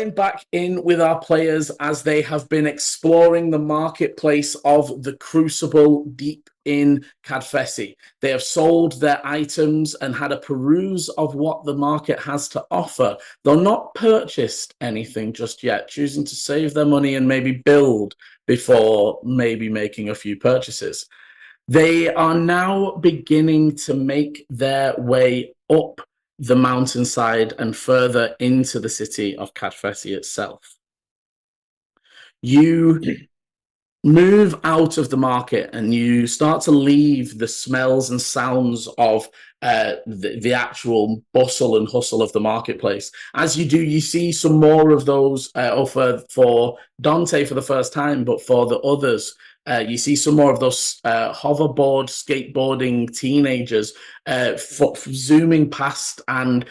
join back in with our players as they have been exploring the marketplace of the Crucible deep in Kadfesi. They have sold their items and had a peruse of what the market has to offer, though not purchased anything just yet, choosing to save their money and maybe build before maybe making a few purchases. They are now beginning to make their way up the mountainside and further into the city of Kadfesi itself. You move out of the market and you start to leave the smells and sounds of the actual bustle and hustle of the marketplace. As you do, you see some more of those for Dante for the first time, but for the others, you see some more of those hoverboard, skateboarding teenagers zooming past and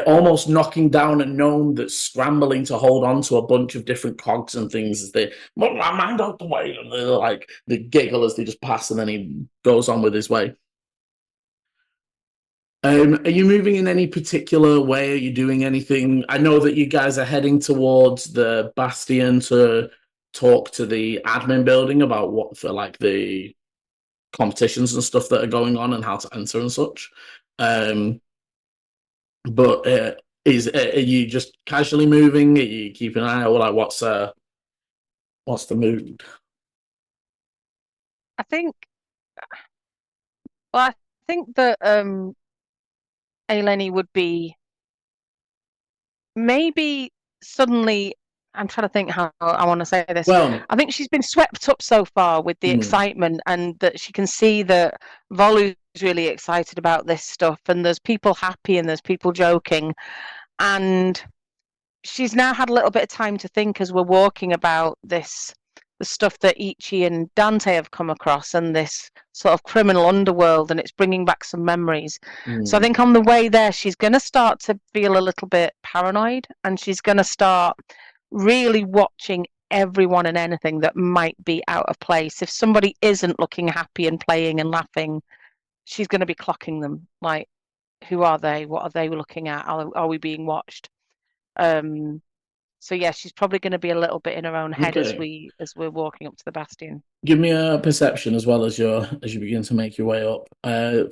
almost knocking down a gnome that's scrambling to hold on to a bunch of different cogs and things as they, my mind out the way, and they're like, they giggle as they just pass, and then he goes on with his way. Are you moving in any particular way? Are you doing anything? I know that you guys are heading towards the Bastion to talk to the admin building about what for like the competitions and stuff that are going on and how to enter and such. But are you just casually moving? Are you keeping an eye out? Like, what's the mood? I think that Eleni would be maybe suddenly. I'm trying to think how I want to say this. Well, I think she's been swept up so far with the excitement, and that she can see that Volu's really excited about this stuff, and there's people happy and there's people joking. And she's now had a little bit of time to think as we're walking about the stuff that Ichi and Dante have come across, and this sort of criminal underworld, and it's bringing back some memories. So I think on the way there, she's going to start to feel a little bit paranoid, and she's going to start really watching everyone and anything that might be out of place. If somebody isn't looking happy and playing and laughing, she's going to be clocking them. Like, who are they? What are they looking at? Are we being watched? So yeah, she's probably going to be a little bit in her own head as we're walking up to the Bastion. Give me a perception as well as you begin to make your way up.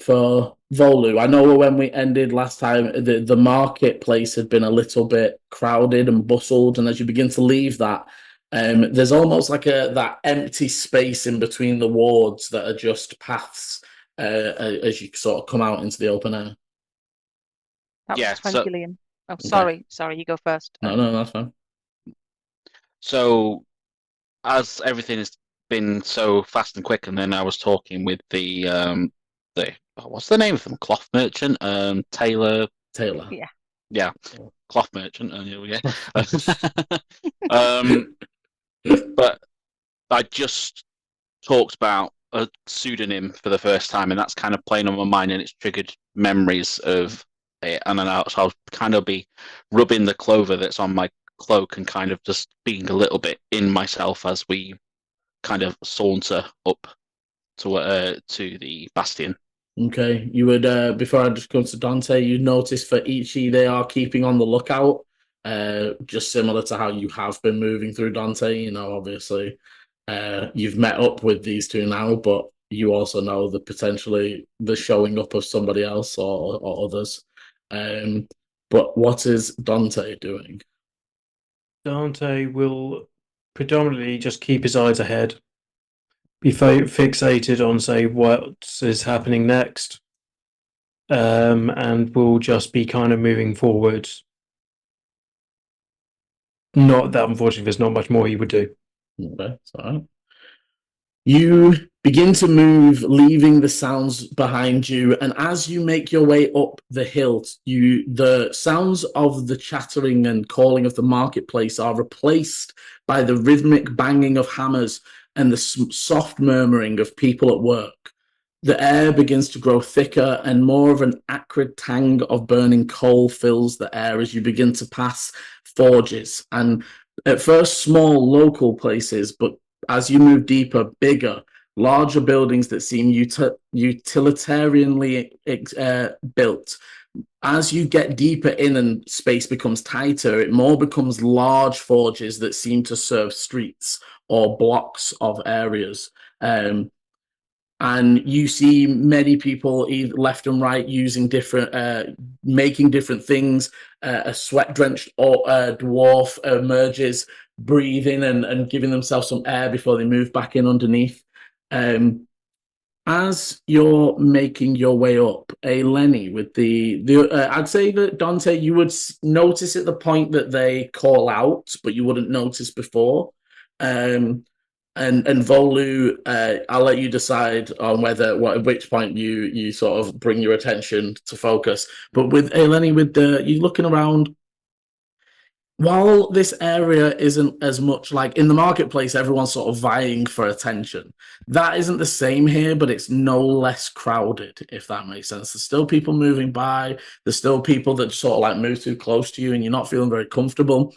For Volu, I know when we ended last time, the marketplace had been a little bit crowded and bustled, and as you begin to leave that, there's almost like that empty space in between the wards that are just paths as you sort of come out into the open air. That was 20, Liam. Oh, sorry, you go first. No, that's fine. So, as everything has been so fast and quick, and then I was talking with the what's the name of them? Cloth merchant, Taylor. Yeah, cloth merchant. But I just talked about a pseudonym for the first time, and that's kind of playing on my mind, and it's triggered memories of it. And then I'll kind of be rubbing the clover that's on my cloak and kind of just being a little bit in myself as we kind of saunter up to the Bastion. Okay, you would before I just come to Dante, you notice for Ichi they are keeping on the lookout, just similar to how you have been moving through Dante. You know, obviously, you've met up with these two now, but you also know the showing up of somebody else or others. But what is Dante doing? Dante will predominantly just keep his eyes ahead, be fixated on, say, what is happening next, and will just be kind of moving forward. Not that, unfortunately, there's not much more he would do. Okay, sorry. You begin to move, leaving the sounds behind you, and as you make your way up the hill, the sounds of the chattering and calling of the marketplace are replaced by the rhythmic banging of hammers and the soft murmuring of people at work. The air begins to grow thicker, and more of an acrid tang of burning coal fills the air as you begin to pass forges, and at first small local places, but as you move deeper, bigger, larger buildings that seem utilitarianly built, as you get deeper in and space becomes tighter, it more becomes large forges that seem to serve streets or blocks of areas. And you see many people either left and right using different, making different things. A sweat-drenched dwarf emerges, breathing and giving themselves some air before they move back in underneath. As you're making your way up, Lenny, with I'd say that Dante, you would notice at the point that they call out, but you wouldn't notice before. And Volu, I'll let you decide on at which point you sort of bring your attention to focus. But with Lenny, you looking around. While this area isn't as much like in the marketplace, everyone's sort of vying for attention. That isn't the same here, but it's no less crowded, if that makes sense. There's still people moving by. There's still people that sort of like move too close to you and you're not feeling very comfortable.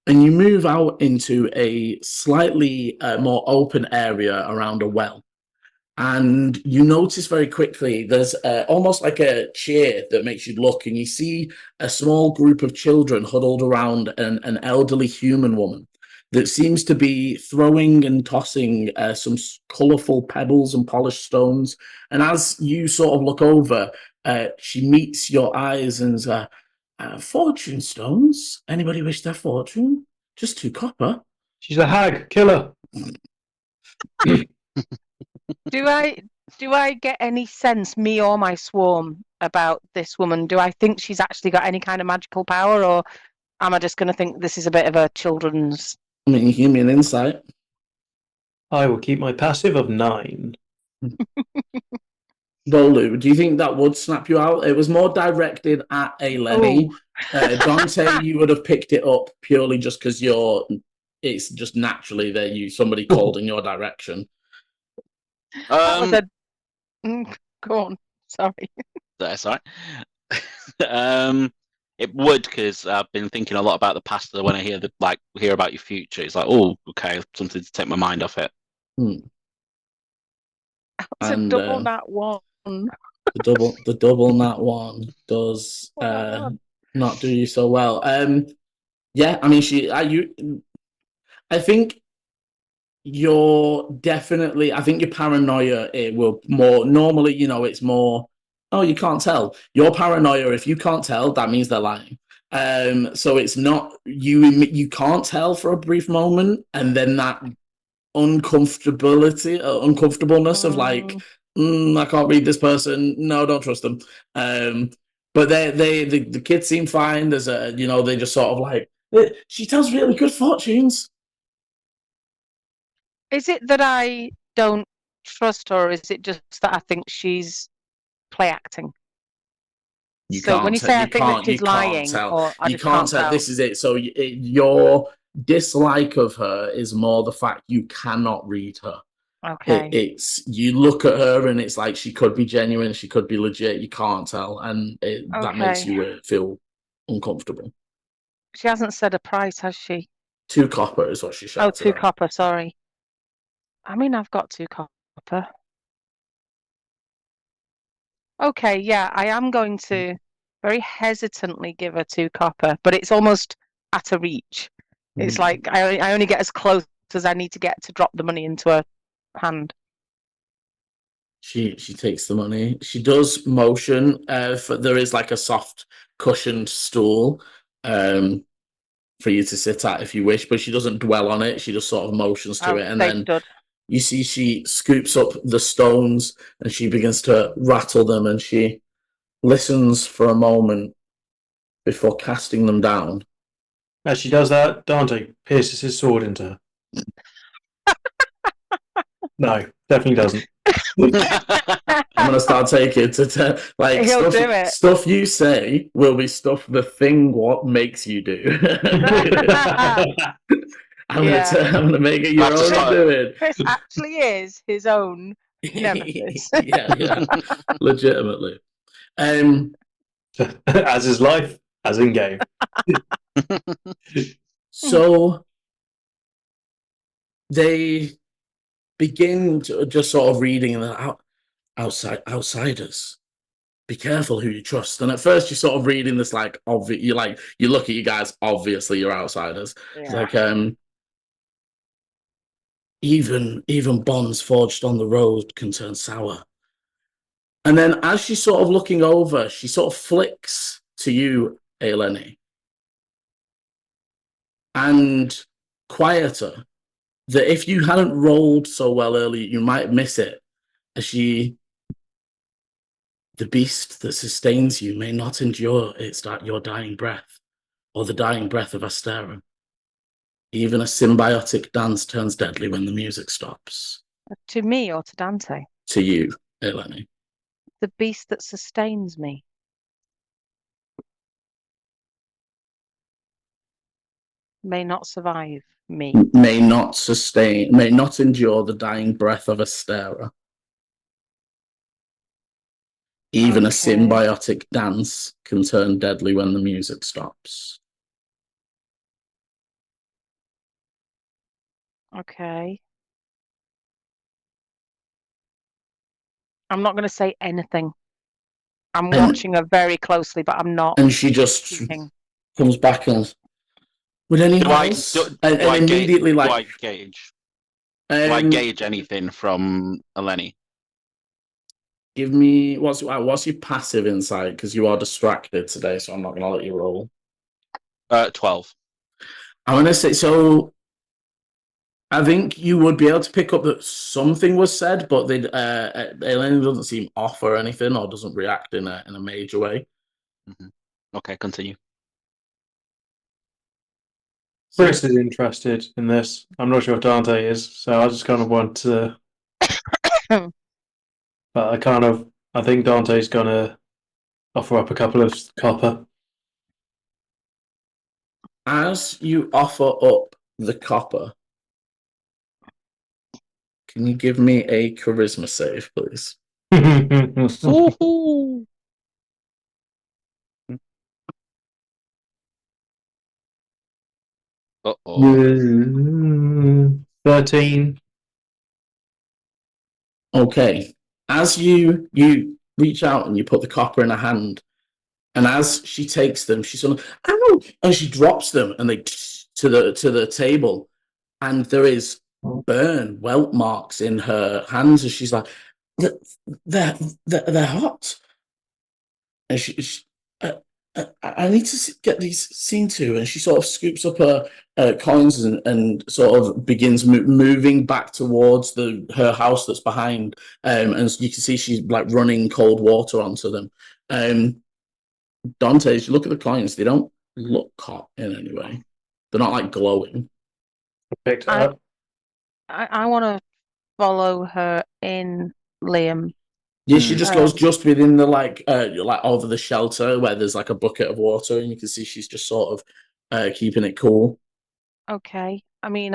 And you move out into a slightly more open area around a well. And you notice very quickly there's almost like a chair that makes you look, and you see a small group of children huddled around an elderly human woman that seems to be throwing and tossing some colourful pebbles and polished stones. And as you sort of look over, she meets your eyes and says, fortune stones? Anybody wish their fortune? Just 2 copper. She's a hag, killer. Do I get any sense, me or my swarm, about this woman? Do I think she's actually got any kind of magical power, or am I just going to think this is a bit of a children's? I mean, give me an insight. I will keep my passive of 9. Volu, do you think that would snap you out? It was more directed at Lenny. Dante, you would have picked it up purely just because it's just naturally that somebody called in your direction. That was go on. Sorry. That's all right. It would, because I've been thinking a lot about the past. When I hear about your future, it's like, oh, okay, something to take my mind off it. It's a double nat 1. The double nat 1 does not do you so well. Yeah, I mean, I think you're definitely. I think your paranoia it will more normally. It's more. Oh, you can't tell. Your paranoia. If you can't tell, that means they're lying. So it's not you. You can't tell for a brief moment, and then that uncomfortableness of like, I can't read this person. No, don't trust them. But the kids seem fine. There's they just sort of like, she tells really good fortunes. Is it that I don't trust her, or is it just that I think she's play acting? When you say I think that she's lying, or I just can't tell. This is it. So your dislike of her is more the fact you cannot read her. Okay. It's you look at her and it's like she could be genuine, she could be legit. You can't tell, and that makes you feel uncomfortable. She hasn't said a price, has she? 2 copper is what she shouted. 2 copper. Sorry. I mean, I've got 2 copper. Okay, yeah, I am going to very hesitantly give her 2 copper, but it's almost at a reach. It's like I only get as close as I need to get to drop the money into her hand. She takes the money. She does motion. There is like a soft cushioned stool for you to sit at if you wish, but she doesn't dwell on it. She just sort of motions to it, and then you see she scoops up the stones and she begins to rattle them, and she listens for a moment before casting them down. As she does that, Dante pierces his sword into her. No, definitely doesn't. I'm gonna start taking to like stuff you say will be stuff the thing what makes you do. I'm gonna make it your own doing. Chris actually is his own nemesis. yeah, legitimately. As is life, as in game. So they begin to just sort of reading and outsiders. be careful who you trust. And at first, you're sort of reading this like obvious. You look at you guys. Obviously, you're outsiders. It's Yeah. like even bonds forged on the road can turn sour. And then, as she's sort of looking over, she sort of flicks to you, Eleni, and quieter. That if you hadn't rolled so well earlier, you might miss it. As the beast that sustains you may not endure your dying breath, or the dying breath of Astera. Even a symbiotic dance turns deadly when the music stops. To me or to Dante? To you, Eleni. The beast that sustains me. May not survive me. May not endure the dying breath of Astera. Even a symbiotic dance can turn deadly when the music stops. Okay. I'm not going to say anything. I'm watching her very closely, but I'm not. And she just comes back and would anyone else? And immediately do I gauge? Do I gauge anything from Eleni? Give me what's your passive insight, because you are distracted today, so I'm not going to let you roll. 12. I'm going to say so. I think you would be able to pick up that something was said, but Eleni doesn't seem off or anything, or doesn't react in a major way. Mm-hmm. Okay, continue. Chris is interested in this. I'm not sure if Dante is, so I just kind of want to. But I think Dante's gonna offer up a couple of copper. As you offer up the copper, can you give me a charisma save, please? Uh-oh. 13. Okay. As you reach out and you put the copper in her hand, and as she takes them, she's sort of, ow! And she drops them, and they to the table, and there is welt marks in her hands, as she's like, they're hot. And she I need to get these seen to, and she sort of scoops up her coins and sort of begins moving back towards her house that's behind, and you can see she's like running cold water onto them. Dante, as you look at the coins, they don't look hot in any way. They're not like glowing. I picked it up. I want to follow her in, Liam. Yeah, she just goes just within the like over the shelter where there's like a bucket of water, and you can see she's just sort of keeping it cool. Okay. I mean,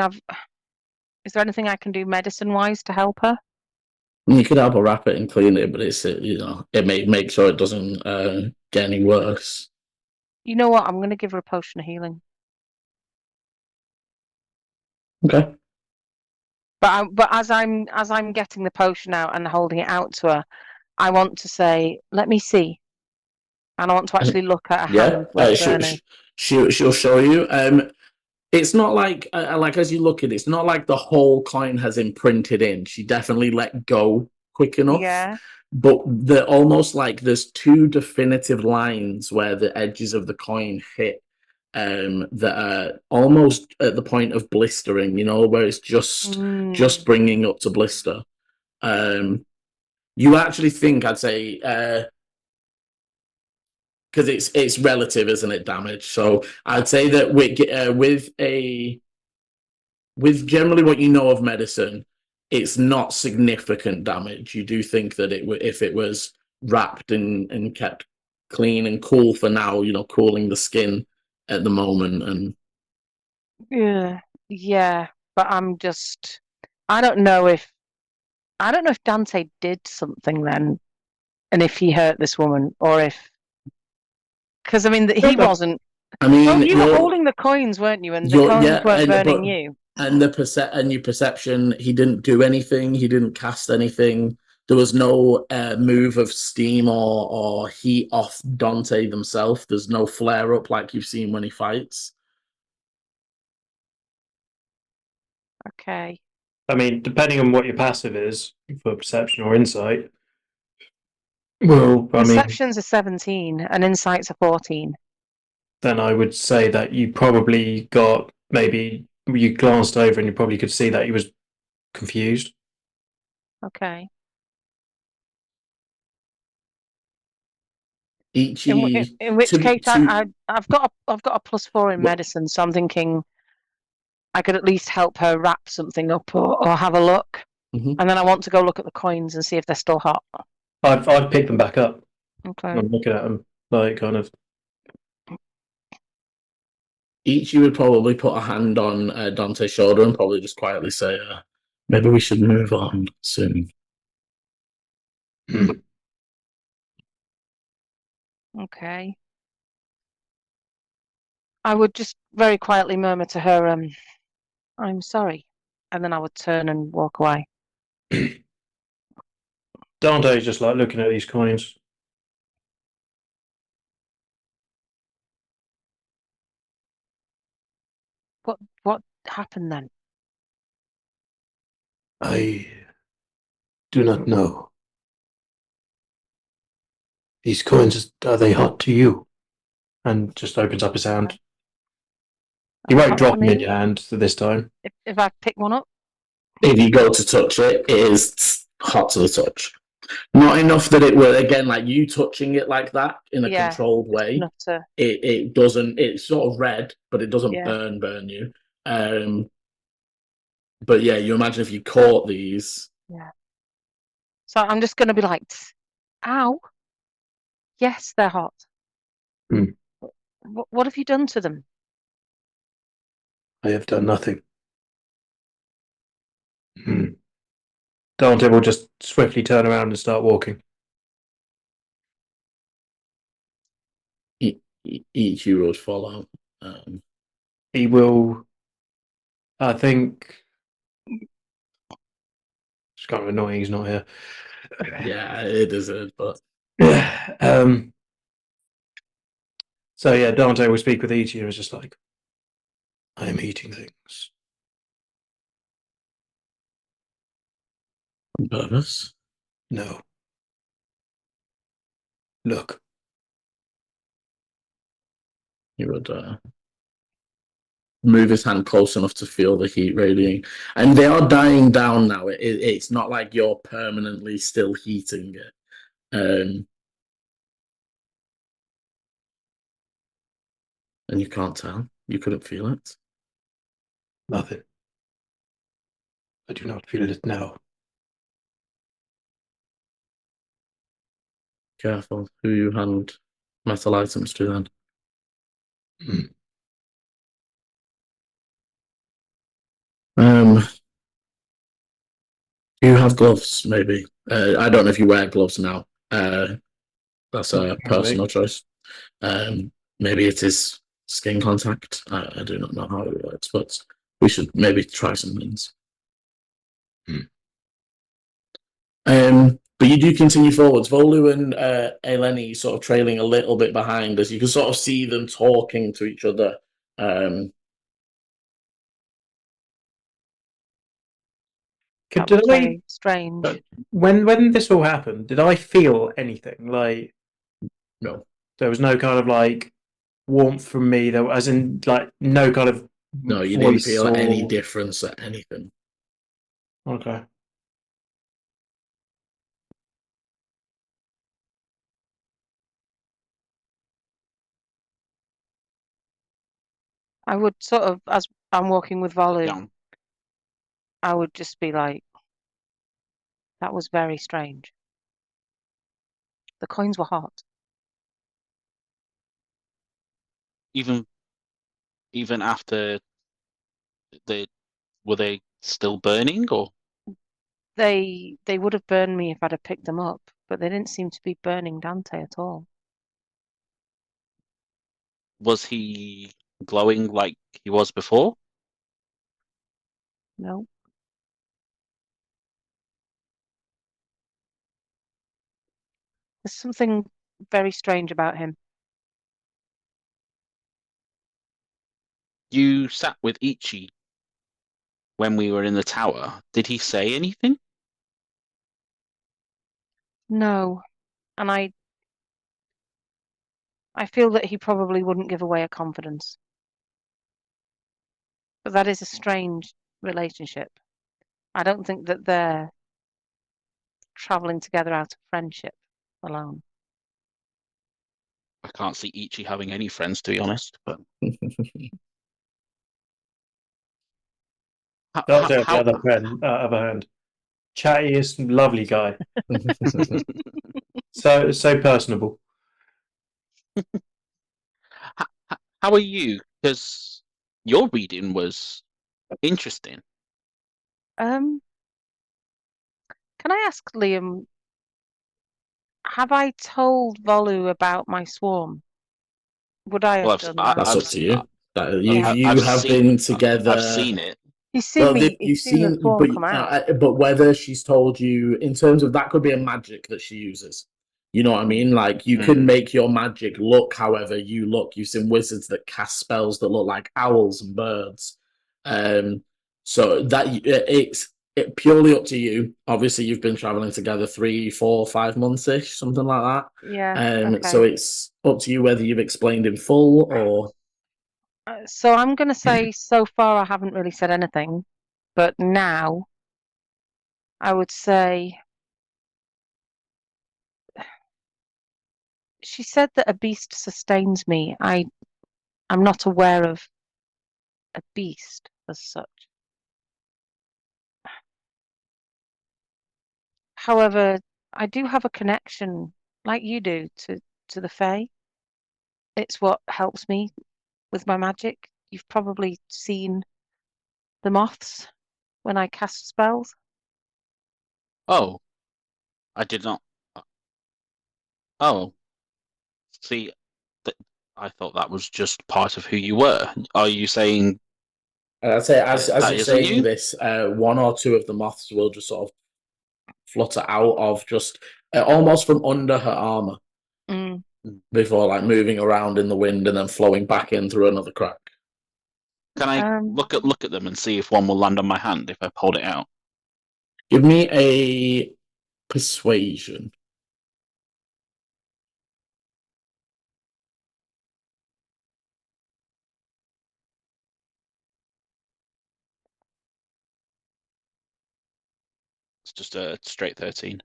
is there anything I can do medicine-wise to help her? You could help her wrap it and clean it, but it's it may make sure it doesn't get any worse. You know what? I'm going to give her a potion of healing. Okay. But as I'm getting the potion out and holding it out to her, I want to say, "Let me see," and I want to actually look at her hand. She'll show you. It's not like as you look at it, it's not like the whole coin has imprinted in. She definitely let go quick enough. Yeah. But they're almost like there's two definitive lines where the edges of the coin hit, that are almost at the point of blistering, where it's just bringing up to blister. You actually think, I'd say, because it's relative, isn't it, damage? So I'd say that with generally what you know of medicine, it's not significant damage. You do think that if it was wrapped and kept clean and cool for now, cooling the skin at the moment, and yeah. But I don't know if Dante did something then, and if he hurt this woman, or if. Because, I mean, he wasn't. I mean, well, you were holding the coins, weren't you? And the coins weren't burning you. And your perception, he didn't do anything. He didn't cast anything. There was no move of steam or heat off Dante themselves. There's no flare up like you've seen when he fights. Okay. I mean, depending on what your passive is for perception or insight. Well, I mean, Perception's a 17 and insight's a 14. then I would say that you probably got maybe you glanced over and you probably could see that he was confused. Okay. Ichi, In which to, case, to I've got a +4 in Well- medicine, so I'm thinking I could at least help her wrap something up or have a look. Mhm. And then I want to go look at the coins and see if they're still hot. I've picked them back up. Okay. I'm looking at them like kind of. Ichi would probably put a hand on Dante's shoulder and probably just quietly say, maybe we should move on soon. Okay. I would just very quietly murmur to her, I'm sorry. And then I would turn and walk away. Dante's just like looking at these coins. What happened then? I do not know. These coins, are they hot to you? And just opens up his hand. You won't Hot drop to them in me? your hand this time. If I pick one up? If you go to touch it, it is hot to the touch. Not enough that it will, again, like you touching it like that in a Yeah, controlled just way. enough to. It doesn't, it's sort of red, but it doesn't Yeah. burn you. But yeah, you imagine if you caught these. Yeah. So I'm just going to be like, ow. Yes, they're hot. Hmm. What have you done to them? I have done nothing. Dante will just swiftly turn around and start walking. Each you would follow. He will, I think. It's kind of annoying he's not here. Yeah, it is, but so yeah, Dante will speak with Ichi and is just like, I am eating things. on purpose. No. Look. He would move his hand close enough to feel the heat radiating. And they are dying down now. It's not like you're permanently still heating it. And you can't tell. You couldn't feel it. Nothing. I do not feel it now. Careful who you hand metal items to then. You have gloves, maybe. I don't know if you wear gloves now. That's a personal choice. Maybe it is skin contact. I do not know how it works, but we should maybe try some things. But you do continue forwards. Volu and Eleni sort of trailing a little bit behind as you can sort of see them talking to each other. That was very strange. When this all happened, did I feel anything? Like, No. There was no kind of like warmth from me. There, as in like no kind of. No, you didn't feel any difference at anything. Okay. I would sort of, as I'm walking with Volu, Down. I would just be like, that was very strange. The coins were hot. Even after were they still burning, or They would have burned me if I'd have picked them up, but they didn't seem to be burning Dante at all. was he glowing like he was before? No. There's something very strange about him. You sat with Ichi when we were in the tower. Did he say anything? No, and I feel that he probably wouldn't give away a confidence. But that is a strange relationship. I don't think that they're traveling together out of friendship alone. I can't see Ichi having any friends, to be honest. But Dante, on the other hand, chattiest, lovely guy. So personable. how are you? Because your reading was interesting. Can I ask Liam, have I told Volu about my swarm? Would I have Well, done I- that? That's up to you. Yeah. You have been together. I've seen it. He's seen me. You've He's seen the swarm come out. but whether she's told you in terms of that could be a magic that she uses. You know what I mean? Like you can make your magic look however you look. You've seen wizards that cast spells that look like owls and birds. So that it's purely up to you. Obviously, you've been traveling together 3, 4, 5 months ish, something like that. Yeah. Okay. So it's up to you whether you've explained in full or. So I'm going to say so far I haven't really said anything, but now I would say she said that a beast sustains me. I'm not aware of a beast as such. However, I do have a connection, like you do, to the Fae. It's what helps me with my magic. You've probably seen the moths when I cast spells. Oh, I did not. Oh, see, I thought that was just part of who you were. Are you saying I'd say as that you're isn't saying you? this, 1 or 2 of the moths will just sort of flutter out of just almost from under her armor Mm. before like moving around in the wind and then flowing back in through another crack? Can I look at them and see if one will land on my hand if I hold it out? Give me a persuasion. It's just a straight 13.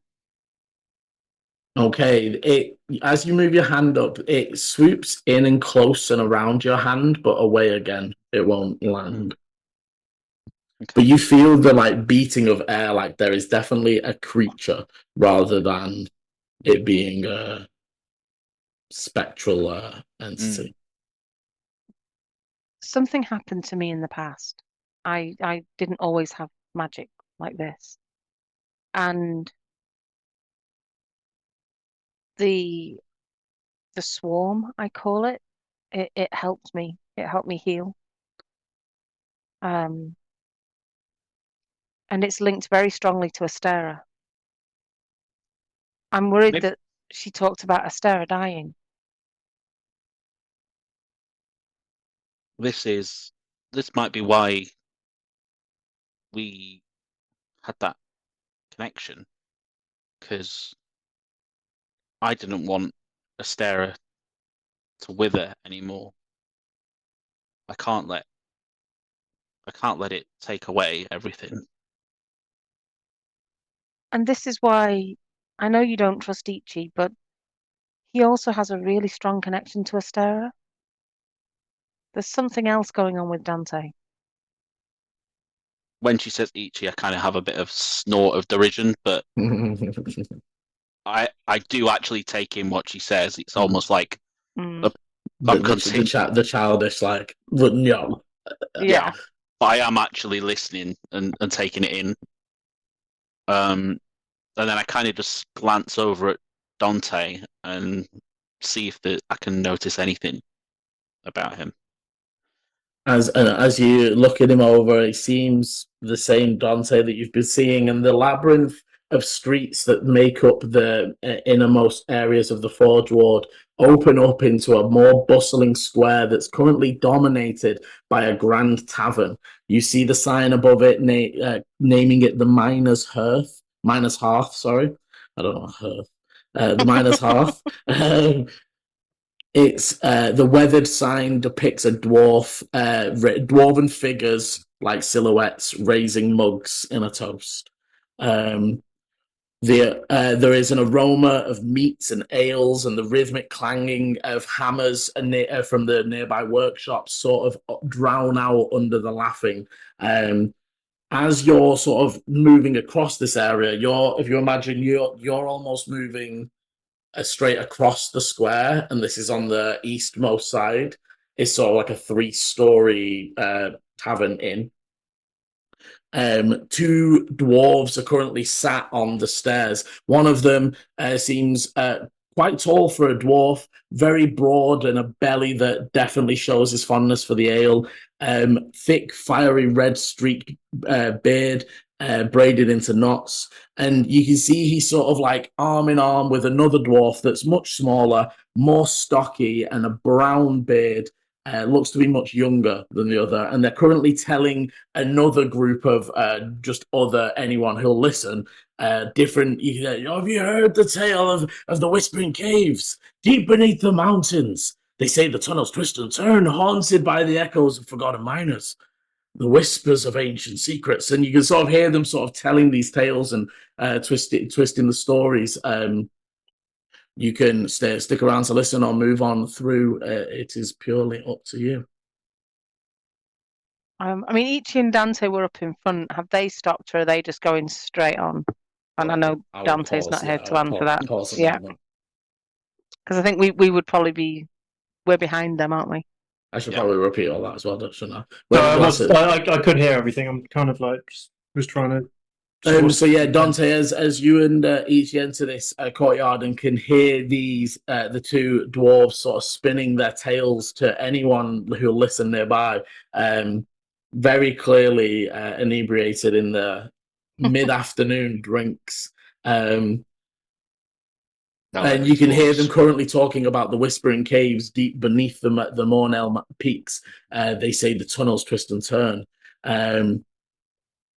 Okay, it as you move your hand up, it swoops in and close and around your hand, but away again. It won't land. Okay. But you feel the like beating of air, like there is definitely a creature rather than it being a spectral entity. Something happened to me in the past. I didn't always have magic like this. And the swarm, I call it, it helped me. It helped me heal. And it's linked very strongly to Astera. I'm worried Maybe- that she talked about Astera dying. This might be why we had that connection, because I didn't want Astera to wither anymore. I can't let it take away everything. And this is why I know you don't trust Ichi, but he also has a really strong connection to Astera. There's something else going on with Dante. When she says Ichi, I kind of have a bit of snort of derision, but I do actually take in what she says. It's almost like Mm. the childish, like, but no. Yeah. But I am actually listening and taking it in. And then I kind of just glance over at Dante and see if I can notice anything about him. As you look at him over, it seems the same Dante that you've been seeing in the labyrinth, of streets that make up the innermost areas of the Forge Ward open up into a more bustling square that's currently dominated by a grand tavern. You see the sign above it naming it the Miner's Hearth, sorry. I don't know, Hearth. The Miner's Hearth. It's the weathered sign depicts a dwarven figures like silhouettes raising mugs in a toast. There is an aroma of meats and ales, and the rhythmic clanging of hammers from the nearby workshops sort of drown out under the laughing. As you're sort of moving across this area, if you imagine you're almost moving straight across the square, and this is on the eastmost side. It's sort of like a 3-story tavern inn. 2 dwarves are currently sat on the stairs. One of them seems quite tall for a dwarf, very broad, and a belly that definitely shows his fondness for the ale. Thick, fiery red streaked beard, braided into knots. And you can see he's sort of like arm in arm with another dwarf that's much smaller, more stocky, and a brown beard. Looks to be much younger than the other, and they're currently telling another group of anyone who'll listen different. Have you heard the tale of the Whispering Caves deep beneath the mountains? They say the tunnels twist and turn, haunted by the echoes of forgotten miners, the whispers of ancient secrets. And you can sort of hear them sort of telling these tales and twisting the stories. You can stick around to listen or move on through. It is purely up to you. I mean, Ichi and Dante were up in front. Have they stopped, or are they just going straight on? And I know Dante's not here to answer that. Yeah, because I think we would probably we're behind them, aren't we? I should probably repeat all that as well, shouldn't I? I couldn't hear everything. I'm kind of like was trying to. So yeah, Dante, as you and Ichi enter this courtyard and can hear these the 2 dwarves sort of spinning their tales to anyone who'll listen nearby, very clearly inebriated in the mid-afternoon drinks. And you can hear them currently talking about the Whispering Caves deep beneath the Mornell peaks. They say the tunnels twist and turn.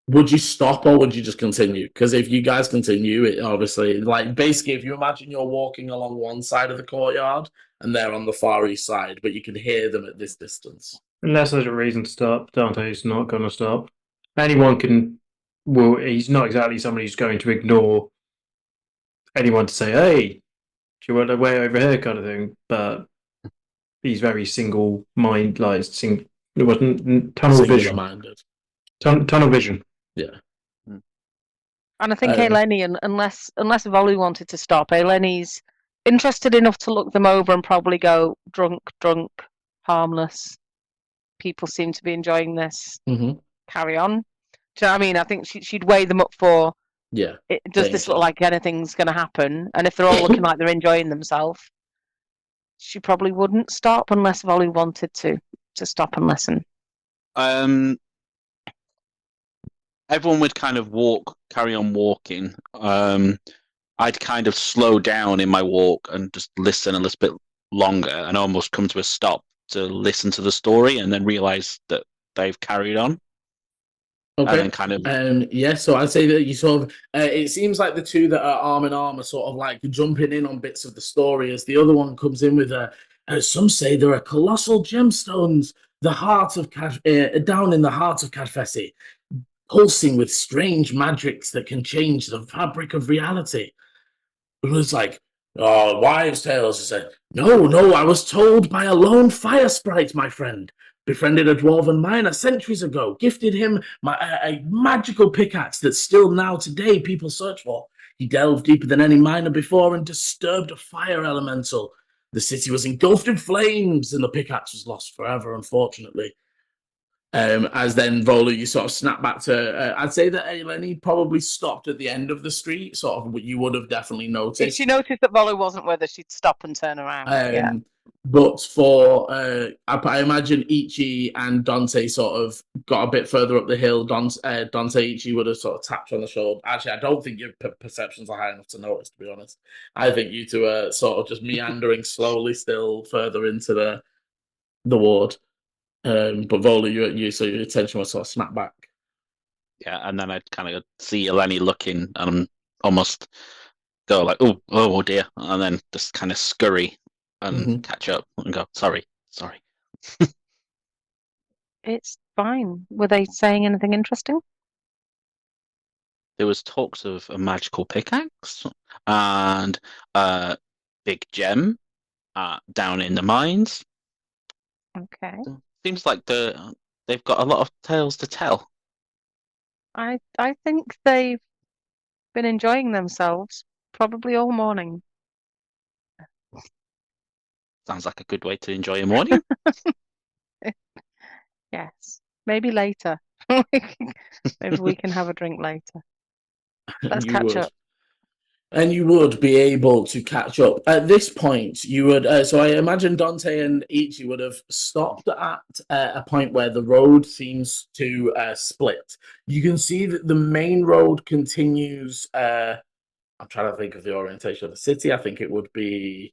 Would you stop or would you just continue? Because if you guys continue, it obviously, like, basically, if you imagine you're walking along one side of the courtyard and they're on the far east side, but you can hear them at this distance. Unless there's a reason to stop, Dante's not going to stop. Anyone can. Well, he's not exactly somebody who's going to ignore anyone to say, "Hey, do you want a way over here?" kind of thing. But he's very single-minded, like it wasn't tunnel vision. Tunnel vision. Yeah. And I think Eleni, unless Volu wanted to stop, Eleni's interested enough to look them over and probably go, drunk, harmless. People seem to be enjoying this. Mm-hmm. Carry on. Do you know what I mean? I think she'd weigh them up for, does this look like anything's going to happen? And if they're all looking like they're enjoying themselves, she probably wouldn't stop unless Volu wanted to stop and listen. Everyone would kind of carry on walking. I'd kind of slow down in my walk and just listen a little bit longer and almost come to a stop to listen to the story and then realize that they've carried on. Okay. And then kind of... so I'd say that you sort of, it seems like the 2 that are arm in arm are sort of like jumping in on bits of the story as the other one comes in with some say there are colossal gemstones, the heart of down in the heart of Kadfesi, pulsing with strange magics that can change the fabric of reality. It was like, wives' tales. I said, no, I was told by a lone fire sprite, my friend. Befriended a dwarven miner centuries ago, gifted him a magical pickaxe that still now today people search for. He delved deeper than any miner before and disturbed a fire elemental. The city was engulfed in flames and the pickaxe was lost forever, unfortunately. As then Volu, you sort of snap back to. I'd say that Eleni probably stopped at the end of the street. Sort of, you would have definitely noticed. If she noticed that Volu wasn't with her, she'd stop and turn around. But for I imagine Ichi and Dante sort of got a bit further up the hill. Dante Ichi would have sort of tapped on the shoulder. Actually, I don't think your perceptions are high enough to notice, to be honest. I think you two are sort of just meandering slowly still further into the ward. But Vola, so your attention was sort of snapped back. Yeah, and then I'd kind of see Eleni looking and almost go like, oh dear, and then just kind of scurry and catch up and go, sorry. It's fine. Were they saying anything interesting? There was talks of a magical pickaxe and a big gem down in the mines. Okay. Seems like they've got a lot of tales to tell. I think they've been enjoying themselves probably all morning. Sounds like a good way to enjoy a morning. Yes. Maybe later. Maybe we can have a drink later. Let's catch up. And you would be able to catch up. At this point, you would. So I imagine Dante and Ichi would have stopped at a point where the road seems to split. You can see that the main road continues. I'm trying to think of the orientation of the city. I think it would be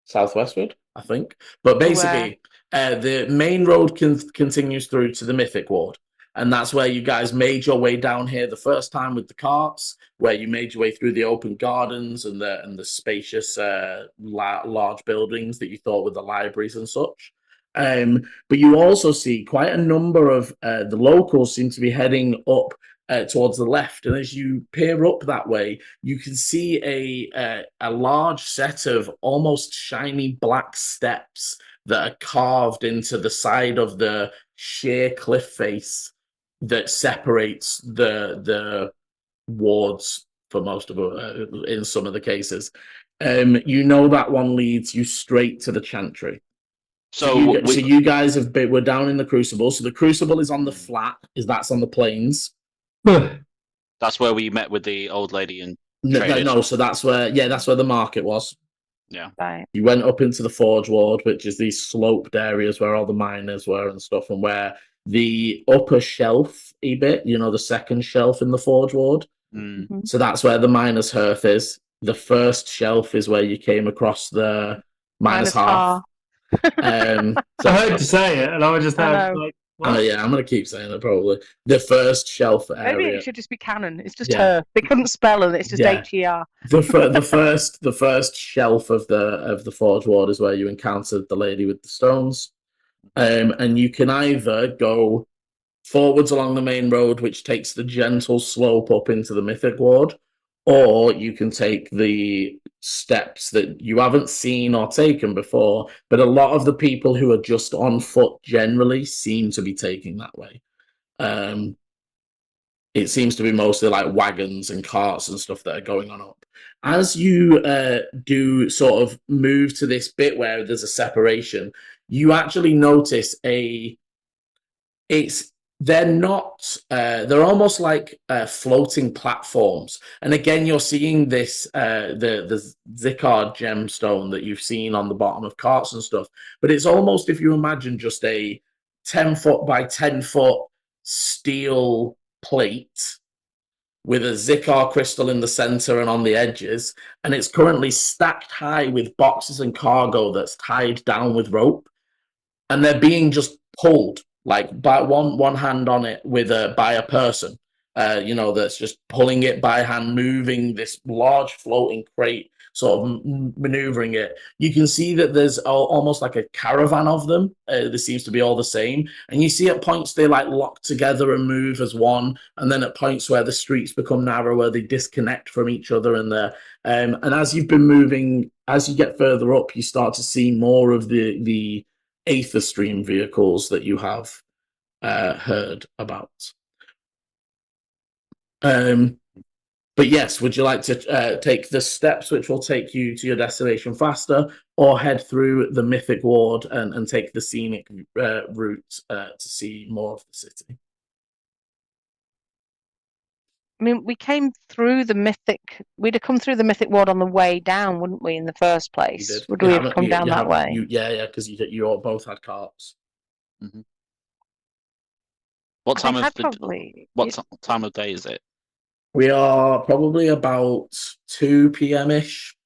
southwestward, I think. But basically, the main road continues through to the Mythic Ward. And that's where you guys made your way down here the first time with the carts, where you made your way through the open gardens and the spacious large buildings that you thought were the libraries and such. But you also see quite a number of the locals seem to be heading up towards the left, and as you peer up that way, you can see a large set of almost shiny black steps that are carved into the side of the sheer cliff face that separates the wards for most of in some of the cases. You know that one leads you straight to the chantry. So you guys were down in the Crucible. So the Crucible is on the flat. That's on the plains. That's where we met with the old lady and traded. No, so that's where the market was. Yeah. Right. You went up into the Forge Ward, which is these sloped areas where all the miners were and stuff, and where the upper shelf bit, the second shelf in the Forge Ward. Mm-hmm. So that's where the miners' hearth is. The first shelf is where you came across the miners' hearth. So I heard to say it, and I was just like, what? Yeah, I'm gonna keep saying it probably. The first shelf area. Maybe it should just be canon. It's just her. They couldn't spell, and it's just HER. The first shelf of the Forge Ward is where you encountered the lady with the stones, and you can either go forwards along the main road, which takes the gentle slope up into the Mythic Ward, or you can take the steps that you haven't seen or taken before, but a lot of the people who are just on foot generally seem to be taking that way. It seems to be mostly like wagons and carts and stuff that are going on up. As you do sort of move to this bit where there's a separation, you actually notice they're almost like floating platforms. And again, you're seeing this the Zikard gemstone that you've seen on the bottom of carts and stuff, but it's almost, if you imagine, just a 10-foot by 10-foot steel plate with a Zikar crystal in the center and on the edges, and it's currently stacked high with boxes and cargo that's tied down with rope, and they're being just pulled like by one hand on it by a person, that's just pulling it by hand, moving this large floating crate, sort of maneuvering it. You can see that there's almost like a caravan of them. There seems to be all the same, and you see at points they like lock together and move as one, and then at points where the streets become narrower, they disconnect from each other. And as you've been moving, as you get further up, you start to see more of the Aether Stream vehicles that you have heard about. But yes, would you like to take the steps which will take you to your destination faster, or head through the Mythic Ward and take the scenic route to see more of the city? I mean, we came through the mythic. We'd have come through the mythic ward on the way down, wouldn't we? In the first You place, did. would You we have haven't- come down you that haven't- way? Yeah, because you all both had carts. Mm-hmm. What I time think of I'd probably. time of day is it? We are probably about 2 p.m. ish.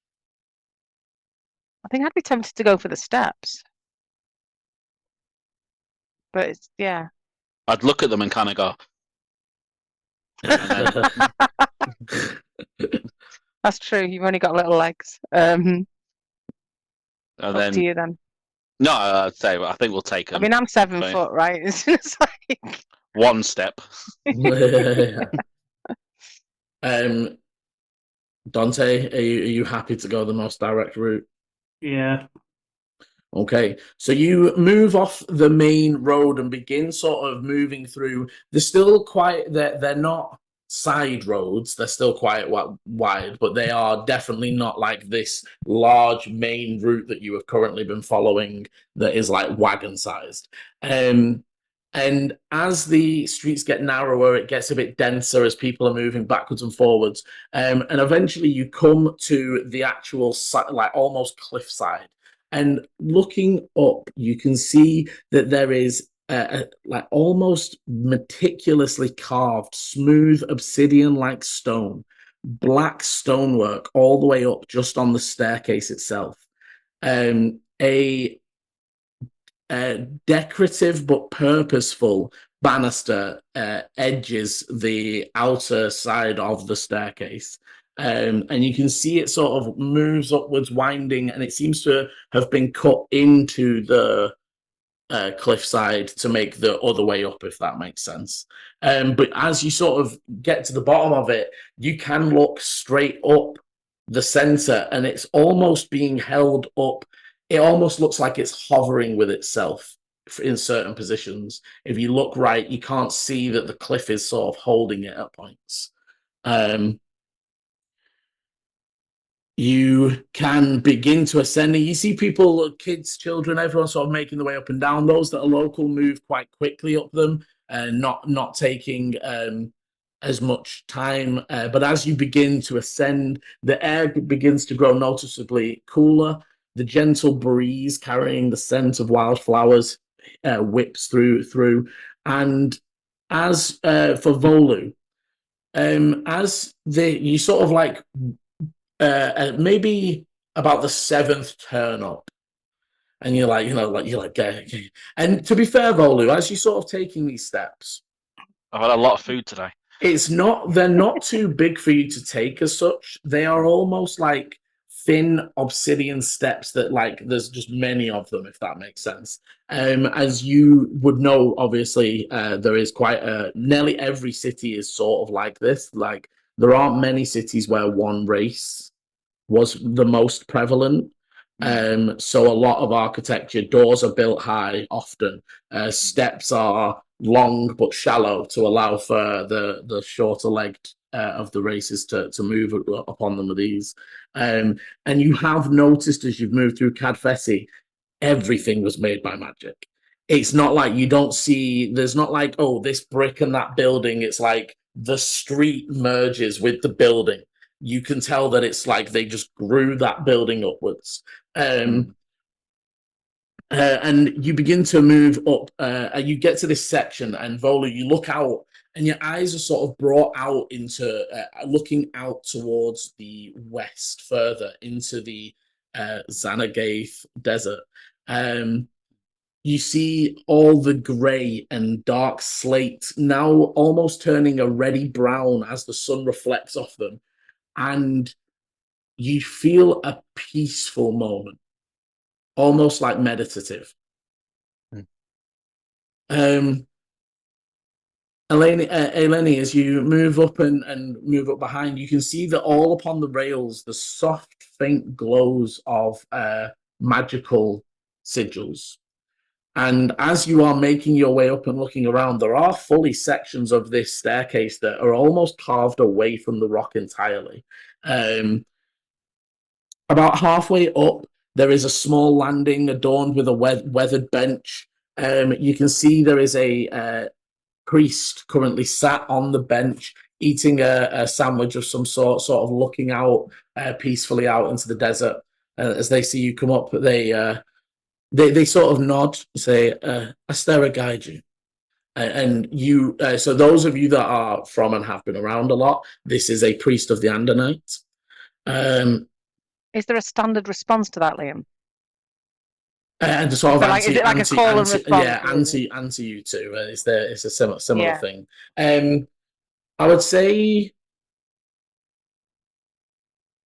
I think I'd be tempted to go for the steps, but it's yeah. I'd look at them and kind of go, and then That's true. You've only got little legs. and Up then to you then. no, I'd say I think we'll take them. I mean, I'm 7 Fine. foot, right? It's like One step. Dante, are you happy to go the most direct route? Yeah. Okay, so you move off the main road and begin sort of moving through. They're still quite, they're not side roads, they're still quite wide, but they are definitely not like this large main route that you have currently been following that is like wagon sized. And as the streets get narrower, it gets a bit denser as people are moving backwards and forwards. And eventually you come to the actual like almost cliffside. And looking up, you can see that there is like almost meticulously carved, smooth obsidian-like stone, black stonework all the way up just on the staircase itself. A decorative but purposeful banister edges the outer side of the staircase. And you can see it sort of moves upwards, winding, and it seems to have been cut into the cliffside to make the other way up, if that makes sense. But as you sort of get to the bottom of it, you can look straight up the center, and it's almost being held up. It almost looks like it's hovering with itself in certain positions. If you look right, you can't see that the cliff is sort of holding it at points. You can begin to ascend, and you see people, kids, children, everyone sort of making their way up and down. Those that are local move quite quickly up them, and not taking as much time. But as you begin to ascend, the air begins to grow noticeably cooler. The gentle breeze carrying the scent of wildflowers whips through. And as for Volu, as you sort of like maybe about the 7th turn up, and you're like, and to be fair, Volu, as you're sort of taking these steps, I've had a lot of food today. they're not too big for you to take as such. They are almost like thin obsidian steps that like there's just many of them, if that makes sense. As you would know, obviously, there is quite nearly every city is sort of like this. Like there aren't many cities where one race was the most prevalent. So a lot of architecture, doors are built high often. Steps are long but shallow to allow for the shorter legged of the races to move upon them with ease. And you have noticed as you've moved through Kadfesi, everything was made by magic. It's not like you don't see, there's not like, oh, this brick and that building. It's like the street merges with the building. You can tell that it's like they just grew that building upwards. And you begin to move up, and you get to this section, and Volu, you look out, and your eyes are sort of brought out into looking out towards the west, further into the Xanagath desert. You see all the grey and dark slate now almost turning a reddy brown as the sun reflects off them. And you feel a peaceful moment, almost like meditative. Eleni, as you move up and move up behind, you can see that all upon the rails, the soft, faint glows of magical sigils. And as you are making your way up and looking around, there are fully sections of this staircase that are almost carved away from the rock entirely. About halfway up, there is a small landing adorned with a weathered bench. You can see there is a priest currently sat on the bench, eating a sandwich of some sort of looking out peacefully out into the desert. As they see you come up, they sort of nod, say, Astera guide you. And you, so those of you that are from and have been around a lot, this is a priest of the Andonite. Is there a standard response to that, Liam? And sort of Is it like a call and response? Yeah, anti you two. It's a similar thing. I would say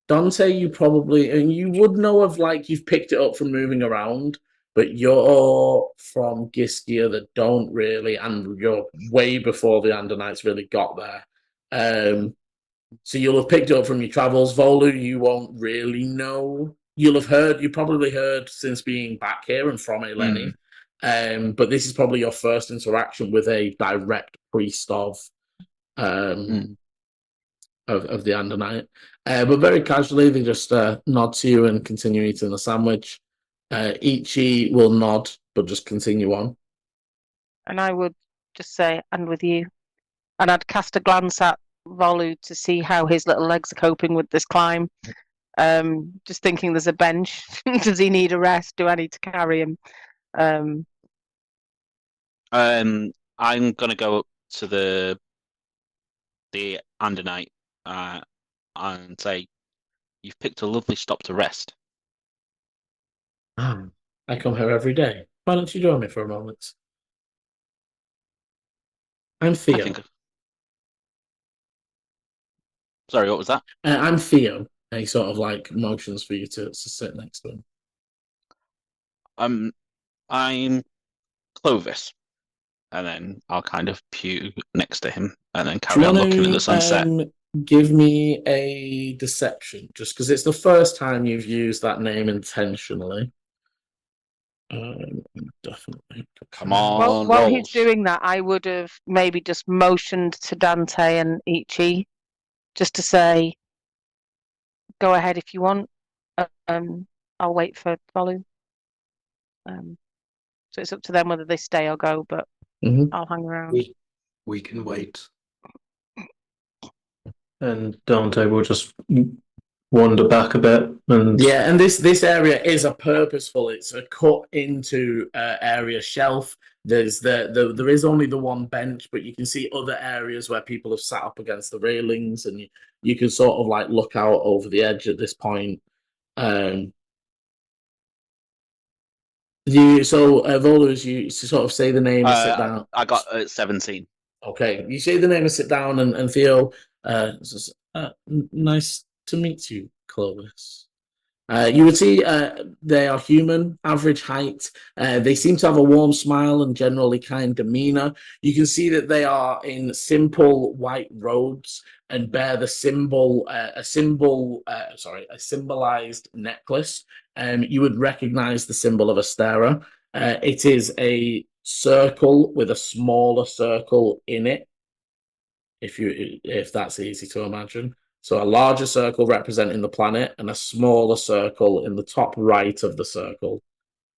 Dante, you probably, and you would know of, like, you've picked it up from moving around, but you're from Giskia that don't really, and you're way before the Andonites really got there. So you'll have picked it up from your travels. Volu, you won't really know. You probably heard since being back here and from Eleni. But this is probably your first interaction with a direct priest of the Andonite. But very casually, they just nod to you and continue eating the sandwich. Ichi will nod, but just continue on. And I would just say, and with you. And I'd cast a glance at Volu to see how his little legs are coping with this climb. Just thinking there's a bench. Does he need a rest? Do I need to carry him? I'm gonna go up to the Andonite and say, "You've picked a lovely stop to rest." I come here every day. Why don't you join me for a moment? I'm Theo. Sorry, what was that? I'm Theo. And he sort of like motions for you to sit next to him. I'm Clovis, and then I'll kind of pew next to him, and then carry on looking at the sunset. Give me a deception, just because it's the first time you've used that name intentionally. Definitely. Come on. While he's doing that, I would have maybe just motioned to Dante and Ichi, just to say, "Go ahead if you want. I'll wait for Volu." So it's up to them whether they stay or go, but I'll hang around. We can wait. And Dante will just wander back a bit. And this area is a purposeful. It's a cut into area shelf. There is only the one bench, but you can see other areas where people have sat up against the railings, and you can sort of like look out over the edge at this point. Volu, as you sort of say the name and sit down. I got 17. Okay, you say the name and sit down, and Theo says, "Nice to meet you, Clovis." You would see they are human, average height. They seem to have a warm smile and generally kind demeanor. You can see that they are in simple white robes and bear the a symbolized necklace. You would recognize the symbol of Astera. It is a circle with a smaller circle in it, if that's easy to imagine. So a larger circle representing the planet and a smaller circle in the top right of the circle.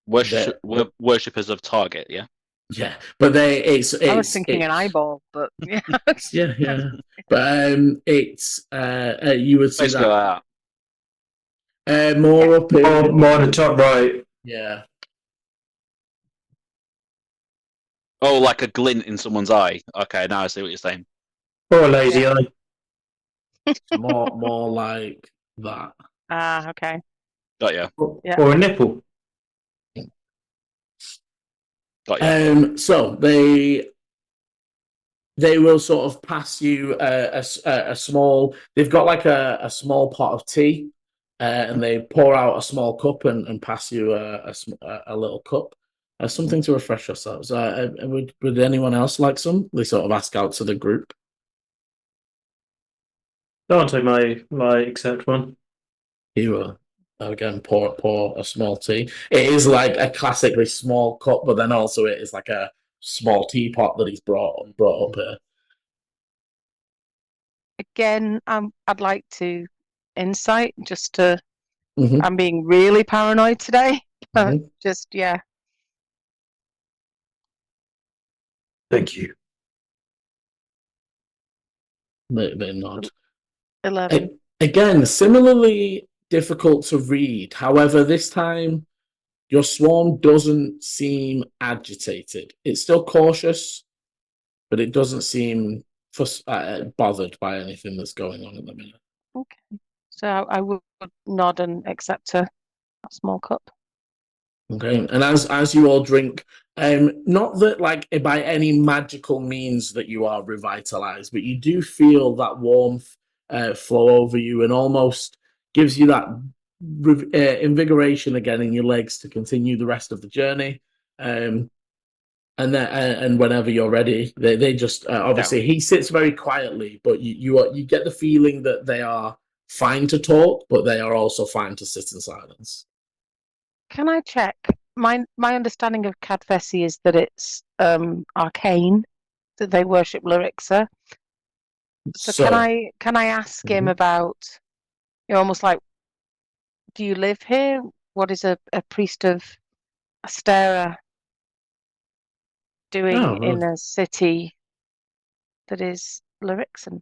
Worshippers of Target, yeah? Yeah, but I was thinking an eyeball, but yeah. yeah. But you would see that. More up in... More on the top right. Yeah. Oh, like a glint in someone's eye. Okay, now I see what you're saying. Or a lazy eye. more like that. Okay. Got you. Or a nipple. Got you. So they will sort of pass you a small. They've got like a small pot of tea, and they pour out a small cup and pass you a little cup. Something to refresh yourselves. Would anyone else like some? They sort of ask out to the group. Dante may accept one. You will again pour a small tea. It is like a classically small cup, but then also it is like a small teapot that he's brought up here. Again, I'd like to insight just to. I'm being really paranoid today, but just yeah. Thank you. They nod. 11. Again, similarly difficult to read. However, this time your swarm doesn't seem agitated. It's still cautious, but it doesn't seem bothered by anything that's going on at the minute. Okay. So I would nod and accept a small cup. Okay, and as you all drink, not that like by any magical means that you are revitalized, but you do feel that warmth flow over you and almost gives you that invigoration again in your legs to continue the rest of the journey. And then and whenever you're ready, they just obviously he sits very quietly, but you get the feeling that they are fine to talk, but they are also fine to sit in silence. Can I check? My understanding of Kadfesi is that it's arcane, that they worship Laryxa. So can I ask him about, you're almost like, do you live here? What is a priest of Astera doing in a city that is Laryxan?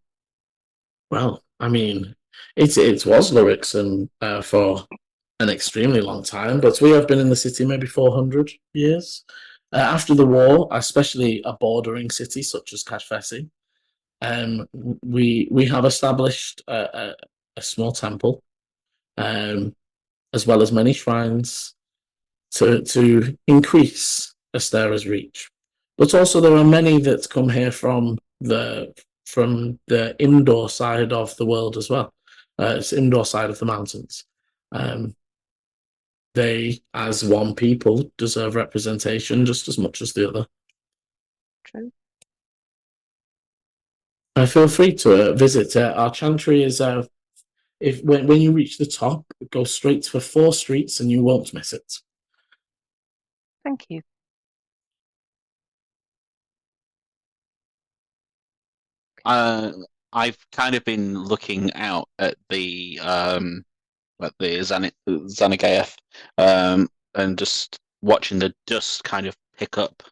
Well, I mean, it was Laryxan for an extremely long time, but we have been in the city maybe 400 years. After the war, especially a bordering city such as Kadfesi, we have established a small temple, as well as many shrines to increase Astera's reach. But also there are many that come here from the indoor side of the world as well. It's indoor side of the mountains. They, as one people, deserve representation just as much as the other. True. Feel free to visit. Our chantry is when you reach the top, go straight for 4 streets and you won't miss it. Thank you. I've kind of been looking out at the Zanagaeth, and just watching the dust kind of pick up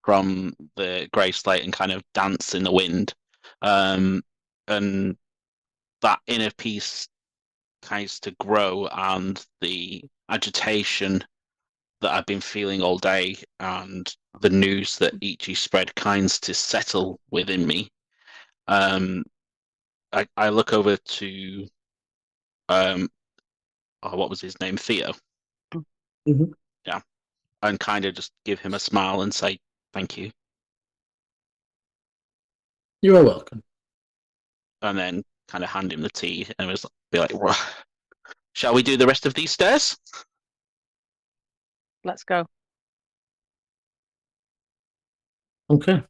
from the grey slate and kind of dance in the wind, and that inner peace kinds to grow, and the agitation that I've been feeling all day, and the news that Ichi spread kinds to settle within me. I look over to what was his name? Theo. Mm-hmm. Yeah. And kind of just give him a smile and say thank you. You are welcome. And then kind of hand him the tea and be like, well, shall we do the rest of these stairs? Let's go. Okay.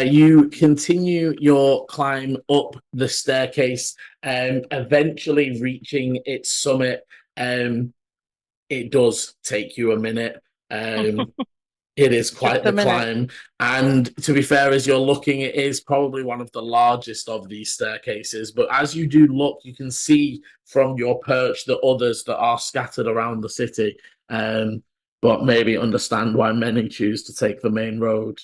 You continue your climb up the staircase, eventually reaching its summit. It does take you a minute. It is quite the climb. And to be fair, as you're looking, it is probably one of the largest of these staircases. But as you do look, you can see from your perch the others that are scattered around the city. But maybe understand why many choose to take the main road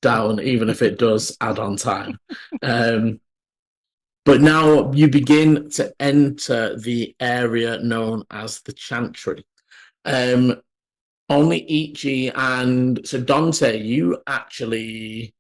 down, even if it does add on time. But now you begin to enter the area known as the Chantry. Only Ichi and so Dante, you actually,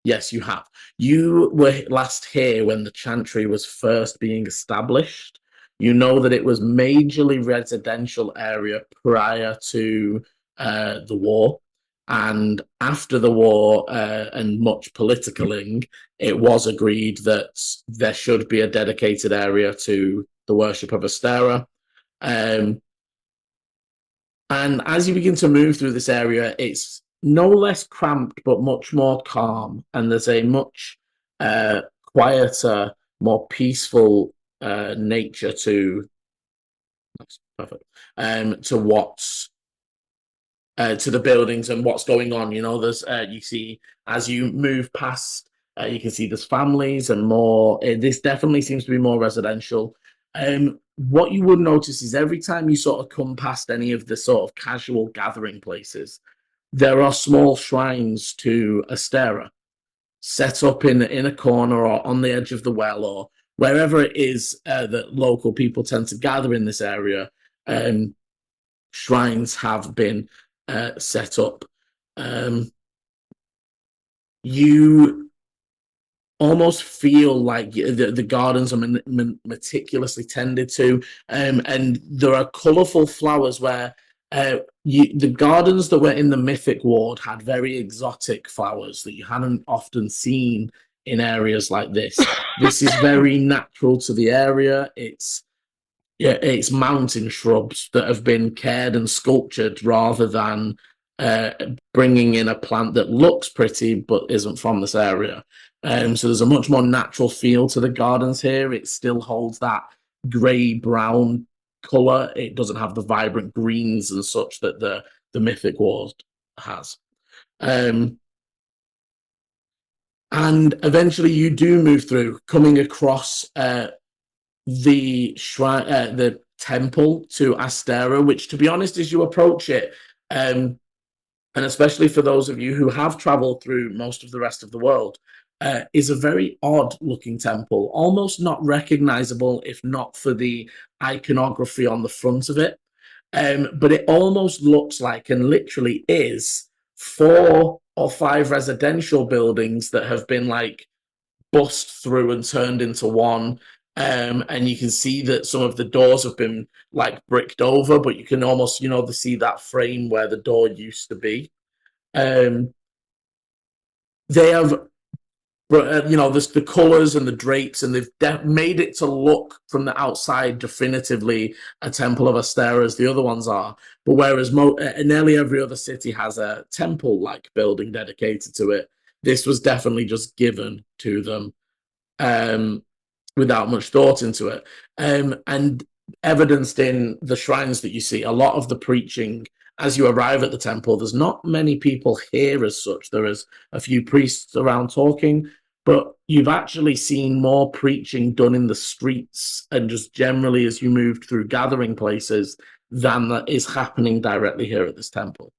yes, you have. You were last here when the Chantry was first being established. You know that it was majorly residential area prior to the war. And after the war and much politicking, it was agreed that there should be a dedicated area to the worship of Astera. And as you begin to move through this area, it's no less cramped, but much more calm. And there's a much quieter, more peaceful nature to that's perfect. To what's to the buildings and what's going on. You know, there's you see as you move past, you can see there's families and more. This definitely seems to be more residential. What you would notice is every time you sort of come past any of the sort of casual gathering places, there are small shrines to Astera. set up in a corner or on the edge of the well or wherever it is that local people tend to gather in this area. Shrines have been set up. You almost feel like the gardens are meticulously tended to, and there are colourful flowers where the gardens that were in the Mythic Ward had very exotic flowers that you hadn't often seen in areas like this. This is very natural to the area. It's mountain shrubs that have been cared and sculptured rather than bringing in a plant that looks pretty but isn't from this area. So there's a much more natural feel to the gardens here. It still holds that grey-brown colour. It doesn't have the vibrant greens and such that the Mythic Ward has. And eventually you do move through, coming across the shrine, the temple to Astera, which, to be honest, as you approach it, and especially for those of you who have traveled through most of the rest of the world, is a very odd-looking temple, almost not recognizable if not for the iconography on the front of it. But it almost looks like, and literally is, 4 or 5 residential buildings that have been like bust through and turned into one. And you can see that some of the doors have been like bricked over, but you can almost, see that frame where the door used to be. They have, the colors and the drapes, and they've made it to look from the outside definitively a temple of Astera as the other ones are. But whereas nearly every other city has a temple-like building dedicated to it, this was definitely just given to them without much thought into it. And evidenced in the shrines that you see, a lot of the preaching as you arrive at the temple, there's not many people here as such. There is a few priests around talking, but you've actually seen more preaching done in the streets and just generally as you moved through gathering places than that is happening directly here at this temple.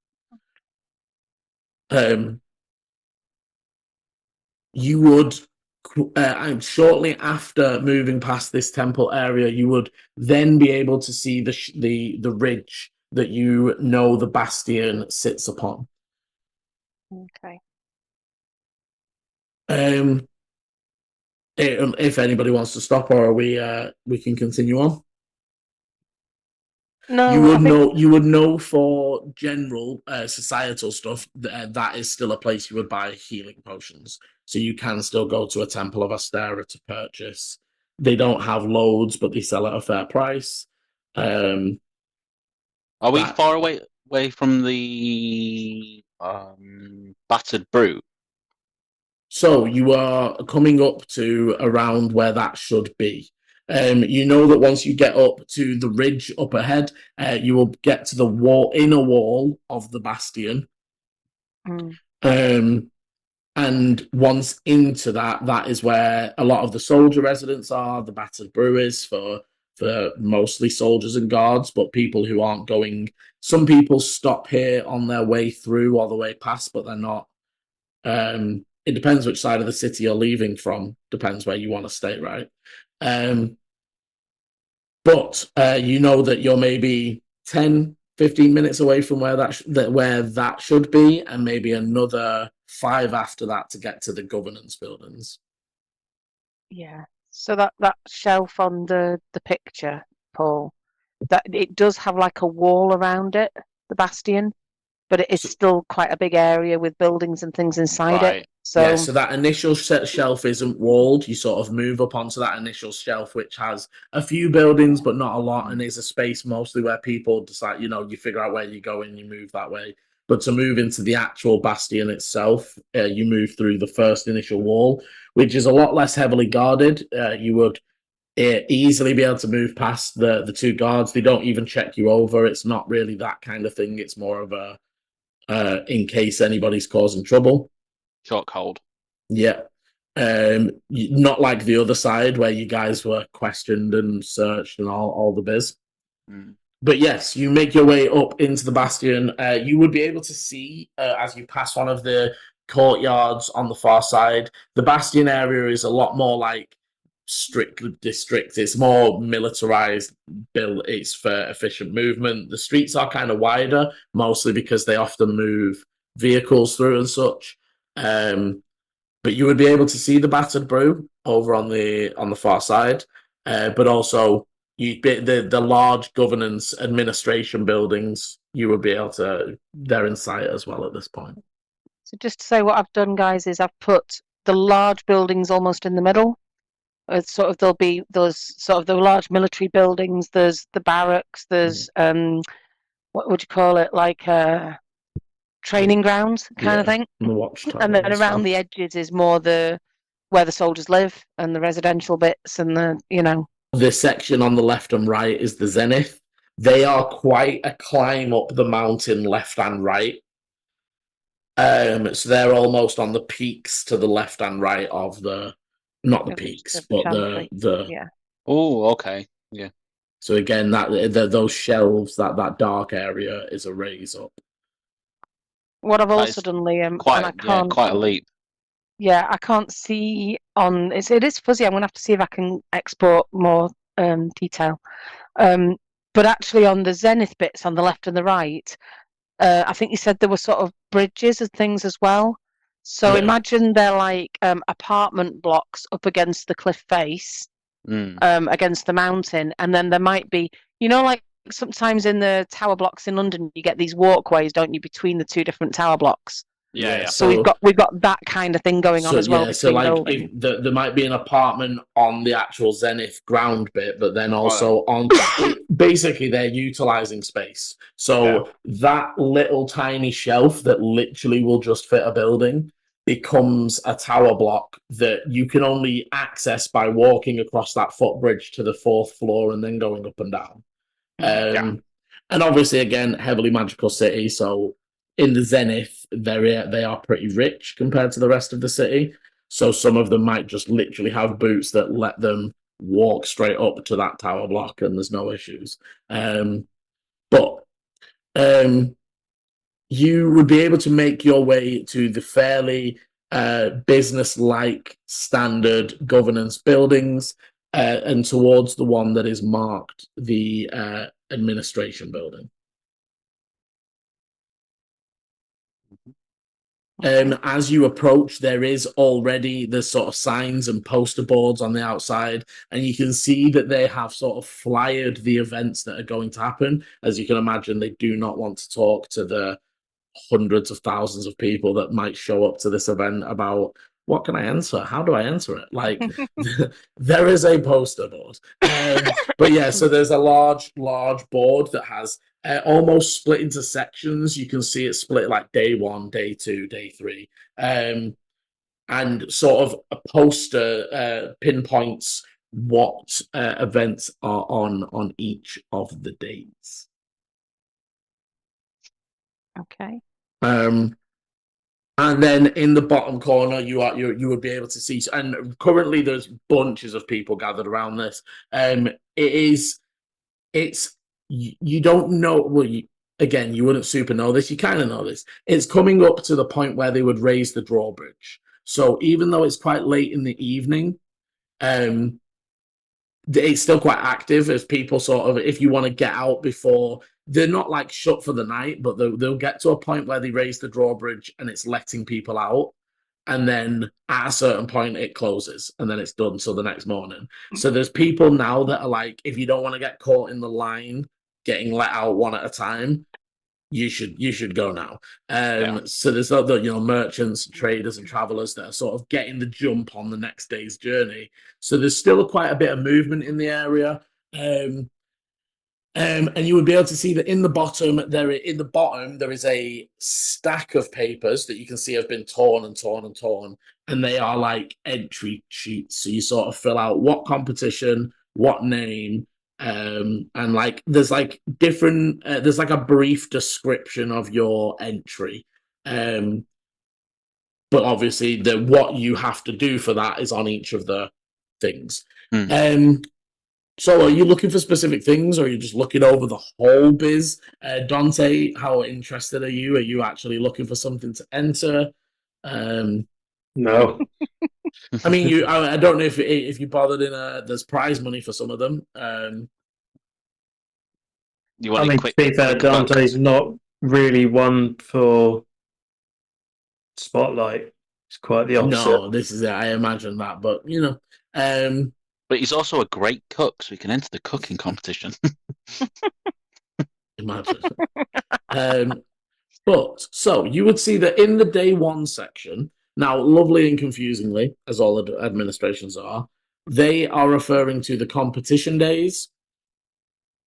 You would, and shortly after moving past this temple area, you would then be able to see the ridge that the bastion sits upon. Okay. If anybody wants to stop, or we can continue on. No, you would know for general societal stuff that is still a place you would buy healing potions. So you can still go to a temple of Astera to purchase. They don't have loads, but they sell at a fair price. Are we far away from the battered brew? So you are coming up to around where that should be. You know that once you get up to the ridge up ahead, you will get to the inner wall of the bastion. And once into that is where a lot of the soldier residents are. The battered brew is for mostly soldiers and guards, but people who aren't going. Some people stop here on their way through or the way past, but they're not. It depends which side of the city you're leaving from. Depends where you want to stay, right? But you know that you're maybe 10, 15 minutes away from where that should be, and maybe another 5 after that to get to the governance buildings. Yeah. So that shelf on the picture, Paul, that it does have like a wall around it, the bastion, but it is still quite a big area with buildings and things inside it. So that initial shelf isn't walled. You sort of move up onto that initial shelf, which has a few buildings, but not a lot, and is a space mostly where people decide, you figure out where you go and you move that way. But to move into the actual bastion itself, you move through the first initial wall, which is a lot less heavily guarded. You would easily be able to move past the 2 guards. They don't even check you over. It's not really that kind of thing. It's more of a in case anybody's causing trouble. Shock hold. Yeah. Not like the other side where you guys were questioned and searched and all the biz. But yes, you make your way up into the bastion. You would be able to see as you pass one of the courtyards on the far side. The Bastion area is a lot more like strict district. It's more militarized built. It's for efficient movement. The streets are kind of wider, mostly because they often move vehicles through and such. But you would be able to see the Battered Brew over on the far side, but also the large governance administration buildings. You would be able to. They're in sight as well at this point. So just to say what I've done, guys, is I've put the large buildings almost in the middle. It's sort of there'll be those sort of the large military buildings. There's the barracks. There's what would you call it, like training grounds kind of thing. And the watchtower. And then around the edges is more where the soldiers live and the residential bits and the section on the left and right is the Zenith. They are quite a climb up the mountain left and right. So they're almost on the peaks to the left and right of not the peaks, but the yeah. Oh, okay. Yeah. So again, those shelves, that dark area is a raise up. What I've also done, Liam, quite, and I can't, quite a leap. Yeah, I can't see on it is fuzzy. I'm gonna have to see if I can export more detail. But actually on the Zenith bits on the left and the right, I think you said there were sort of bridges and things as well. So imagine they're like apartment blocks up against the cliff face, against the mountain, and then there might be, like sometimes in the tower blocks in London, you get these walkways, don't you, between the two different tower blocks? Yeah. So we've got that kind of thing going on as well. Yeah, so like there might be an apartment on the actual Zenith ground bit, but then also on basically they're utilizing space. So that little tiny shelf that literally will just fit a building becomes a tower block that you can only access by walking across that footbridge to the 4th floor and then going up and down. And obviously, again, heavily magical city. So in the Zenith, they are pretty rich compared to the rest of the city. So some of them might just literally have boots that let them walk straight up to that tower block and there's no issues. But you would be able to make your way to the fairly business-like standard governance buildings and towards the one that is marked the administration building. As you approach, there is already the sort of signs and poster boards on the outside, and you can see that they have sort of flyered the events that are going to happen. As you can imagine, they do not want to talk to the hundreds of thousands of people that might show up to this event about what can I enter? How do I enter it? Like, there is a poster board. But yeah, so there's a large board that has almost split into sections. You can see it split like day 1, day 2, day 3. And sort of a poster pinpoints what events are on each of the dates. Okay. And then in the bottom corner, you would be able to see. And currently, there's bunches of people gathered around this. You don't know. Well, again, you wouldn't super know this. You kind of know this. It's coming up to the point where they would raise the drawbridge. So even though it's quite late in the evening, it's still quite active as people sort of, if you want to get out before, they're not like shut for the night, but they'll get to a point where they raise the drawbridge and it's letting people out. And then at a certain point it closes and then it's done. So the next morning. So there's people now that are like, if you don't want to get caught in the line, getting let out one at a time, you should go now. So there's other, merchants, traders and travelers that are sort of getting the jump on the next day's journey. So there's still quite a bit of movement in the area. And you would be able to see that in the bottom there is a stack of papers that you can see have been torn, and they are like entry sheets. So you sort of fill out what competition, what name, and like there's like different there's like a brief description of your entry. But obviously what you have to do for that is on each of the things. So are you looking for specific things, or are you just looking over the whole biz? Dante, how interested are you? Are you actually looking for something to enter? No. I mean, I don't know if you bothered in there's prize money for some of them. You want I a mean, quick, to be fair, quick buck? Dante's not really one for spotlight. It's quite the opposite. No, this is it. I imagine that, but But he's also a great cook, so he can enter the cooking competition. imagine. But so you would see that in the day one section, now lovely and confusingly, as all administrations are, they are referring to the competition days.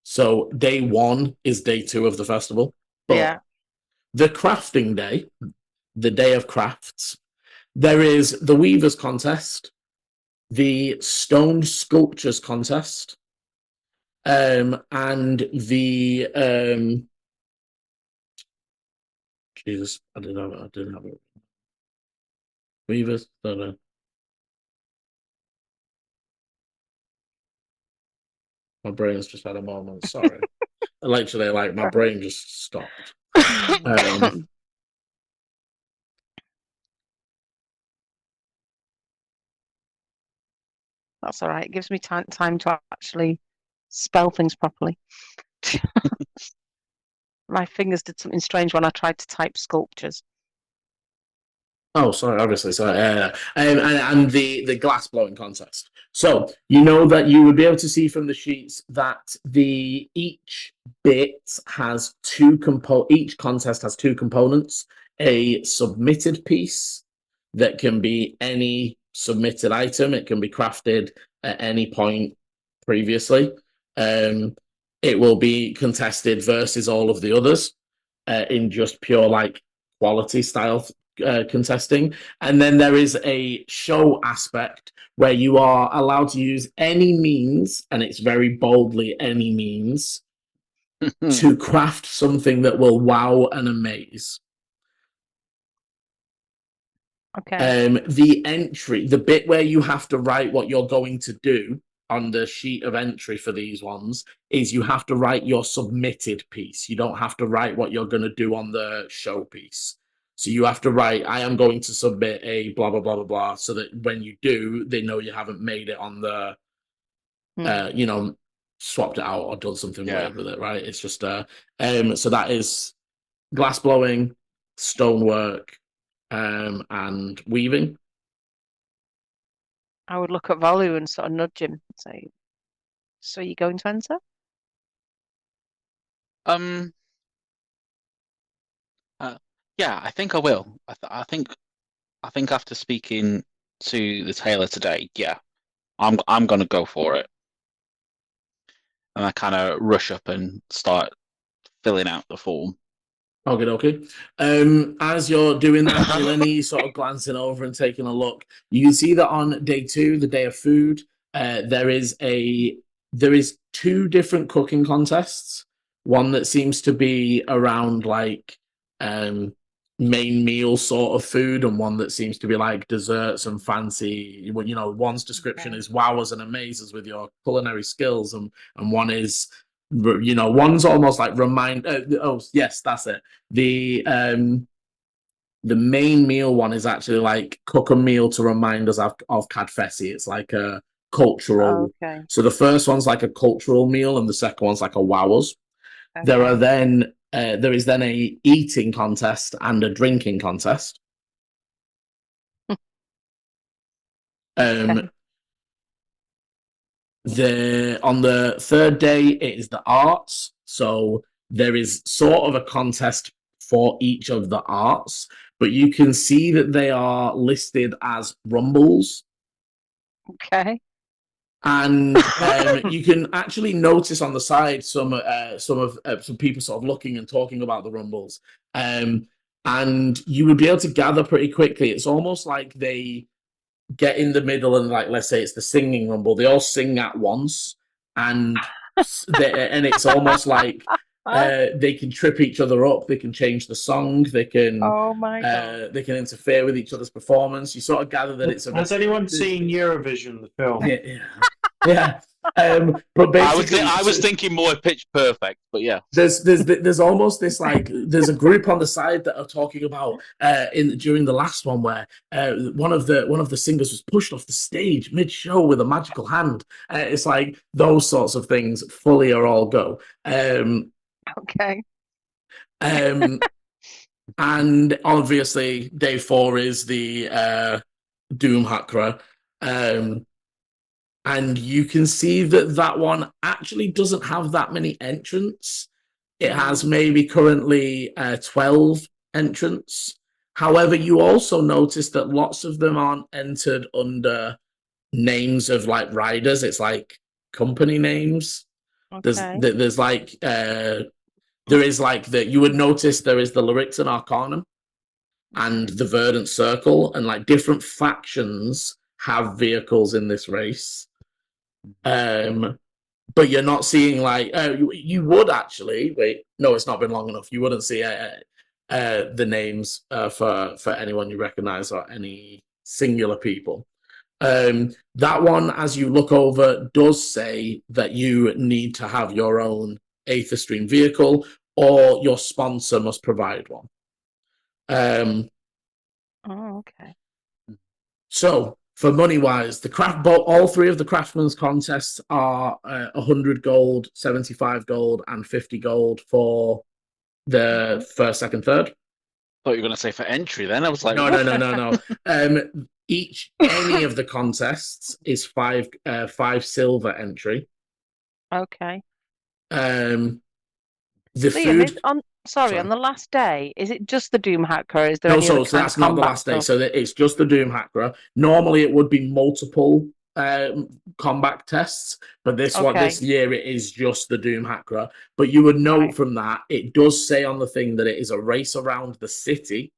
So day one is day two of the festival. But Yeah. the crafting day, the day of crafts, there is the weavers contest, the stone sculptures contest, and the Jesus, I didn't have it. Weavers, don't know. My brain's just had a moment. Sorry. Literally, like my brain just stopped. That's all right. It gives me time to actually spell things properly. My fingers did something strange when I tried to type sculptures. Oh, sorry, obviously. Sorry. And the glass blowing contest. So you know that you would be able to see from the sheets that each bit has each contest has two components: a submitted piece that can be any submitted item. It can be crafted at any point previously. It will be contested versus all of the others in just pure like quality style contesting. And then there is a show aspect where you are allowed to use any means, and it's very boldly any means, to craft something that will wow and amaze. Okay. The bit where you have to write what you're going to do on the sheet of entry for these ones is you have to write your submitted piece. You don't have to write what you're going to do on the show piece. So you have to write, I am going to submit a blah, blah, blah, blah, blah, so that when you do, they know you haven't made it on the, swapped it out or done something weird with it, right? It's just, so that is glass blowing, stonework, and weaving. I would look at Volu and sort of nudge him and say, so are you going to enter? Yeah, I think I will. I think after speaking to the tailor today, yeah, I'm gonna go for it. And I kind of rush up and start filling out the form. Okay. As you're doing that, Delaney sort of glancing over and taking a look, you can see that on day two, the day of food, there is two different cooking contests. One that seems to be around like main meal sort of food, and one that seems to be like desserts and fancy. One's description is wowers and amazes with your culinary skills, and one is one's almost like oh yes, that's it. The main meal one is actually like cook a meal to remind us of Kadfesi. It's like a cultural. Okay. So the first one's like a cultural meal, and the second one's like a wowers. Okay. There is then a eating contest and a drinking contest. Okay. On the third day, it is the arts. So there is sort of a contest for each of the arts, but you can see that they are listed as rumbles. Okay. And you can actually notice on the side some people sort of looking and talking about the rumbles. And you would be able to gather pretty quickly. It's almost like they get in the middle and, like, let's say it's the singing rumble, they all sing at once, and it's almost like they can trip each other up, they can change the song, they can Oh my God. they can interfere with each other's performance. You sort of gather that it's Has anyone seen Eurovision, the film? yeah. Yeah. But basically, I was thinking more pitch perfect, but yeah. There's almost this like there's a group on the side that are talking about during the last one where one of the singers was pushed off the stage mid show with a magical hand. It's like those sorts of things fully are all go. Okay. And obviously day 4 is the Doom Hackra. And you can see that one actually doesn't have that many entrants. It has maybe currently 12 entrants. However, you also notice that lots of them aren't entered under names of like riders. It's like company names. Okay. There's like there is like that you would notice there is the Lyrics and Arcanum and the Verdant Circle, and like different factions have vehicles in this race. But you're not seeing like you would actually wait. No, it's not been long enough. You wouldn't see the names for anyone you recognize or any singular people. That one, as you look over, does say that you need to have your own Aether Stream vehicle, or your sponsor must provide one. Oh, okay. So, for money wise, all 3 of the Craftsman's contests are 100 gold, 75 gold, and 50 gold for the first, second, third. Thought you were going to say for entry. Then I was like, No. Any of the contests is 5 silver entry. Okay. The Liam, food. Sorry, on the last day, is it just the Doom Hacker? Is there No, any so other that's not the last day. stuff? So it's just the Doom Hacker. Normally, it would be multiple combat tests, but this year it is just the Doom Hacker. But you would note from that it does say on the thing that it is a race around the city.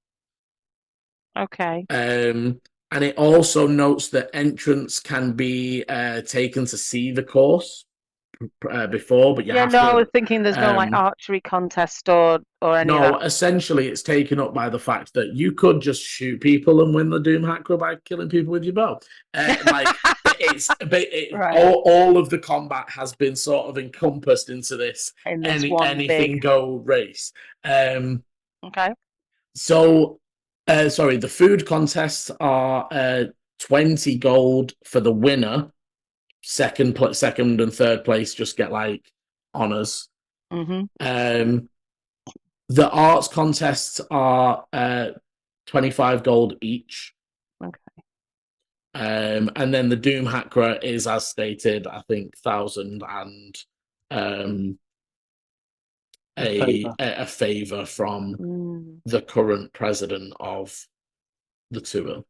Okay. And it also notes that entrants can be taken to see the course before, but you have to. I was thinking there's no like archery contest or any. No, essentially, it's taken up by the fact that you could just shoot people and win the Doom Hacker by killing people with your bow. All of the combat has been sort of encompassed into this anything big go race. Okay. So, sorry, the food contests are 20 gold for the winner. Second and third place just get like honors. Mm-hmm. The arts contests are 25 gold each. Okay. And then the Doom Hacker is, as stated, I think 1,000 and a favor from the current president of the tour.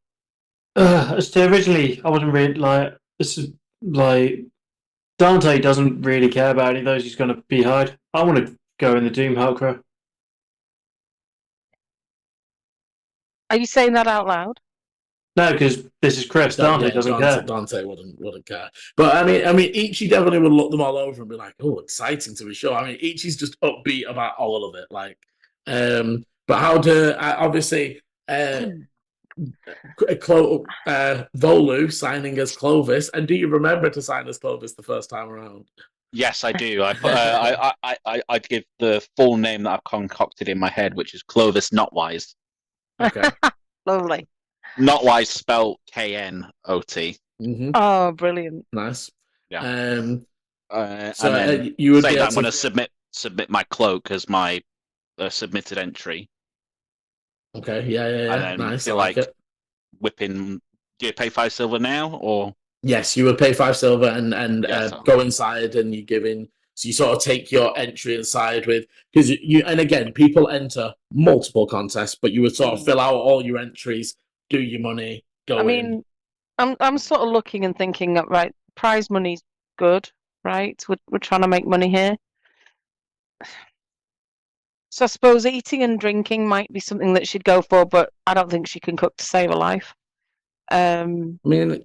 Originally, I wasn't really like this. Is like Dante doesn't really care about any of those. He's going to be hide. I want to go in the Doom Hacker. Are you saying that out loud? No, because this is Chris. Dante doesn't care. Dante wouldn't care. But I mean, Ichi definitely would look them all over and be like, "Oh, exciting to be sure." I mean, Ichi's just upbeat about all of it. Like, but how do obviously Volu signing as Clovis, and do you remember to sign as Clovis the first time around? Yes, I do. I'd give the full name that I've concocted in my head, which is Clovis Notwise. Okay. Lovely. Notwise spelled KNOT. Mm-hmm. Oh, brilliant! Nice. Yeah. So then you would say be that I'm going to submit my cloak as my submitted entry. Okay. Yeah. And then Nice. I like it. Whipping. Do you pay 5 silver now, or? Yes, you would pay 5 silver and go inside, and you give in. So you sort of take your entry inside with, because you and again, people enter multiple contests, but you would sort of fill out all your entries, do your money, go in. I mean, I'm sort of looking and thinking, right, prize money's good, right? We're trying to make money here. So I suppose eating and drinking might be something that she'd go for, but I don't think she can cook to save her life. I mean,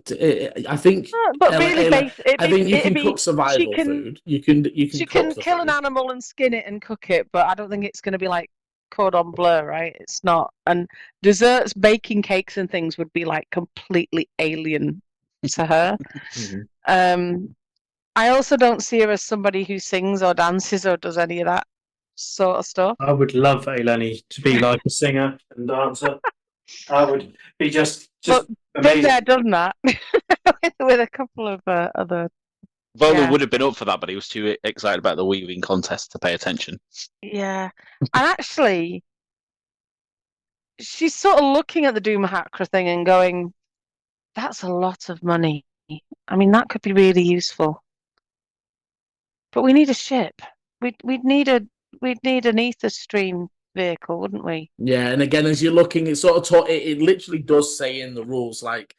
I think. But really, I think you can cook survival food. You can. She can kill an animal and skin it and cook it, but I don't think it's going to be like cordon bleu, right? It's not. And desserts, baking cakes, and things would be like completely alien to her. I also don't see her as somebody who sings or dances or does any of that sort of stuff. I would love Eleni to be like a singer and dancer. I would be just But been amazing. there, done that with a couple of other. Volu Yeah. would have been up for that, but he was too excited about the weaving contest to pay attention. Yeah, and actually, she's sort of looking at the Doom Hacker thing and going, "That's a lot of money. I mean, that could be really useful. But we need a ship. We'd need an ether stream vehicle, wouldn't we?" Yeah, and again, as you're looking, it sort of it literally does say in the rules like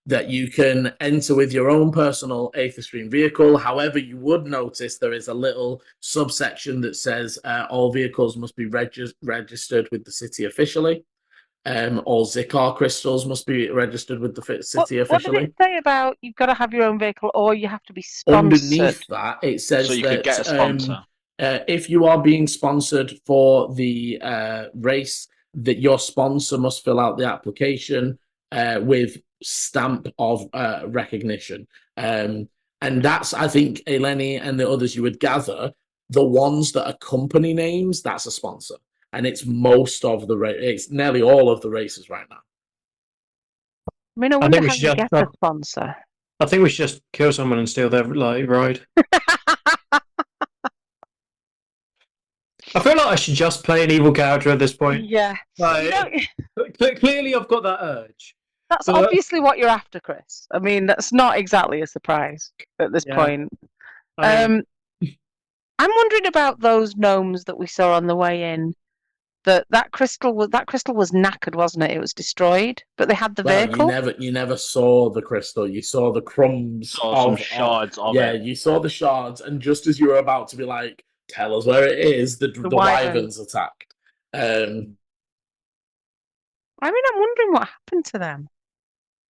that you can enter with your own personal Aether Stream vehicle. However, you would notice there is a little subsection that says all vehicles must be registered with the city officially. All Zikar crystals must be registered with the city officially. What did it say about you've got to have your own vehicle or you have to be sponsored? Underneath that, it says So you that could get a sponsor. if you are being sponsored for the race, that your sponsor must fill out the application with stamp of recognition. And that's, I think, Eleni and the others you would gather, the ones that are company names, that's a sponsor. And it's most of the it's nearly all of the races right now. I mean, I wonder how you get a sponsor. I think we should just kill someone and steal their ride. I feel like I should just play an evil character at this point. Yeah. Like, clearly, I've got that urge. That's obviously what you're after, Chris. I mean, that's not exactly a surprise at this point. I'm wondering about those gnomes that we saw on the way in. That crystal was knackered, wasn't it? It was destroyed, but they had the vehicle. You never saw the crystal. You saw the crumbs some shards of it. Yeah, you saw the shards, and just as you were about to be like, "Tell us where it is," the wyverns attacked. I mean, I'm wondering what happened to them.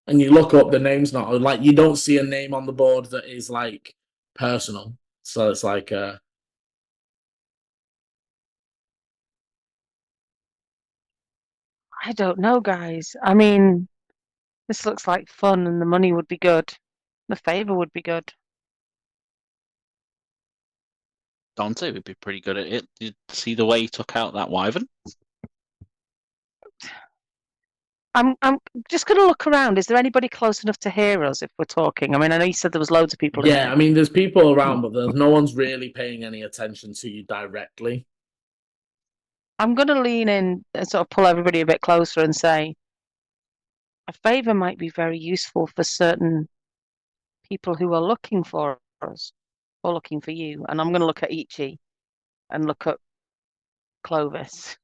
And you look up, the name's not like you don't see a name on the board that is like personal. So it's like I don't know, guys. I mean, this looks like fun and the money would be good. The favor would be good. Dante would be pretty good at it. Did you see the way he took out that wyvern? I'm just going to look around. Is there anybody close enough to hear us if we're talking? I mean, I know you said there was loads of people in here. I mean, there's people around, but there's no one's really paying any attention to you directly. I'm going to lean in and sort of pull everybody a bit closer and say, a favor might be very useful for certain people who are looking for us or looking for you. And I'm going to look at Ichi and look at Clovis.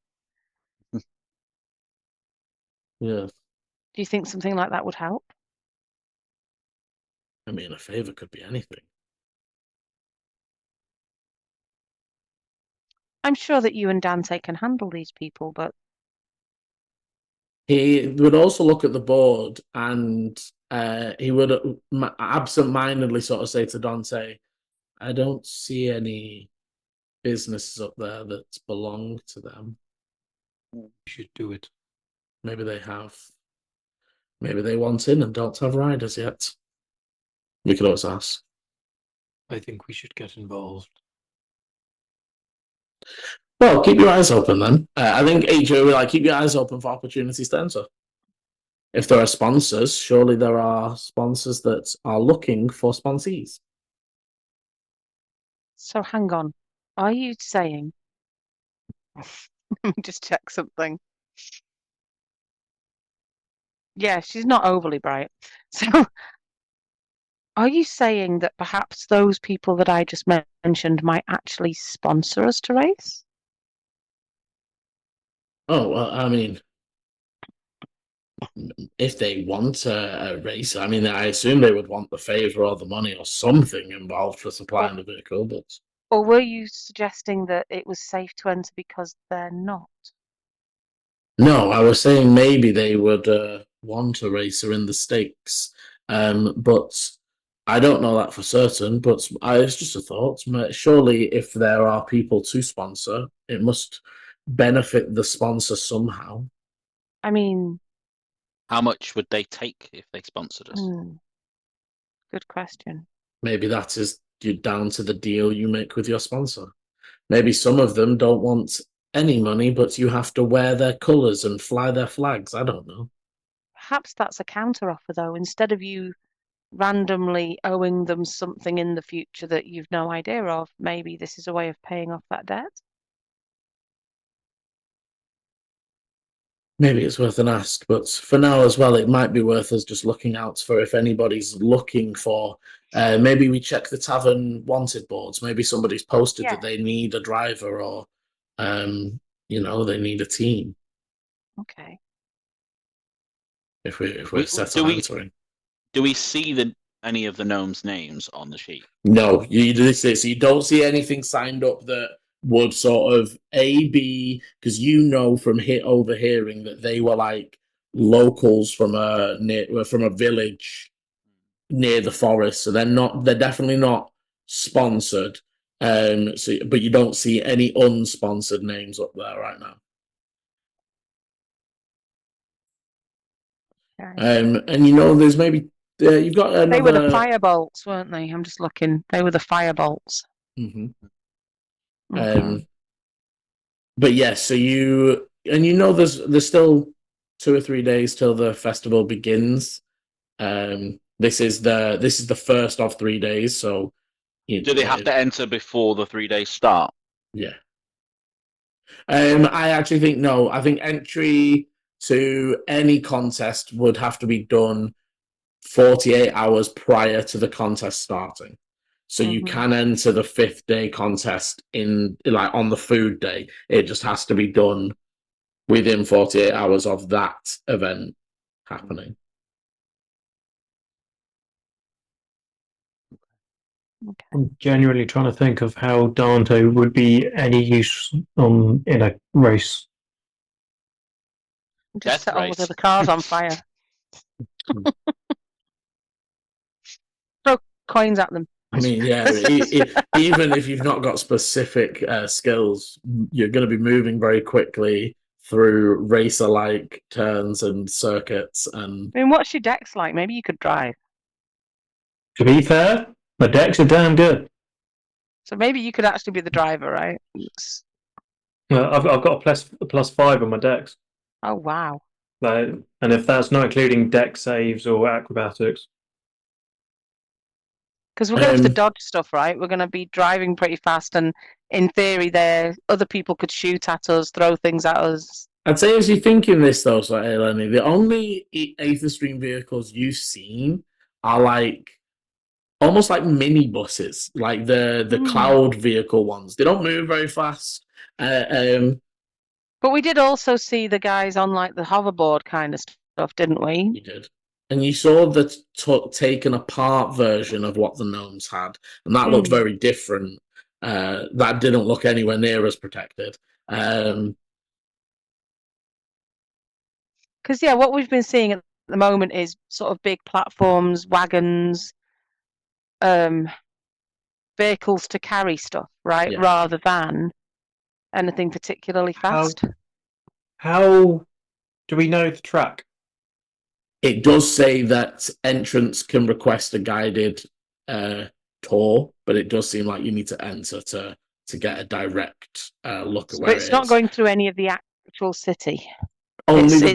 Yeah. Do you think something like that would help? I mean, a favor could be anything. I'm sure that you and Dante can handle these people, but he would also look at the board and he would absent-mindedly sort of say to Dante, "I don't see any businesses up there that belong to them." You should do it. Maybe they have. Maybe they want in and don't have riders yet. We could always ask. I think we should get involved. Well, keep your eyes open then. I think AJ will keep your eyes open for opportunities to enter. If there are sponsors, surely there are sponsors that are looking for sponsees. So hang on. Are you saying... Let me just check something. Yeah, she's not overly bright. So are you saying that perhaps those people that I just mentioned might actually sponsor us to race? Oh, well, I mean, if they want a race, I mean, I assume they would want the favor or the money or something involved for supplying the vehicle, but... Or were you suggesting that it was safe to enter because they're not? No, I was saying maybe they would want a racer in the stakes, but I don't know that for certain, but it's just a thought. Surely if there are people to sponsor, it must benefit the sponsor somehow. I mean... How much would they take if they sponsored us? Good question. Maybe that is down to the deal you make with your sponsor. Maybe some of them don't want any money, but you have to wear their colours and fly their flags. I don't know. Perhaps that's a counter offer, though. Instead of you randomly owing them something in the future that you've no idea of, maybe this is a way of paying off that debt. Maybe it's worth an ask, but for now as well, it might be worth us just looking out for if anybody's looking for. Maybe we check the tavern wanted boards. Maybe somebody's posted that they need a driver, or they need a team. Okay. If we're set on answering. Do we see any of the gnomes' names on the sheet? No, you don't see anything signed up that would sort of be, because from overhearing that they were like locals from a village near the forest, so they're definitely not sponsored. But you don't see any unsponsored names up there right now. Okay. And there's maybe you've got another. They were the firebolts, weren't they? I'm just looking. They were the firebolts. Mm-hmm. Okay. But yes, so there's still 2 or 3 days till the festival begins. This is the first of 3 days. So, do they have to enter before the 3 days start? Yeah. I actually think no. I think entry to any contest would have to be done 48 hours prior to the contest starting. So you can enter the 5th day contest on the food day. It just has to be done within 48 hours of that event happening. Okay. I'm genuinely trying to think of how Dante would be any use in a race. Just set all the cars on fire. Throw coins at them. I mean, yeah, even if you've not got specific skills, you're going to be moving very quickly through racer-like turns and circuits. And I mean, what's your dex like? Maybe you could drive. To be fair, my decks are damn good. So maybe you could actually be the driver, right? I've got a plus 5 on my decks. Oh wow! And if that's not including deck saves or acrobatics. Because we're going to have to dodge stuff, right? We're going to be driving pretty fast, and in theory, other people could shoot at us, throw things at us. I'd say, as you're thinking this, though, Lenny, the only Aether Stream vehicles you've seen are almost like mini buses, like the cloud vehicle ones. They don't move very fast. But we did also see the guys on the hoverboard kind of stuff, didn't we? You did. And you saw the taken apart version of what the gnomes had, and that looked very different. That didn't look anywhere near as protected. Because what we've been seeing at the moment is sort of big platforms, wagons, vehicles to carry stuff, right? Yeah. Rather than anything particularly fast. How do we know the track? It does say that entrants can request a guided tour, but it does seem like you need to enter to get a direct look at where it is. But it's not going through any of the actual city. Only the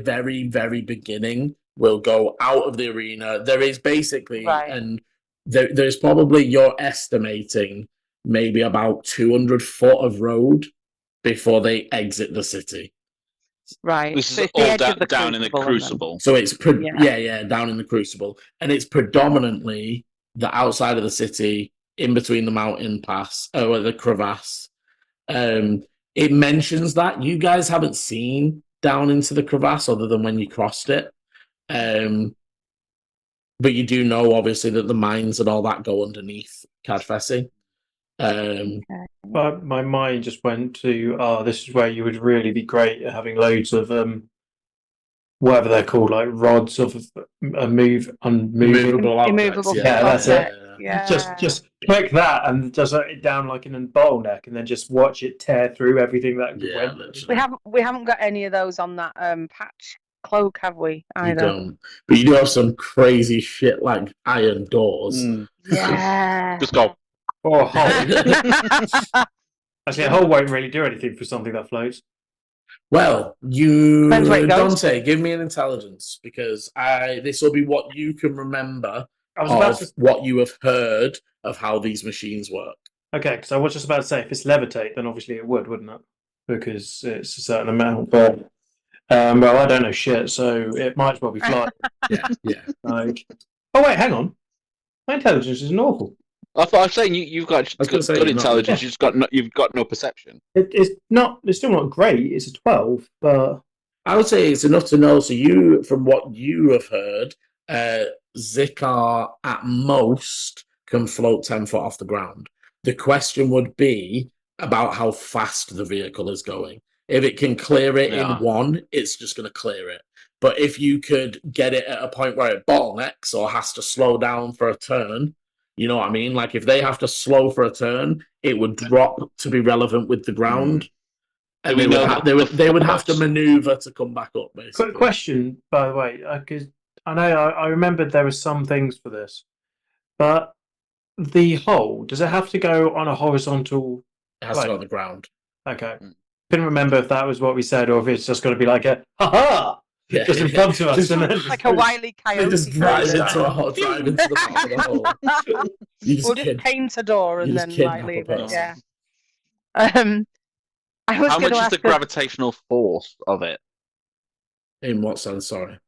very, very beginning will go out of the arena. There is basically, and there's probably, you're estimating, maybe about 200 foot of road before they exit the city. Right. This is all down in the Crucible. So it's down in the Crucible, and it's predominantly the outside of the city, in between the mountain pass, or the crevasse. It mentions that you guys haven't seen down into the crevasse other than when you crossed it, but you do know obviously that the mines and all that go underneath Kadfesi. But my mind just went to, this is where you would really be great at having loads of whatever they're called, like rods of immovable objects. Yeah, that's it. Yeah. Just click that and just let it down like in a bottleneck, and then just watch it tear through everything that went. We haven't got any of those on that patch cloak, have we? You Either. don't. But you do have some crazy shit like iron doors. Yeah. Just go. Or a hole. Actually, a hole won't really do anything for something that floats. Well, Depends where it goes Dante, to. give me an intelligence because this will be what you can remember I was about of to. what you have heard of how these machines work. Okay, because I was just about to say, if it's levitate, then obviously it would, wouldn't it? Because it's a certain amount. But well, I don't know shit, so it might as well be flying. Yeah. Like, oh wait, hang on, my intelligence isn't awful. I thought I was saying you've got was gonna say, good you're not- intelligence. You've got no perception. It's not. It's still not great. It's a 12, but I would say it's enough to know. So you, from what you have heard, Zikar at most can float 10 foot off the ground. The question would be about how fast the vehicle is going. If it can clear it in one, it's just going to clear it. But if you could get it at a point where it bottlenecks or has to slow down for a turn, you know what I mean? Like if they have to slow for a turn, it would drop to be relevant with the ground. And they would have to maneuver to come back up, basically. quick question, by the way, because I know I remembered there were some things for this, but the hole, does it have to go on a horizontal? It has to go on the ground. Okay. Couldn't remember if that was what we said or if it's just going to be like a ha-ha just in front of us. Just, and then Like a wily coyote. they just drive into the bottom of the hole. We'll just paint a door and then like leave it. Yeah. I was How much going to is ask the gravitational force of it? In what sense? Sorry.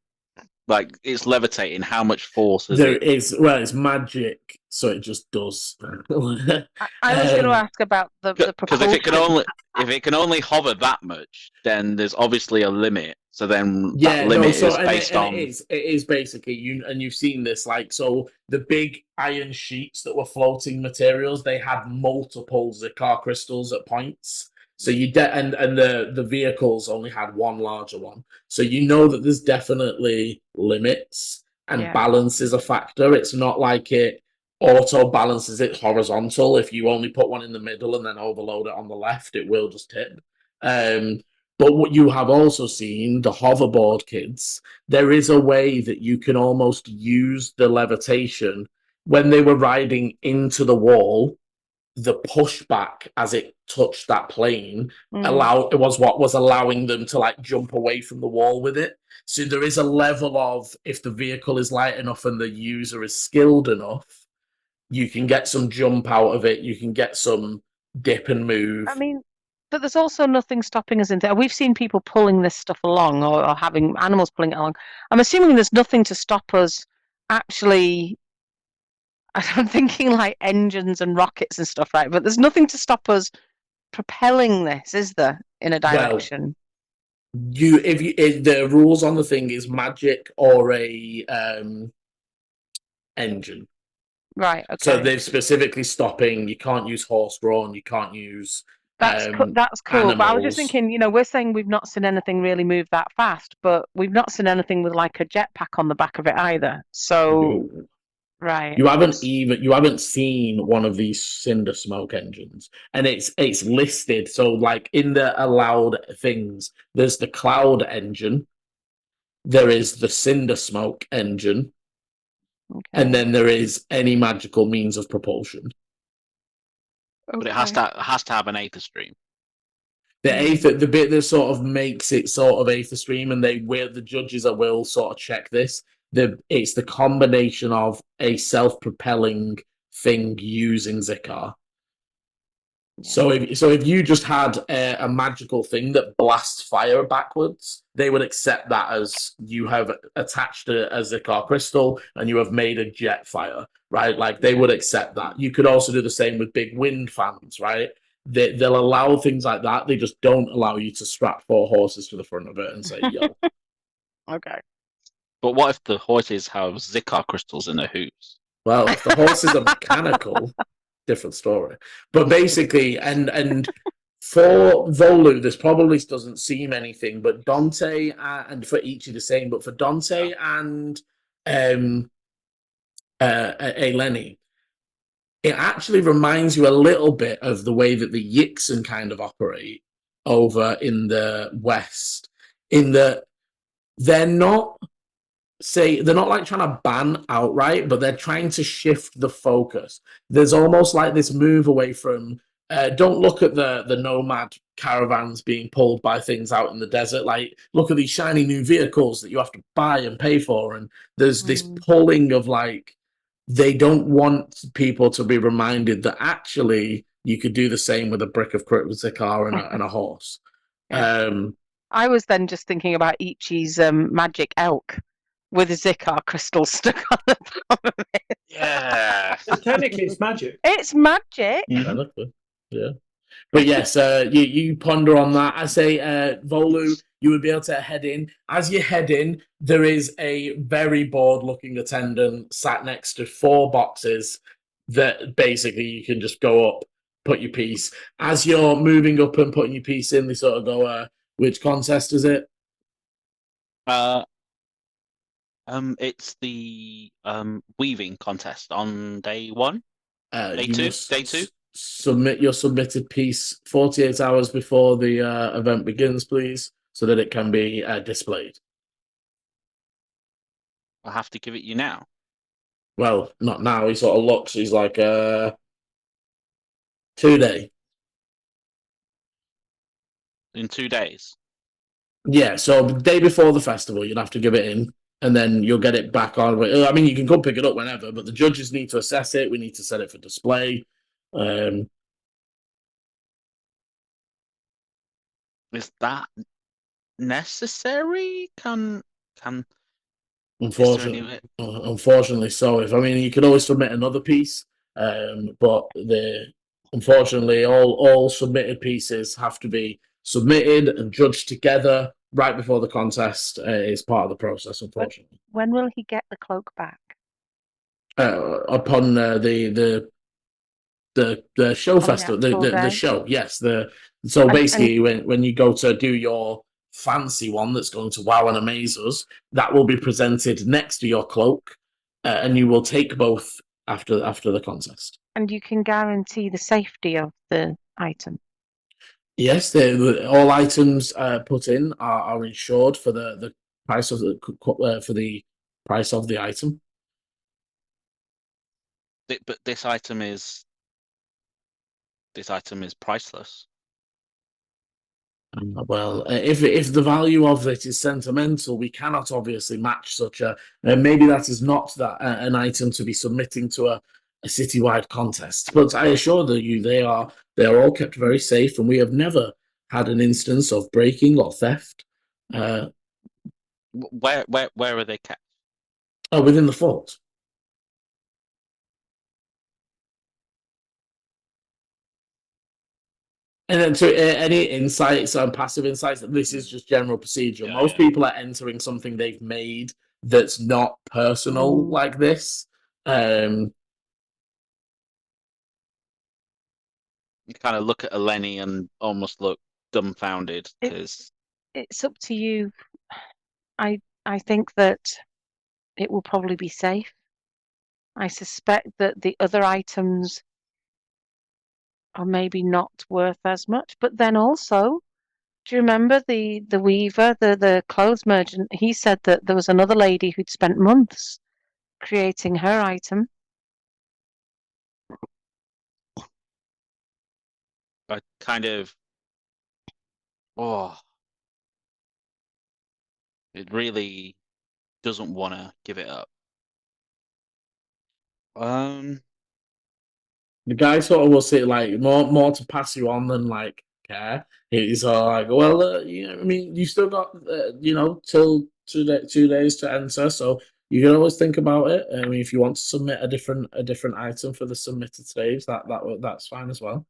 Like it's levitating. How much force is There it? is. Well, it's magic, so it just does. I was going to ask about the Because if it can only hover that much, then there's obviously a limit. So then that limit is based on. It is basically you've seen this, like, so the big iron sheets that were floating materials, they had multiple Zikar crystals at points. So and the vehicles only had one larger one. So you know that there's definitely limits, and balance is a factor. It's not like it auto balances it horizontal. If you only put one in the middle and then overload it on the left, it will just tip. But what you have also seen, the hoverboard kids, there is a way that you can almost use the levitation when they were riding into the wall. The pushback as it touched that plane was what was allowing them to like jump away from the wall with it. So there is a level of, if the vehicle is light enough and the user is skilled enough, you can get some jump out of it. You can get some dip and move. I mean, but there's also nothing stopping us in there. We've seen people pulling this stuff along or having animals pulling it along. I'm assuming there's nothing to stop us actually. I'm thinking like engines and rockets and stuff, right? But there's nothing to stop us propelling this, is there, in a direction? Well, if the rules on the thing is magic or a engine. Right. Okay. So they're specifically stopping. You can't use horse drawn. You can't use. That's cool. Animals. But I was just thinking, we're saying we've not seen anything really move that fast, but we've not seen anything with like a jetpack on the back of it either. So. Right. You haven't seen one of these cinder smoke engines, and it's listed. So like in the allowed things, there's the cloud engine, there is the cinder smoke engine, and then there is any magical means of propulsion. But it has to have an aether stream. The bit that sort of makes it sort of aether stream, and the judges will sort of check this. It's the combination of a self-propelling thing using Zikar. Yeah. So if you just had a magical thing that blasts fire backwards, they would accept that as you have attached a Zikar crystal and you have made a jet fire, right? Like they would accept that. You could also do the same with big wind fans, right? They'll allow things like that. They just don't allow you to strap 4 horses to the front of it and say, yo. Okay. But what if the horses have Zikar crystals in their hooves? Well, if the horses are mechanical, different story. But basically, and for Volu, this probably doesn't seem anything, but Dante, and for Ichi the same, but for Dante and Eleni, it actually reminds you a little bit of the way that the Yixen kind of operate over in the West, in that they're not they're not like trying to ban outright, but they're trying to shift the focus. There's almost like this move away from don't look at the nomad caravans being pulled by things out in the desert. Like, look at these shiny new vehicles that you have to buy and pay for. And there's this pulling of like, they don't want people to be reminded that actually you could do the same with a brick of car and a horse. I was then just thinking about Ichi's magic elk with a Zikar crystal stuck on the top of it. Yeah. Technically, it's magic. It's magic. Yeah. But yes, you ponder on that. I say, Volu, you would be able to head in. As you head in, there is a very bored-looking attendant sat next to 4 boxes that basically you can just go up, put your piece. As you're moving up and putting your piece in, they sort of go, which contest is it? It's the weaving contest on day 1. Day 2. Day 2. Submit your submitted piece 48 hours before the event begins, please, so that it can be displayed. I'll have to give it you now. Well, not now. He sort of looks. He's like, 2 day. In 2 days. Yeah, so the day before the festival, you'd have to give it in, and then you'll get it back on. I mean, you can come pick it up whenever, but the judges need to assess it. We need to set it for display. Is that necessary? Unfortunately, so. You could always submit another piece, but unfortunately, all submitted pieces have to be submitted and judged together right before the contest. Is part of the process, unfortunately. When will he get the cloak back? Upon the show festival, the show, yes. So basically, when you go to do your fancy one that's going to wow and amaze us, that will be presented next to your cloak, and you will take both after the contest. And you can guarantee the safety of the item. Yes, all items put in are insured for the price of the price of the item. But this item is priceless. Well, if the value of it is sentimental, we cannot obviously match such a. Maybe that is not an item to be submitting to a citywide contest. But I assure you, they are all kept very safe, and we have never had an instance of breaking or theft. Where are they kept? Oh, within the fort. And then to any insights and passive insights, this is just general procedure. Most people are entering something they've made that's not personal like this. You kind of look at Eleni and almost look dumbfounded because it's up to you. I think that it will probably be safe. I suspect that the other items are maybe not worth as much. But then also, do you remember the weaver, the clothes merchant? He said that there was another lady who'd spent months creating her item. I kind of it really doesn't want to give it up. The guy sort of will say like more to pass you on than like care. He's all like, well, you still got till 2 days to enter, so you can always think about it. I mean, if you want to submit a different item for the submitted saves, that's fine as well.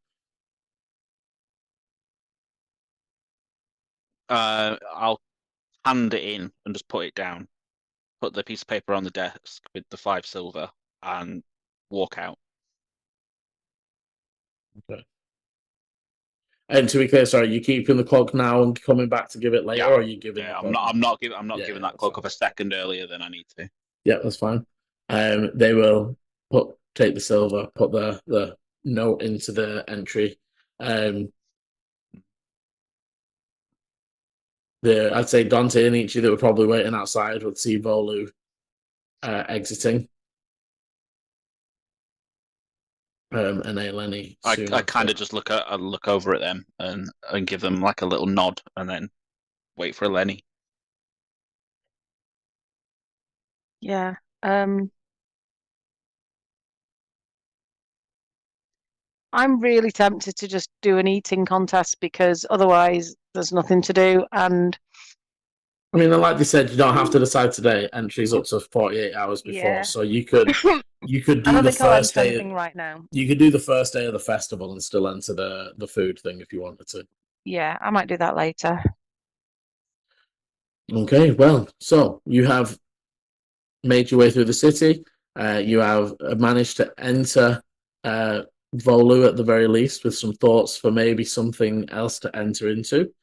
I'll hand it in and just put it down. Put the piece of paper on the desk with the 5 silver and walk out. Okay. And to be clear, sorry, you keeping the cloak now and coming back to give it later, or are you giving? Yeah, I'm not giving that cloak up a second earlier than I need to. Yeah, that's fine. They will take the silver, put the note into the entry. I'd say Dante and Ichi that were probably waiting outside would see Volu exiting. And Eleni. I kind of just look over at them and give them like a little nod, and then wait for Eleni. Yeah. I'm really tempted to just do an eating contest because otherwise there's nothing to do. And I mean, like they said, you don't have to decide today. Entry's up to 48 hours before, yeah, so you could I do don't the think I'll first enter day. anything right now. You could do the first day of the festival and still enter the food thing if you wanted to. Yeah, I might do that later. Okay, well, so you have made your way through the city. You have managed to enter Volu at the very least with some thoughts for maybe something else to enter into.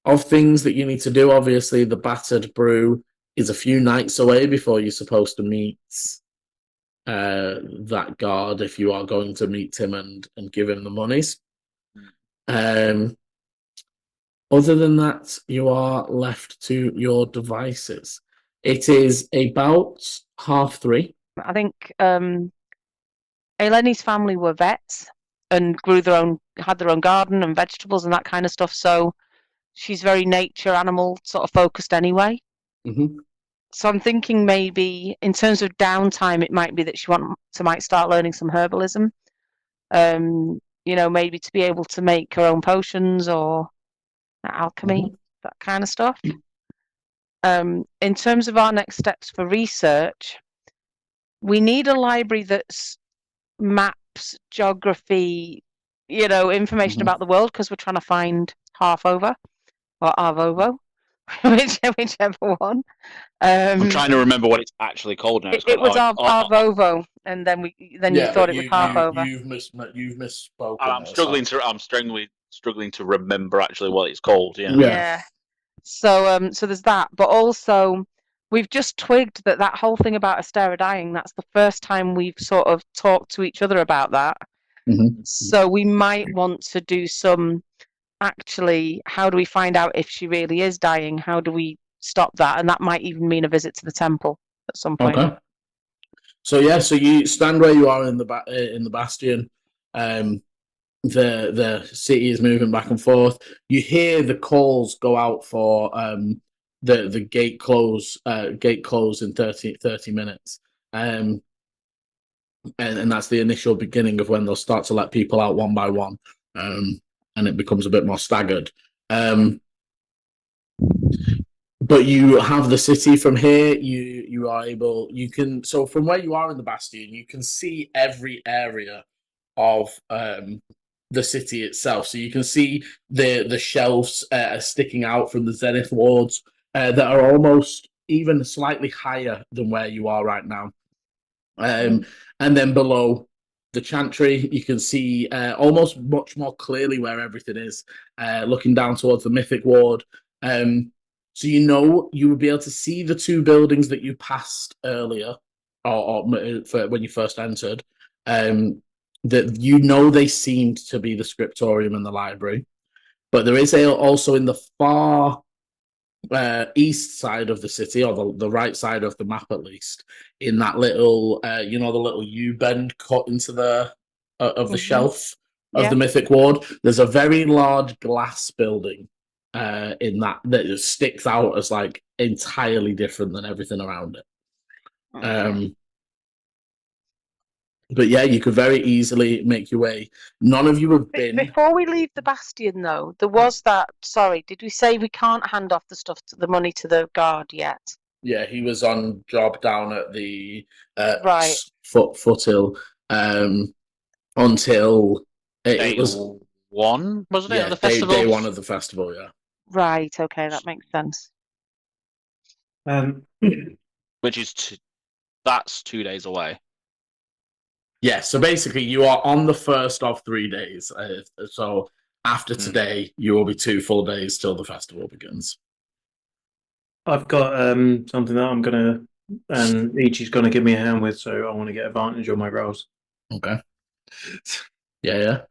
Of things that you need to do, obviously, the Battered Brew is a few nights away before you're supposed to meet that guard if you are going to meet him and give him the monies. Other than that, you are left to your devices. It is about 3:30. I think Eleni's family were vets and had their own garden and vegetables and that kind of stuff. So she's very nature animal sort of focused anyway. Mm-hmm. So I'm thinking maybe in terms of downtime, it might be that she might start learning some herbalism. Maybe to be able to make her own potions or alchemy, that kind of stuff. In terms of our next steps for research, we need a library that's maps, geography, information about the world because we're trying to find half over or Arvovo, whichever one. I'm trying to remember what it's actually called now. It was Arvovo, and then you thought it was half over. You've misspoken. I'm struggling to remember actually what it's called. Yeah. So there's that, but also we've just twigged that whole thing about Astera dying. That's the first time we've sort of talked to each other about that. Mm-hmm. So we might want to do some. Actually, how do we find out if she really is dying? How do we stop that? And that might even mean a visit to the temple at some point. Okay. So you stand where you are in the bastion. The city is moving back and forth. You hear the calls go out for the gate close in 30 minutes. And that's the initial beginning of when they'll start to let people out one by one. And it becomes a bit more staggered. But you have the city from here. So from where you are in the bastion, you can see every area of the city itself. So you can see the shelves sticking out from the zenith wards that are almost even slightly higher than where you are right now. And then below the chantry, you can see almost much more clearly where everything is, looking down towards the mythic ward. So you would be able to see the two buildings that you passed earlier, or when you first entered. That they seemed to be the scriptorium and the library, but there is also in the far east side of the city, or the right side of the map at least, in that little the little U-bend cut into the of the shelf of the mythic ward, there's a very large glass building in that just sticks out as like entirely different than everything around it. But yeah, you could very easily make your way. None of you have been. Before we leave the bastion, though, there was that. Sorry, did we say we can't hand off the money to the guard yet? Yeah, he was on job down at the right foothill until it was one, wasn't it? Yeah, the festival? Day one of the festival. Yeah. Right. Okay, that makes sense. Which is that's 2 days away. Yeah, so basically you are on the first of 3 days. So after today, you will be 2 full days till the festival begins. I've got something that I'm going to, and Ichi's going to give me a hand with, so I want to get advantage on my rolls. Okay. Yeah.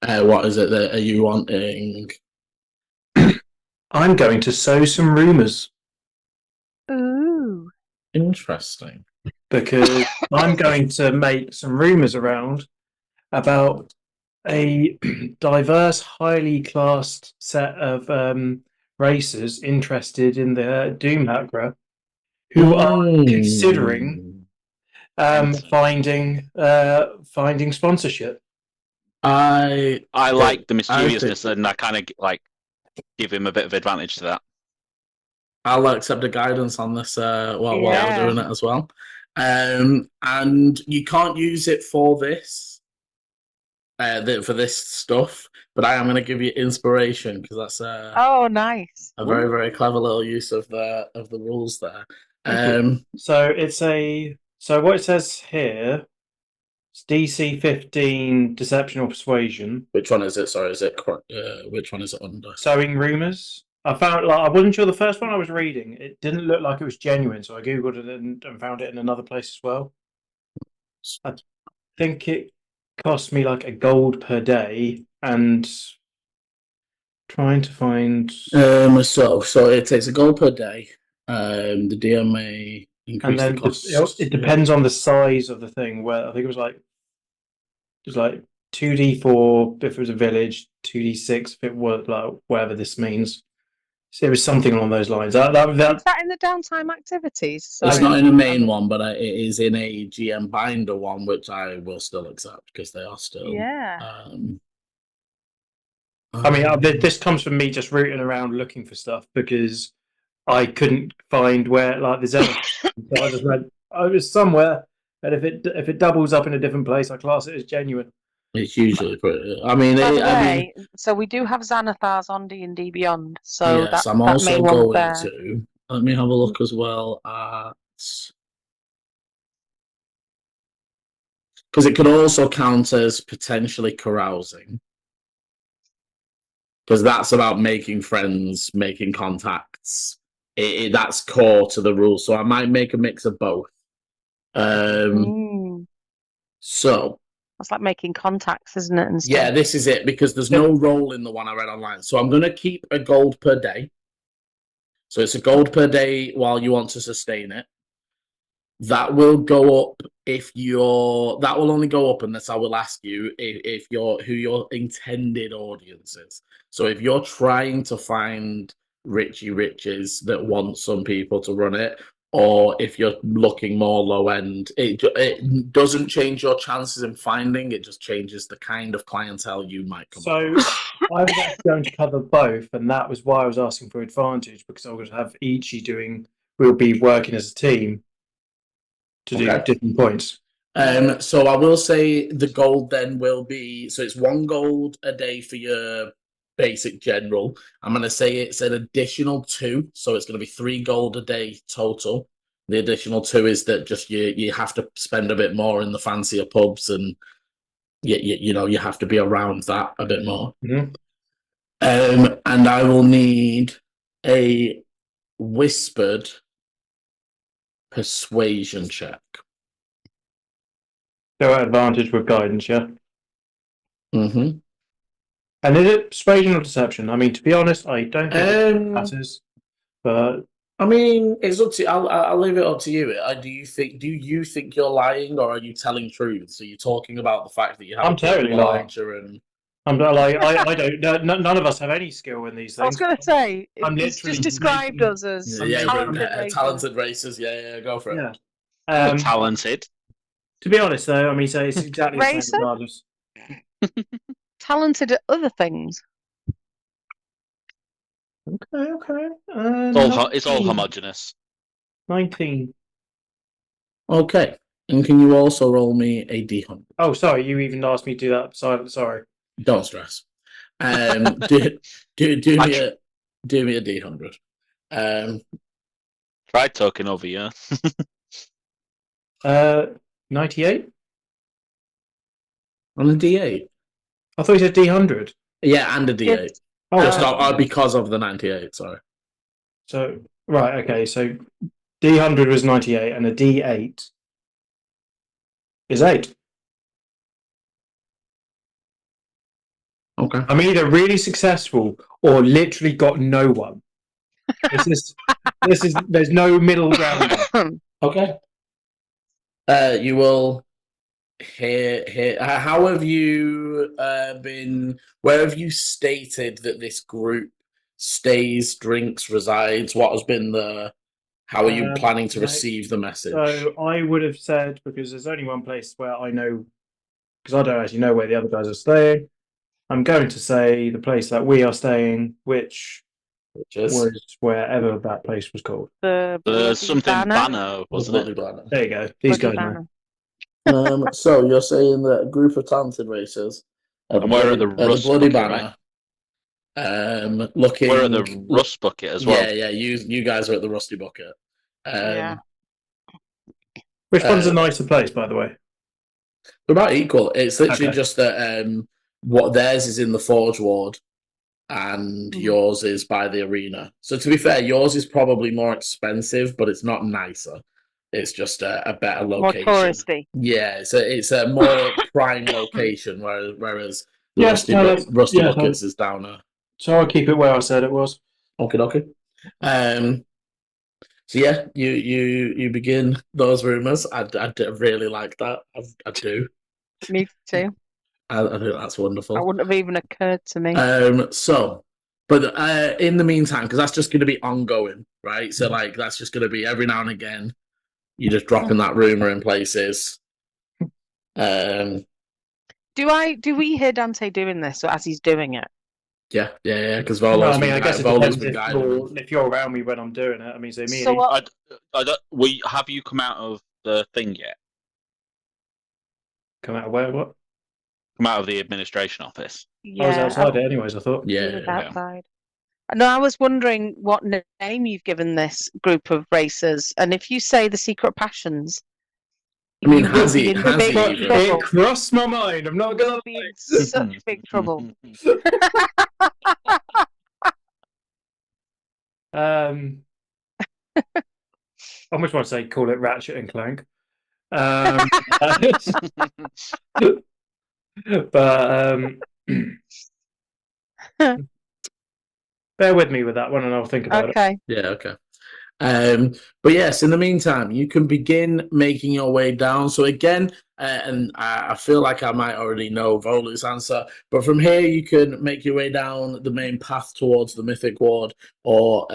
What is it that are you wanting? I'm going to sow some rumours Ooh. Interesting. because I'm going to make some rumours around about a diverse, highly classed set of racers interested in the Doom Hacker who are considering finding sponsorship. I like the I mischievousness, think and I kind of like give him a bit of advantage to that. I'll accept the guidance on this while we're Yeah. doing it as well. And you can't use it for this for this stuff, but I am going to give you inspiration because that's Oh, nice. a very, very clever little use of the rules there. So what it says here, it's DC 15 Deception or Persuasion. Which one is it? Sorry, is it which one is it under? Sowing rumours. I found I wasn't sure the first one I was reading. It didn't look like it was genuine, so I googled it and found it in another place as well. I think it cost me like $1 per day, and trying to find. So it takes $1 per day. The DM may increase the cost. It depends on the size of the thing. Where I think it was like 2d4 if it was a village, 2d6 if it was like whatever this means. So it was something along those lines. Is that in the downtime activities? It's not in the main one, but it is in a GM binder one, which I will still accept because they are still. Yeah. I mean, this comes from me just rooting around looking for stuff because I couldn't find where like the Zenith. So I just went, oh, it's somewhere, and if it doubles up in a different place, I class it as genuine. It's usually pretty. I mean, By the way, so we do have Xanathars on D&D Beyond. So yes, that, I'm that also main going one's there. to. Let me have a look as well at because it could also count as potentially carousing. Because that's about making friends, making contacts. That's core to the rules. So I might make a mix of both. So that's like making contacts, isn't it? And stuff. Yeah, this is it because there's no role in the one I read online. So I'm going to keep $1 per day. So it's $1 per day while you want to sustain it. That will go up if you're. That will only go up unless I will ask you if you're who your intended audience is. So if you're trying to find Richie Riches that want some people to run it, or if you're looking more low end, it doesn't change your chances in finding. It just changes the kind of clientele you might come. So I was actually going to cover both, and that was why I was asking for advantage because I would have Ichi doing. We'll be working as a team to do different points. So I will say the gold then will be so it's $1 a day for your basic general. I'm going to say it's an additional 2, so it's going to be $3 a day total. The additional 2 is that just you have to spend a bit more in the fancier pubs, and you have to be around that a bit more. Mm-hmm. And I will need a whispered persuasion check. So advantage with guidance, yeah. Mm-hmm. And is it persuasion or deception? I mean, to be honest, I don't think it matters. But I mean, it's up to you. I'll leave it up to you. Do you think you're lying, or are you telling truth? So you're talking about the fact that you have I'm totally lying. and I'm like I don't. None of us have any skill in these things. I was going to say, it's just described us as talented racers. Yeah, go for it. Yeah, talented. To be honest, though, I mean, so it's exactly the same regardless. Talented at other things. Okay. It's all homogenous. 19. Okay, and can you also roll me a d100? Oh, sorry, you even asked me to do that. Sorry. Don't stress. Do me a d100. Try talking over you. 98 on a d8. I thought you said d100. Yeah, and a d8. Just not because of the 98. Sorry. So right, okay. So d100 was 98, and a d8 is 8. Okay. I'm either really successful or literally got no one. There's no middle ground. Okay. You will hear. How have you been? Where have you stated that this group stays, drinks, resides? What has been the? How are you planning to receive the message? So I would have said, because there's only one place where I know, because I don't actually know where the other guys are staying. I'm going to say the place that we are staying, which was wherever that place was called. The something banner, wasn't it? Banner. There you go. These Bloody guys know. banner. So you're saying that a group of talented racers And we're at the Rust Bloody Bucket, Banner, looking. We're at the Rust Bucket as well. Yeah. You guys are at the Rusty Bucket. Yeah. Which one's a nicer place, by the way? They're about equal. It's literally Okay. just that what theirs is in the Forge Ward, and yours is by the arena. So to be fair, yours is probably more expensive, but it's not nicer. It's just a better location. More touristy. Yeah, it's a more prime location, whereas the Rusty Buckets is down there. So I'll keep it where I said it was. Okay. So yeah, you begin those rumors. I really like that. I do. Me too. I think that's wonderful. That wouldn't have even occurred to me. But in the meantime, because that's just going to be ongoing, right? So like that's just going to be every now and again, you're just dropping that rumor in places. Do we hear Dante doing this as he's doing it? Yeah. Because Volo's I guess it depends if you're around me when I'm doing it. I mean, have you come out of the thing yet? Come out of where? What? Come out of the administration office. Yeah, I was outside it anyways, I thought. Yeah. Outside. No, I was wondering what name you've given this group of racers, and if you say the Secret Passions, I mean, it crossed my mind. I'm not gonna be in such big trouble. I almost want to say call it Ratchet and Clank. But bear with me with that one and I'll think about it. Yeah, okay. But yes, in the meantime, you can begin making your way down. So again, and I feel like I might already know Volu's answer, but from here you can make your way down the main path towards the Mythic Ward, or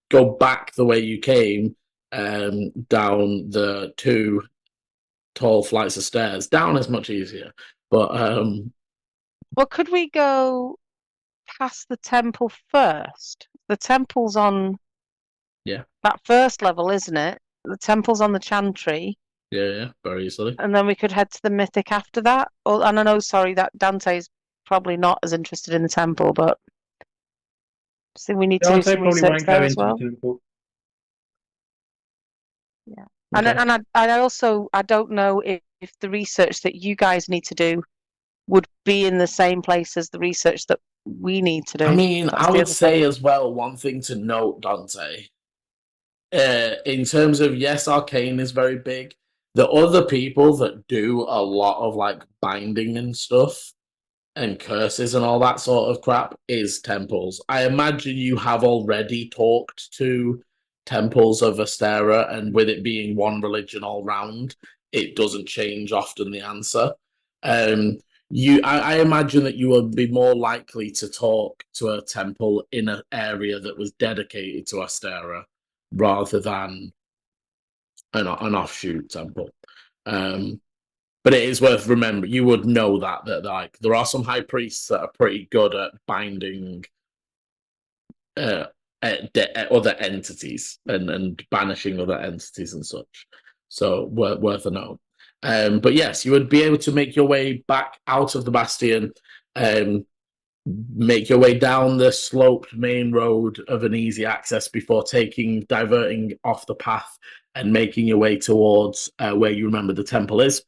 go back the way you came, down the 2 tall flights of stairs. Down is much easier, but well, could we go past the temple first? The temple's on that first level, isn't it? The temple's on the Chantry. Yeah, very easily. And then we could head to the Mythic after that. And I know, sorry, that Dante's probably not as interested in the temple, but I think we need to do some research there as well. Yeah. Okay. And I also, I don't know if the research that you guys need to do would be in the same place as the research that we need to do. I mean, I would say as well, one thing to note, Dante, in terms of, yes, Arcane is very big. The other people that do a lot of like binding and stuff and curses and all that sort of crap is temples. I imagine you have already talked to temples of Astera, and with it being one religion all round, it doesn't change often the answer. I imagine that you would be more likely to talk to a temple in an area that was dedicated to Astera rather than an offshoot temple. But it is worth remembering, you would know that like there are some high priests that are pretty good at binding other entities and banishing other entities and such. So worth a note. But yes, you would be able to make your way back out of the bastion, make your way down the sloped main road of an easy access before diverting off the path and making your way towards where you remember the temple is.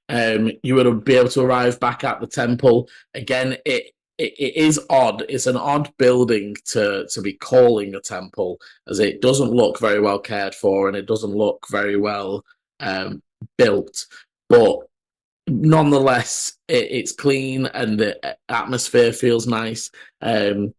You would be able to arrive back at the temple. Again, it is odd. It's an odd building to be calling a temple, as it doesn't look very well cared for and it doesn't look very well built. But nonetheless, it's clean and the atmosphere feels nice. You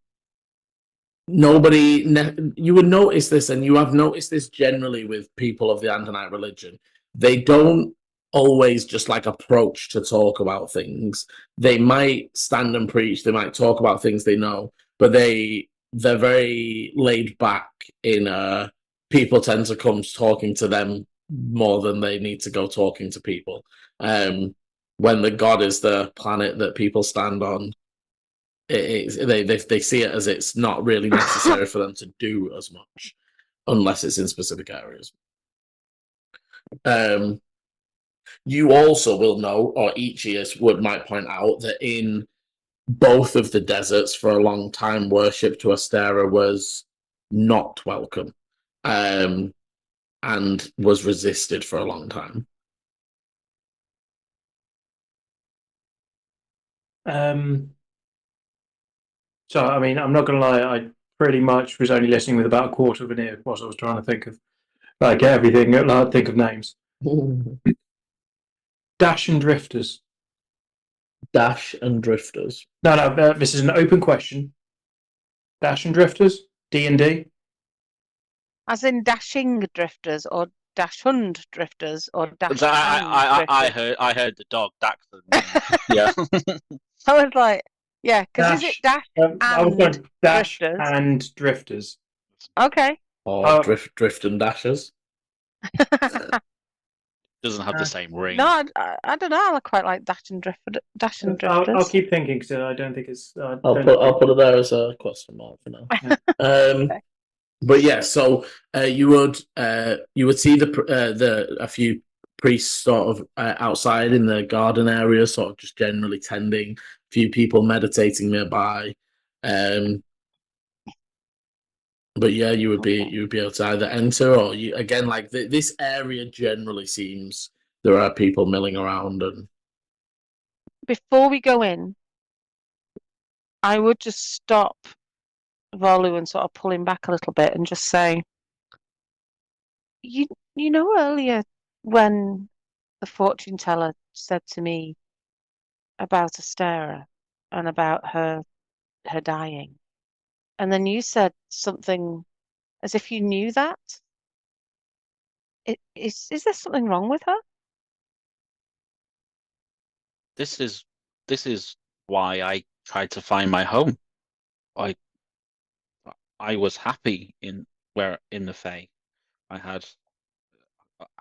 would notice this, and you have noticed this generally with people of the Andonite religion. They don't always just like approach to talk about things. They might stand and preach. They might talk about things they know, but they're very laid back in people tend to come talking to them more than they need to go talking to people. When the god is the planet that people stand on, they see it as it's not really necessary for them to do as much unless it's in specific areas. You also will know, or Ichi might point out, that in both of the deserts for a long time, worship to Astera was not welcome, and was resisted for a long time. So, I mean, I'm not going to lie, I pretty much was only listening with about a quarter of an ear whilst I was trying to think of like everything, think of names. Dash and Drifters. Dash and Drifters. No, this is an open question. Dash and Drifters? D&D? As in dashing drifters, or dash hund drifters, or dash I heard the dog Daxon. Yeah. I was like, yeah, because is it dash I was going Dash drifters? and Drifters. Okay. Or drift and dashes. Doesn't have the same ring. No, I don't know. I quite like dash and drifters. I'll keep thinking because I don't think it's. I'll put it there as a question mark for now. Okay. But yeah, so you would see a few priests sort of outside in the garden area, sort of just generally tending. A few people meditating nearby. But yeah, you would be able to either enter or you again like this area generally seems there are people milling around. And before we go in, I would just stop Volu and sort of pull him back a little bit and just say, you know earlier when the fortune teller said to me about Astera and about her dying, and then you said something as if you knew that. Is there something wrong with her? This is why I tried to find my home. I was happy in the Fae. I had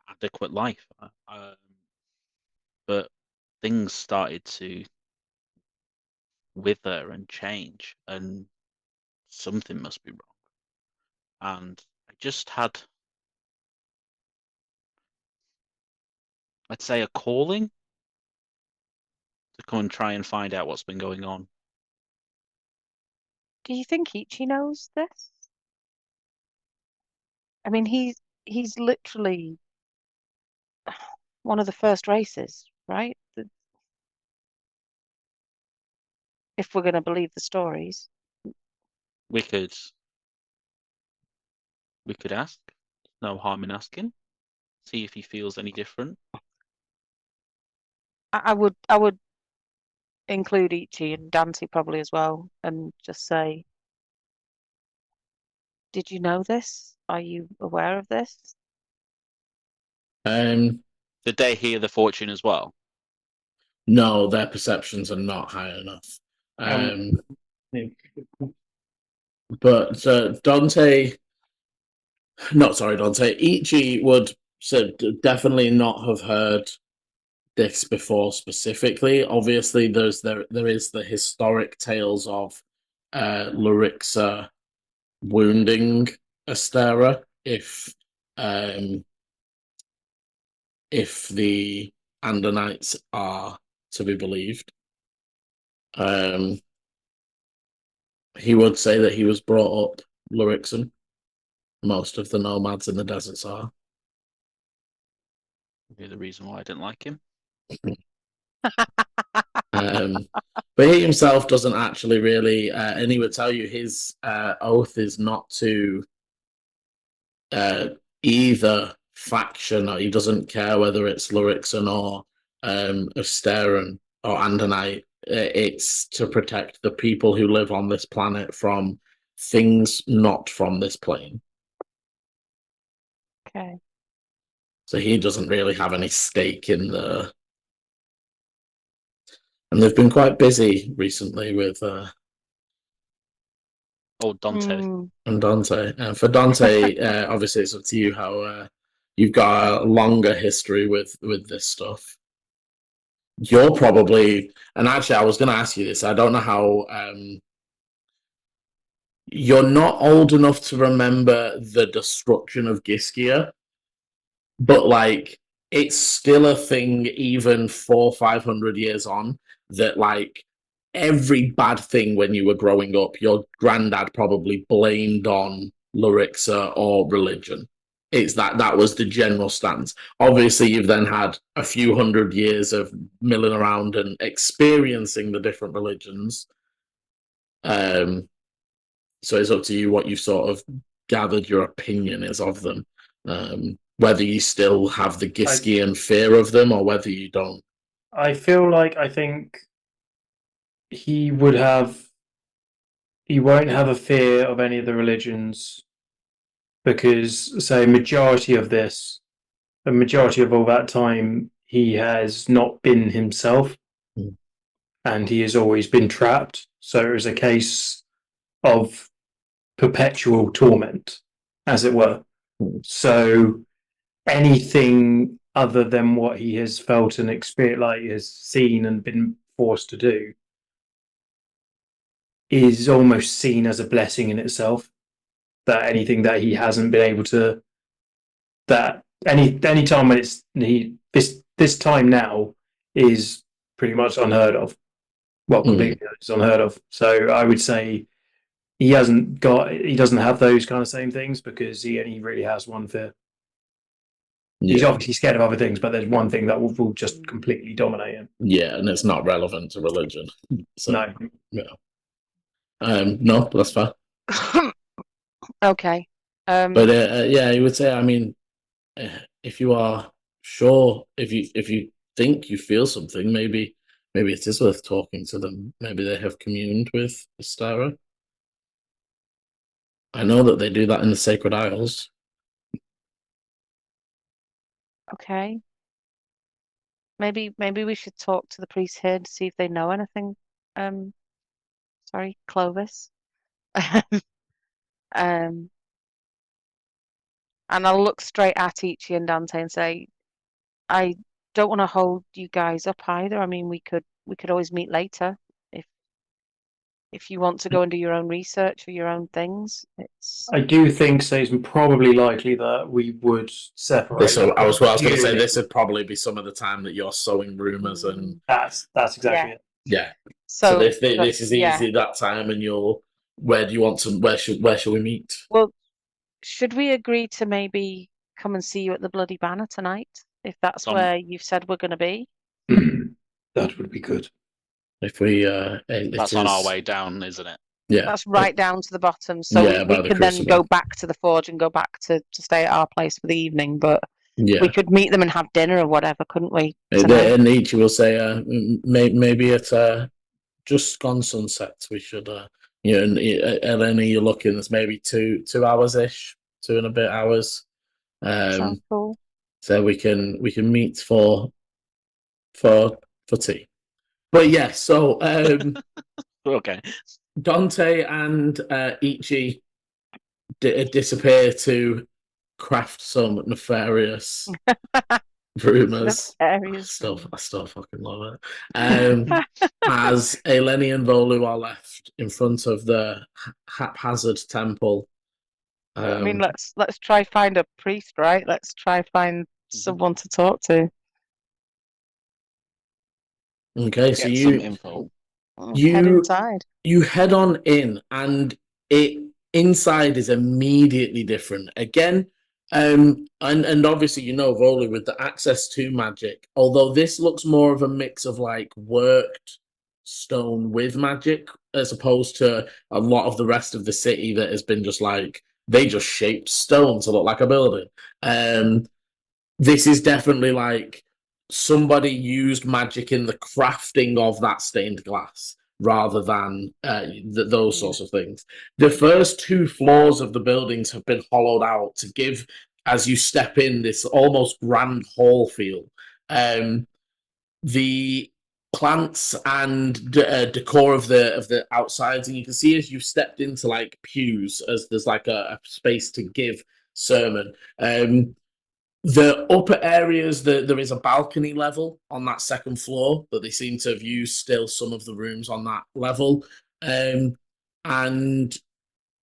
adequate life, but things started to wither and change, and something must be wrong. And I just had, I'd say, a calling to come and try and find out what's been going on. Do you think Ichi knows this? I mean, he's literally one of the first races, right? If we're going to believe the stories. We could ask. No harm in asking. See if he feels any different. I would include Ichi and Dante probably as well, and just say, did you know this? Are you aware of this? um, Did they hear the fortune as well? no, their perceptions are not high enough. But Dante, Ichi would definitely not have heard this before specifically. Obviously, there is the historic tales of Larixa wounding Astera if the Andonites are to be believed. He would say that he was brought up Larixan. Most of the nomads in the deserts are. Maybe the reason why I didn't like him. But he himself doesn't actually really, and he would tell you his oath is not to either faction, or he doesn't care whether it's Larixan or Astera or Andonite, it's to protect the people who live on this planet from things not from this plane. Okay. So he doesn't really have any stake in the. And they've been quite busy recently with Dante. and Dante. And for Dante, obviously it's up to you how you've got a longer history with this stuff. You're probably, and actually I was going to ask you this. I don't know how. You're not old enough to remember the destruction of Giskia, but like it's still a thing even 400-500 years on, that like every bad thing when you were growing up, your granddad probably blamed on Lurixa or religion. It's that was the general stance. Obviously, you've then had a few hundred years of milling around and experiencing the different religions. So it's up to you what you've sort of gathered your opinion is of them. Whether you still have the Giskian fear of them or whether you don't. I think he won't have a fear of any of the religions, because, say, the majority of all that time, he has not been himself, and he has always been trapped. So it was a case of perpetual torment, as it were. So anything other than what he has felt and experienced, like has seen and been forced to do, is almost seen as a blessing in itself. That anything that he hasn't been able to, that any time when this time now is pretty much unheard of. Well, completely it's unheard of. So I would say he doesn't have those kind of same things, because he only really has one fear. Yeah. He's obviously scared of other things, but there's one thing that will just completely dominate him. Yeah, and it's not relevant to religion. So, no. No, that's fair. Okay. But yeah, you would say, I mean, if you are sure, if you think you feel something, maybe it is worth talking to them. Maybe they have communed with Astera. I know that they do that in the Sacred Isles. Okay. Maybe we should talk to the priest here to see if they know anything. Sorry, Clovis. And I'll look straight at Ichi and Dante and say, I don't want to hold you guys up either. I mean, we could always meet later if you want to go and do your own research or your own things. I do think it's probably likely that we would separate. I was going to say, this would probably be some of the time that you're sowing rumors, and that's exactly it. Yeah. So this is easy that time, and where do you want to? Where shall we meet? Well, should we agree to maybe come and see you at the Bloody Banner tonight, if that's where you've said we're going to be? That would be good. If we, that's on our way down, isn't it? Yeah, that's right down to the bottom. So we can then go back to the forge and go back to stay at our place for the evening. But we could meet them and have dinner or whatever, couldn't we? And each will say, maybe at just gone sunset. We should, and Elena, you're looking. There's maybe 2 hours ish, 2 and a bit hours. Sounds cool. So we can meet for tea. But yeah, so okay. Dante and Ichi disappear to craft some nefarious rumors. I still fucking love it. As Eleni and Volu are left in front of the haphazard temple. I mean, let's try find a priest, right? Let's try find someone to talk to. Okay, so some info. Head inside. You head on in, and inside is immediately different. Again, and obviously Volu with the access to magic. Although this looks more of a mix of like worked stone with magic, as opposed to a lot of the rest of the city that has been just like they just shaped stone to look like a building. This is definitely like somebody used magic in the crafting of that stained glass rather than those sorts of things. The first 2 floors of the buildings have been hollowed out to give, as you step in, this almost grand hall feel. The plants and decor of the outsides, and you can see as you've stepped into like pews, as there's like a space to give sermon. The upper areas, there is a balcony level on that second floor, but they seem to have used still some of the rooms on that level. And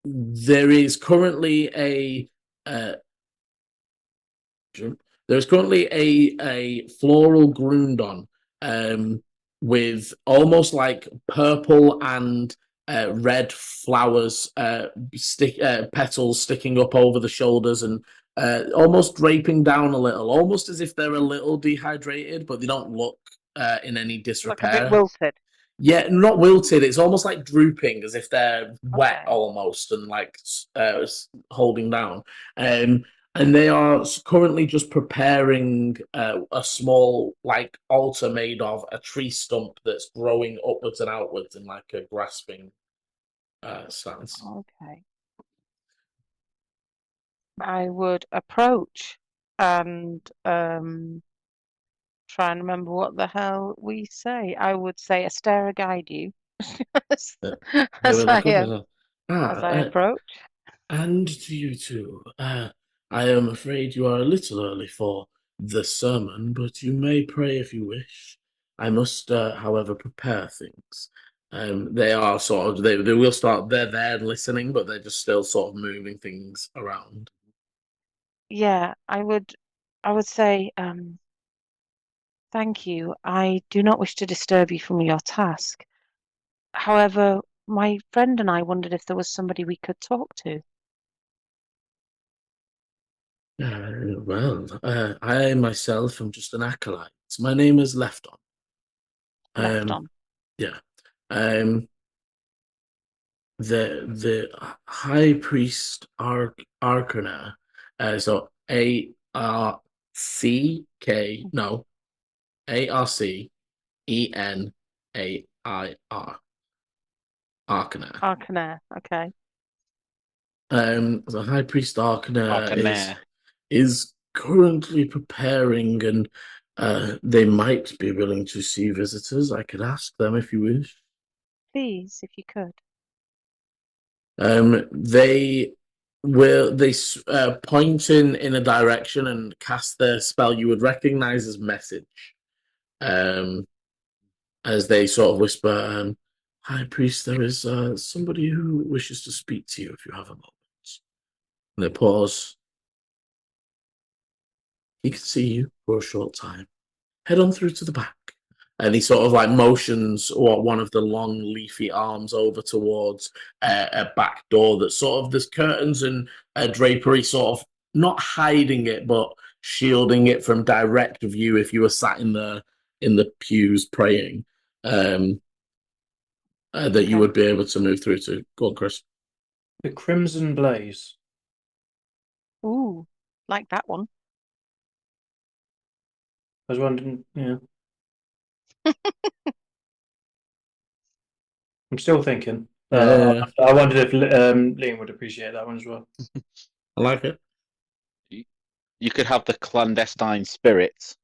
there is currently a floral grundon with almost like purple and red flowers, petals sticking up over the shoulders and almost draping down a little, almost as if they're a little dehydrated, but they don't look in any disrepair. Like a bit wilted. Yeah, not wilted. It's almost like drooping, as if they're wet almost and like holding down. And they are currently just preparing a small like altar made of a tree stump that's growing upwards and outwards in like a grasping stance. Okay. I would approach and try and remember what the hell we say. I would say Astera guide you as I approach. And to you too. I am afraid you are a little early for the sermon, but you may pray if you wish. I must, however, prepare things. They are sort of they will start. They're there listening, but they're just still sort of moving things around. Yeah, I would say, thank you. I do not wish to disturb you from your task. However, my friend and I wondered if there was somebody we could talk to. I myself am just an acolyte. My name is Lefton. Lefton. Yeah. The High Priest Arcana. So ARCENAIR. Arcana, okay. The High Priest Arcana is currently preparing, and they might be willing to see visitors. I could ask them if you wish. Please, if you could. They point in a direction and cast their spell you would recognize as message. As they sort of whisper, High Priest, there is somebody who wishes to speak to you if you have a moment. And they pause. He can see you for a short time. Head on through to the back. And he sort of like motions one of the long leafy arms over towards a back door that sort of, there's curtains and drapery sort of not hiding it, but shielding it from direct view if you were sat in the pews praying. That you would be able to move through to. Go on, Chris. The Crimson Blaze. Ooh, like that one. I was wondering, yeah. I'm still thinking. I wondered if Liam would appreciate that one as well. I like it. You could have the Clandestine Spirits,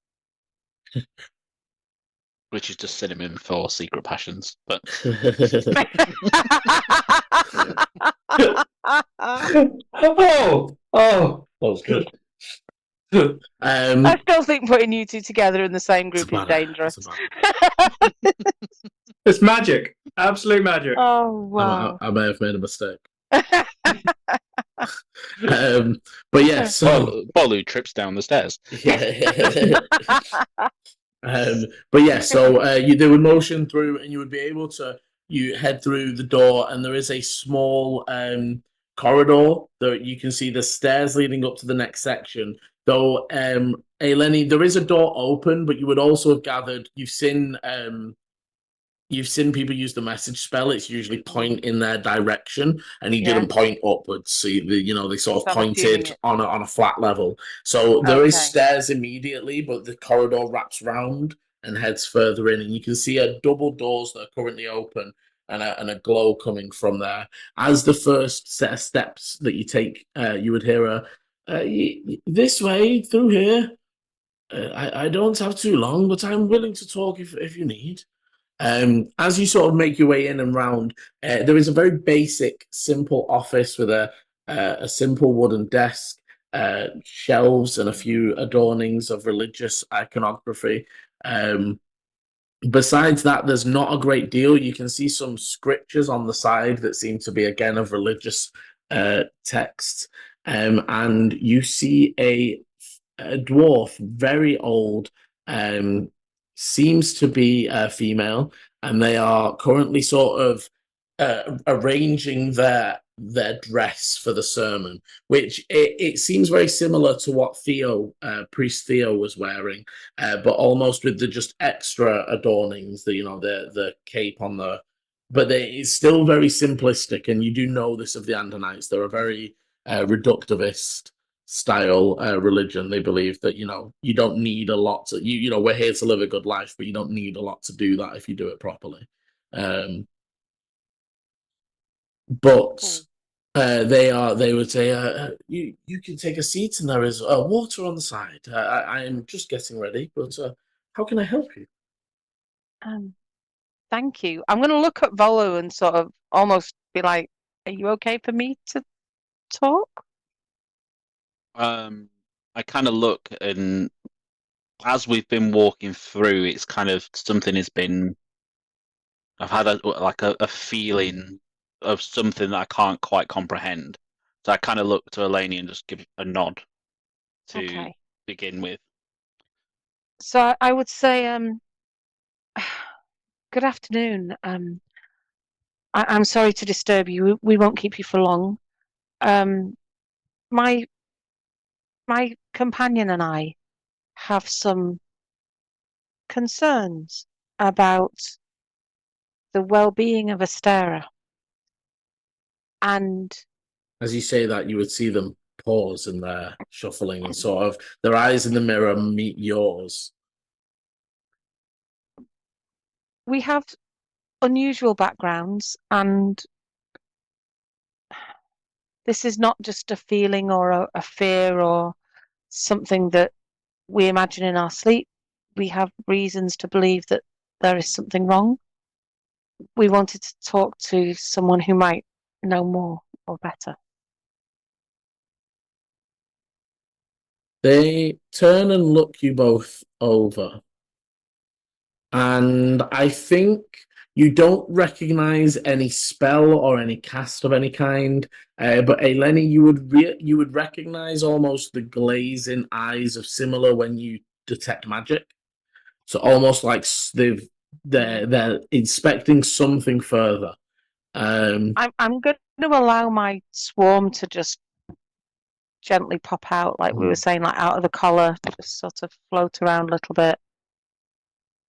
which is just synonym for secret passions. But oh, that was good. I still think putting you two together in the same group is dangerous. It's magic, absolute magic. Oh wow! I may have made a mistake. But yeah, so Bolu trips down the stairs. But yeah, so they would motion through, and you would be able to head through the door, and there is a small corridor that you can see the stairs leading up to the next section. Though, Eleni, there is a door open, but you would also have gathered you've seen you've seen people use the message spell. It's usually point in their direction, and he didn't point upwards. So they sort of So I'm assuming pointed on a flat level. So there is Okay. stairs immediately, but the corridor wraps round and heads further in, and you can see double doors that are currently open and a glow coming from there. As the first set of steps that you take, you would hear this way through here. I don't have too long, but I'm willing to talk if you need. As you sort of make your way in and round, there is a very basic, simple office with a simple wooden desk, shelves, and a few adornings of religious iconography. Besides that, there's not a great deal. You can see some scriptures on the side that seem to be, again, of religious texts. And you see a dwarf, very old, seems to be a female, and they are currently sort of arranging their dress for the sermon, which it seems very similar to what priest Theo was wearing, but almost with the just extra adornings, the cape on the. But it's still very simplistic, and you do know this of the Andanites. They're a very reductivist style religion. They believe that you don't need a lot to we're here to live a good life, but you don't need a lot to do that if you do it properly. But they would say you can take a seat, and there is water on the side. I am just getting ready, but how can I help you? Thank you. I'm going to look at Volu and sort of almost be like, "Are you okay for me to talk?" I kind of look, and as we've been walking through, it's kind of something has been. I've had a feeling of something that I can't quite comprehend. So I kind of look to Eleni and just give a nod to begin with. So I would say, good afternoon. I'm sorry to disturb you. We won't keep you for long. My companion and I have some concerns about the well-being of Astera. And as you say that, you would see them pause in their shuffling and sort of their eyes in the mirror meet yours. We have unusual backgrounds, and this is not just a feeling or a fear or something that we imagine in our sleep. We have reasons to believe that there is something wrong. We wanted to talk to someone who might know more or better. They turn and look you both over. And I think you don't recognize any spell or any cast of any kind, but Eleni, you would recognize almost the glazing eyes of similar when you detect magic. So almost like they're inspecting something further. I'm going to allow my swarm to just gently pop out, like we were saying, like out of the collar, just sort of float around a little bit.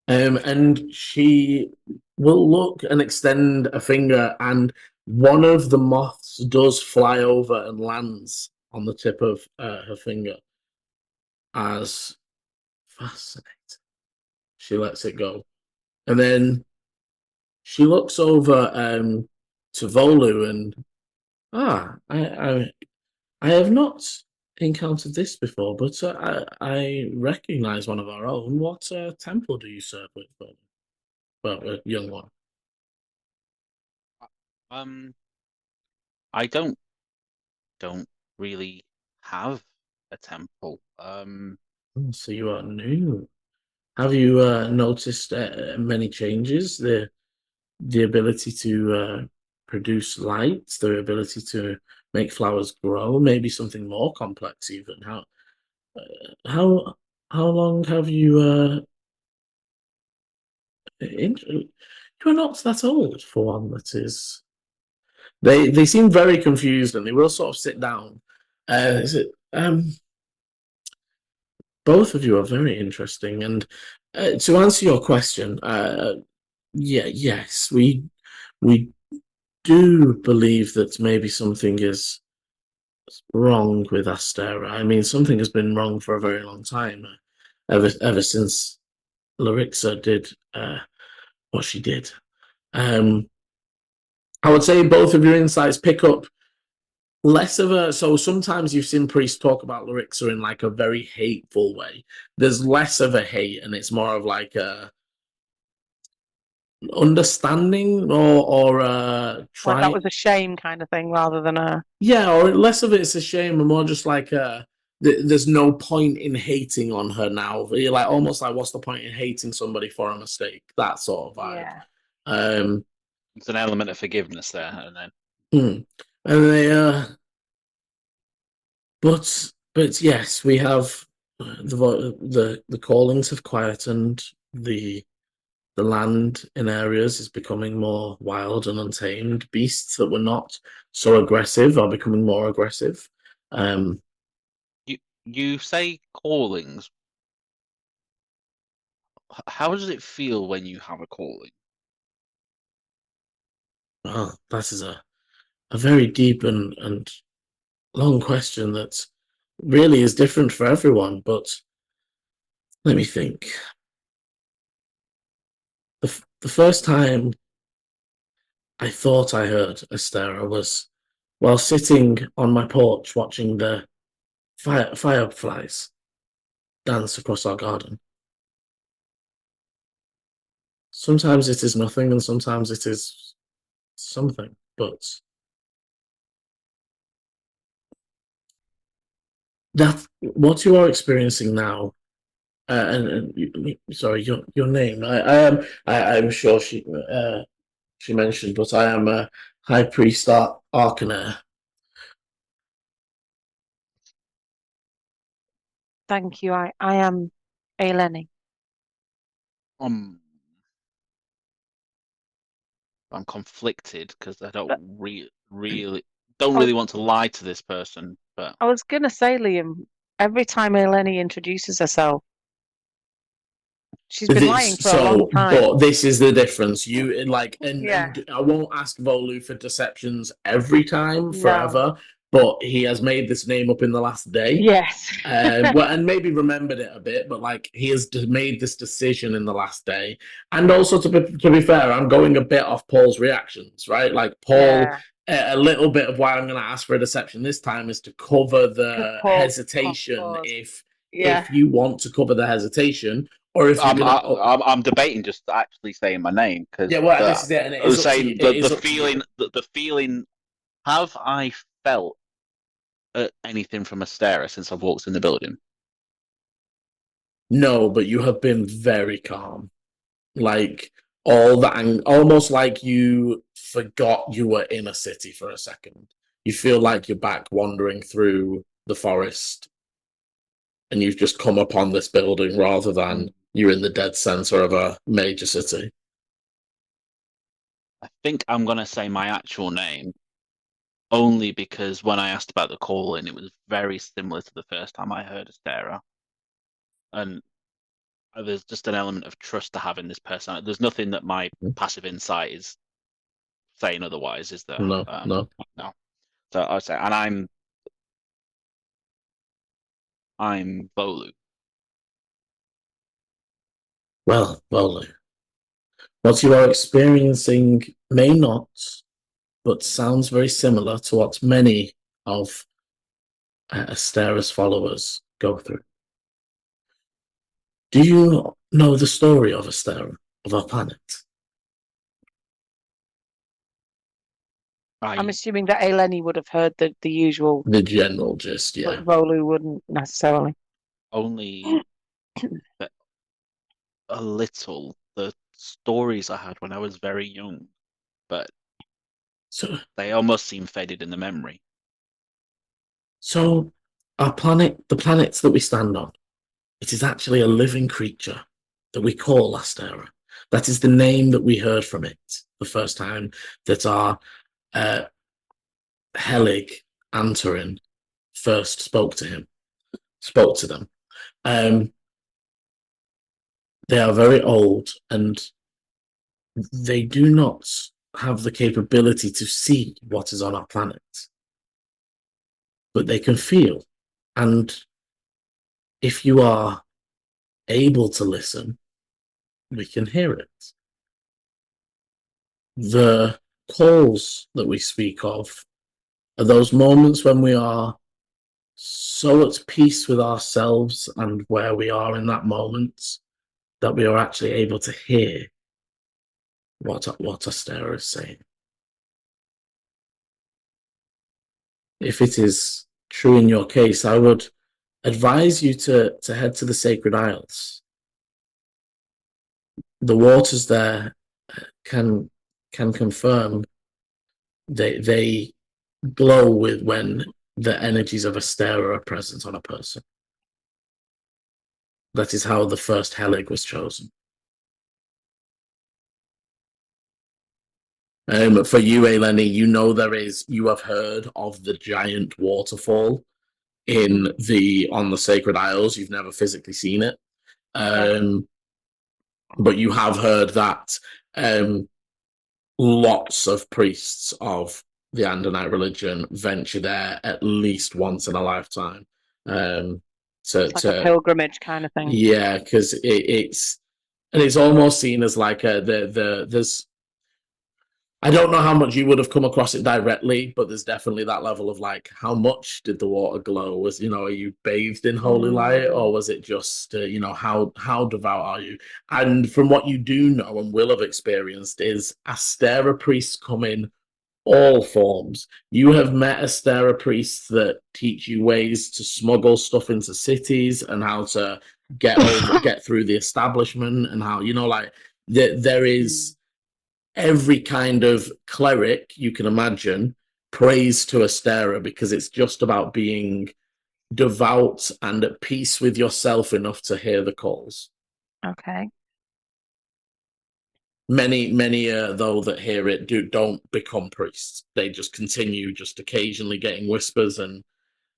And she will look and extend a finger, and one of the moths does fly over and lands on the tip of her finger. As fascinating, she lets it go, and then she looks over to Volu, and I have not encountered this before, but I recognize one of our own. What temple do you serve with, Volu? Well, a young one. I don't really have a temple. So you are new. Have you noticed many changes? The ability to produce light, the ability to make flowers grow, maybe something more complex even. How long have you you are not that old for one that is. They seem very confused, and they will sort of sit down. Is it both of you are very interesting, and to answer your question, yes, we do believe that maybe something is wrong with Astera. I mean, something has been wrong for a very long time, ever since Larixa did what she did. I would say both of your insights pick up less of a. So sometimes you've seen priests talk about Larixa in like a very hateful way. There's less of a hate, and it's more of like a understanding or Like try. that was a shame kind of thing rather than a. Yeah, or less of it's a shame and more just like there's no point in hating on her now. You're like almost like what's the point in hating somebody for a mistake? That sort of vibe. Yeah. It's an element of forgiveness there, and then And they but yes, we have the callings have quietened. The land in areas is becoming more wild and untamed. Beasts that were not so aggressive are becoming more aggressive. you say callings. How does it feel when you have a calling? Well, that is a very deep and long question that really is different for everyone. But let me think. The first time I thought I heard Astera was while sitting on my porch watching the fireflies dance across our garden. Sometimes it is nothing, and sometimes it is something. But that what you are experiencing now, sorry, your name. I'm sure she mentioned, but I am a high priest Arcaner. Thank you. I am Eleni. I'm conflicted because I don't But- really want to lie to this person, but I was gonna say, Liam, every time Eleni introduces herself, she's been lying for a long time. But this is the difference. You like, Yeah. and I won't ask Volu for deceptions every time No. forever. But he has made this name up in the last day. Yes. Well, and maybe remembered it a bit, but like he has made this decision in the last day. And also, to be fair, I'm going a bit off Paul's reactions, right? Like Paul, Yeah. a little bit of why I'm going to ask for a deception this time is to cover the Paul- hesitation. Paul- If Yeah. you want to cover the hesitation, or if you're gonna, I'm debating just actually saying my name because yeah, well, this is it, and it I was is up to saying you. It is the up to you. feeling the feeling. Have I felt anything from Astera since I've walked in the building? No, but you have been very calm. Like all that, almost like you forgot you were in a city for a second. You feel like you're back wandering through the forest, and you've just come upon this building rather than you're in the dead center of a major city. I think I'm gonna say my actual name only because when I asked about the calling, it was very similar to the first time I heard Astera, and there's just an element of trust to have in this person. There's nothing that my passive insight is saying otherwise, is there? No. No. So I would say, and I'm Bolu. Well, what you are experiencing may not, but sounds very similar to what many of Astera's followers go through. Do you know the story of Astera, of our planet? I'm assuming that Eleni would have heard the usual. The general gist, yeah. But Volu wouldn't necessarily. Only a little. The stories I had when I was very young, but So they almost seem faded in the memory. So our planet, the planets that we stand on, it is actually a living creature that we call Astera. That is the name that we heard from it the first time that our Helig Antorin first spoke to them. They are very old, and they do not have the capability to see what is on our planet, but they can feel. And if you are able to listen, we can hear it. The calls that we speak of are those moments when we are so at peace with ourselves and where we are in that moment that we are actually able to hear what Astera is saying. If it is true in your case, I would advise you to head to the Sacred Isles. The waters there can confirm they glow with when the energies of Astera are present on a person. That is how the first Helig was chosen. For you, Eleni, you have heard of the giant waterfall on the Sacred Isles. You've never physically seen it. But you have heard that lots of priests of the Andonite religion venture there at least once in a lifetime. It's like a pilgrimage kind of thing. Yeah, because it's almost seen as like there's. I don't know how much you would have come across it directly, but there's definitely that level of like, how much did the water glow? Are you bathed in holy light, or was it just, how devout are you? And from what you do know and will have experienced is Astera priests come in all forms. You have met Astera priests that teach you ways to smuggle stuff into cities and how to get through the establishment, and how, there is every kind of cleric you can imagine prays to Astera, because it's just about being devout and at peace with yourself enough to hear the calls. Okay. Many though that hear it don't become priests. They just continue just occasionally getting whispers, and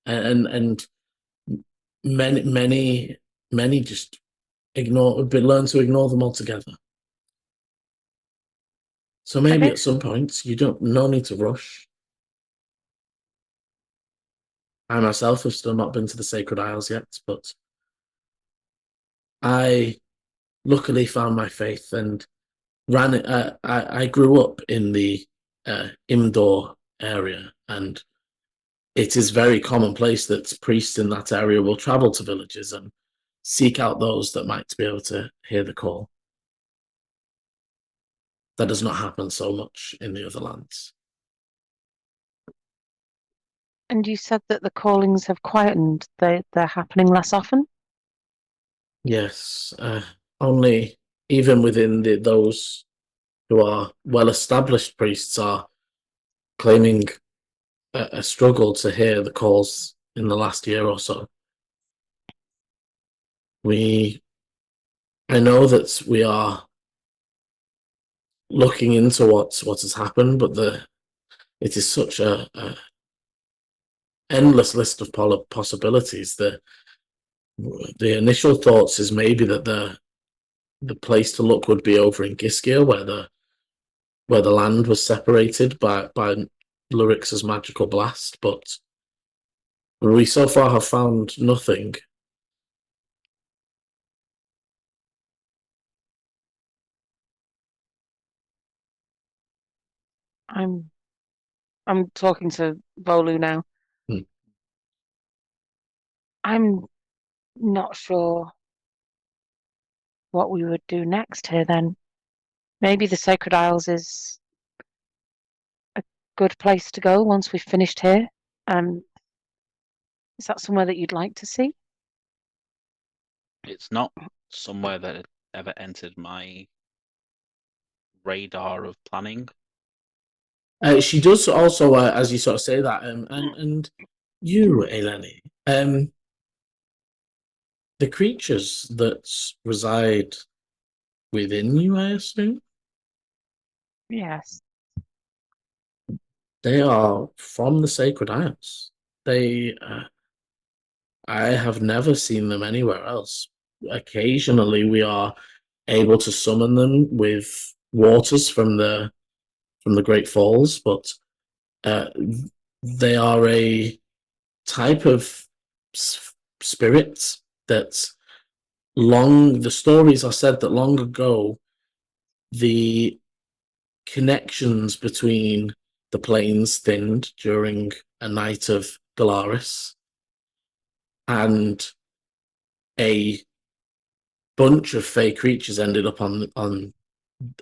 many just learn to ignore them altogether. So maybe at some point no need to rush. I myself have still not been to the Sacred Isles yet, but I luckily found my faith and ran it. I grew up in the Imdor area, and it is very commonplace that priests in that area will travel to villages and seek out those that might be able to hear the call. That does not happen so much in the other lands. And you said that the callings have quietened. They're happening less often? Yes, only even within those who are well-established priests are claiming a struggle to hear the calls in the last year or so. I know that we are looking into what has happened, but it is such a endless list of possibilities. The initial thoughts is maybe that the place to look would be over in Giskia, where the land was separated by Lurix's magical blast, but we so far have found nothing. I'm talking to Volu now. I'm not sure what we would do next here then. Maybe the Sacred Isles is a good place to go once we've finished here. Is that somewhere that you'd like to see? It's not somewhere that had ever entered my radar of planning. She does also, as you sort of say that, and you, Eleni, the creatures that reside within you, I assume? Yes. They are from the Sacred Isles. I have never seen them anywhere else. Occasionally we are able to summon them with waters from the Great Falls, but they are a type of spirit that the stories are said that long ago the connections between the planes thinned during a night of Galaris, and a bunch of fey creatures ended up on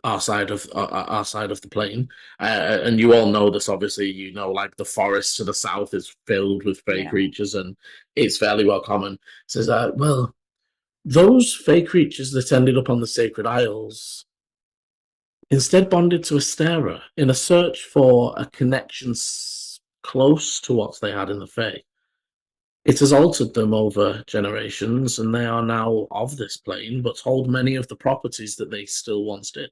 our side of the plane, and you all know this. Obviously, you know, like the forest to the south is filled with fey creatures, and it's fairly well common. Says that, well, those fey creatures that ended up on the Sacred Isles instead bonded to Astera in a search for a connection close to what they had in the Fae. It has altered them over generations, and they are now of this plane, but hold many of the properties that they still once did.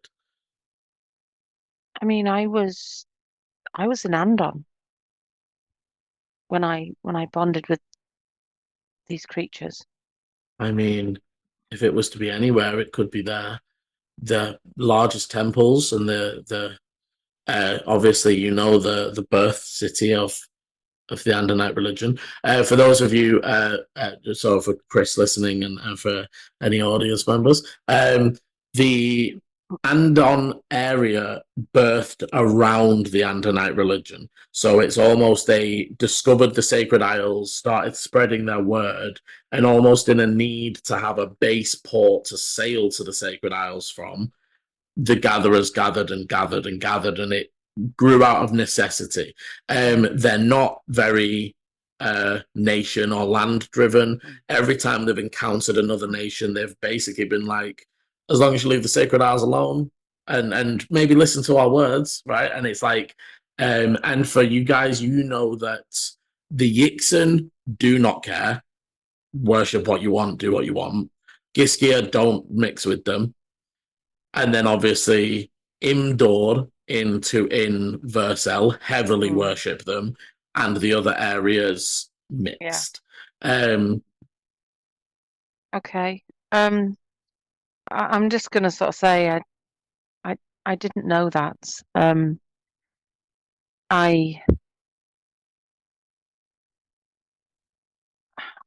I mean, I was in Andon when I bonded with these creatures. I mean, if it was to be anywhere, it could be there. The largest temples and the obviously, you know, the birth city of the Andonite religion. For those of you, so for Chris listening and for any audience members, the Andon area birthed around the Andonite religion. So it's almost they discovered the Sacred Isles, started spreading their word, and almost in a need to have a base port to sail to the Sacred Isles from, the gatherers gathered and gathered and gathered, and it grew out of necessity. They're not very nation or land driven. Every time they've encountered another nation, they've basically been like, as long as you leave the Sacred Isles alone and maybe listen to our words, right? And it's like, and for you guys, you know that the Yixen do not care. Worship what you want, do what you want. Giskia don't mix with them. And then obviously Imdor in Versel heavily worship them, and the other areas mixed. Okay. I'm just gonna sort of say I didn't know that.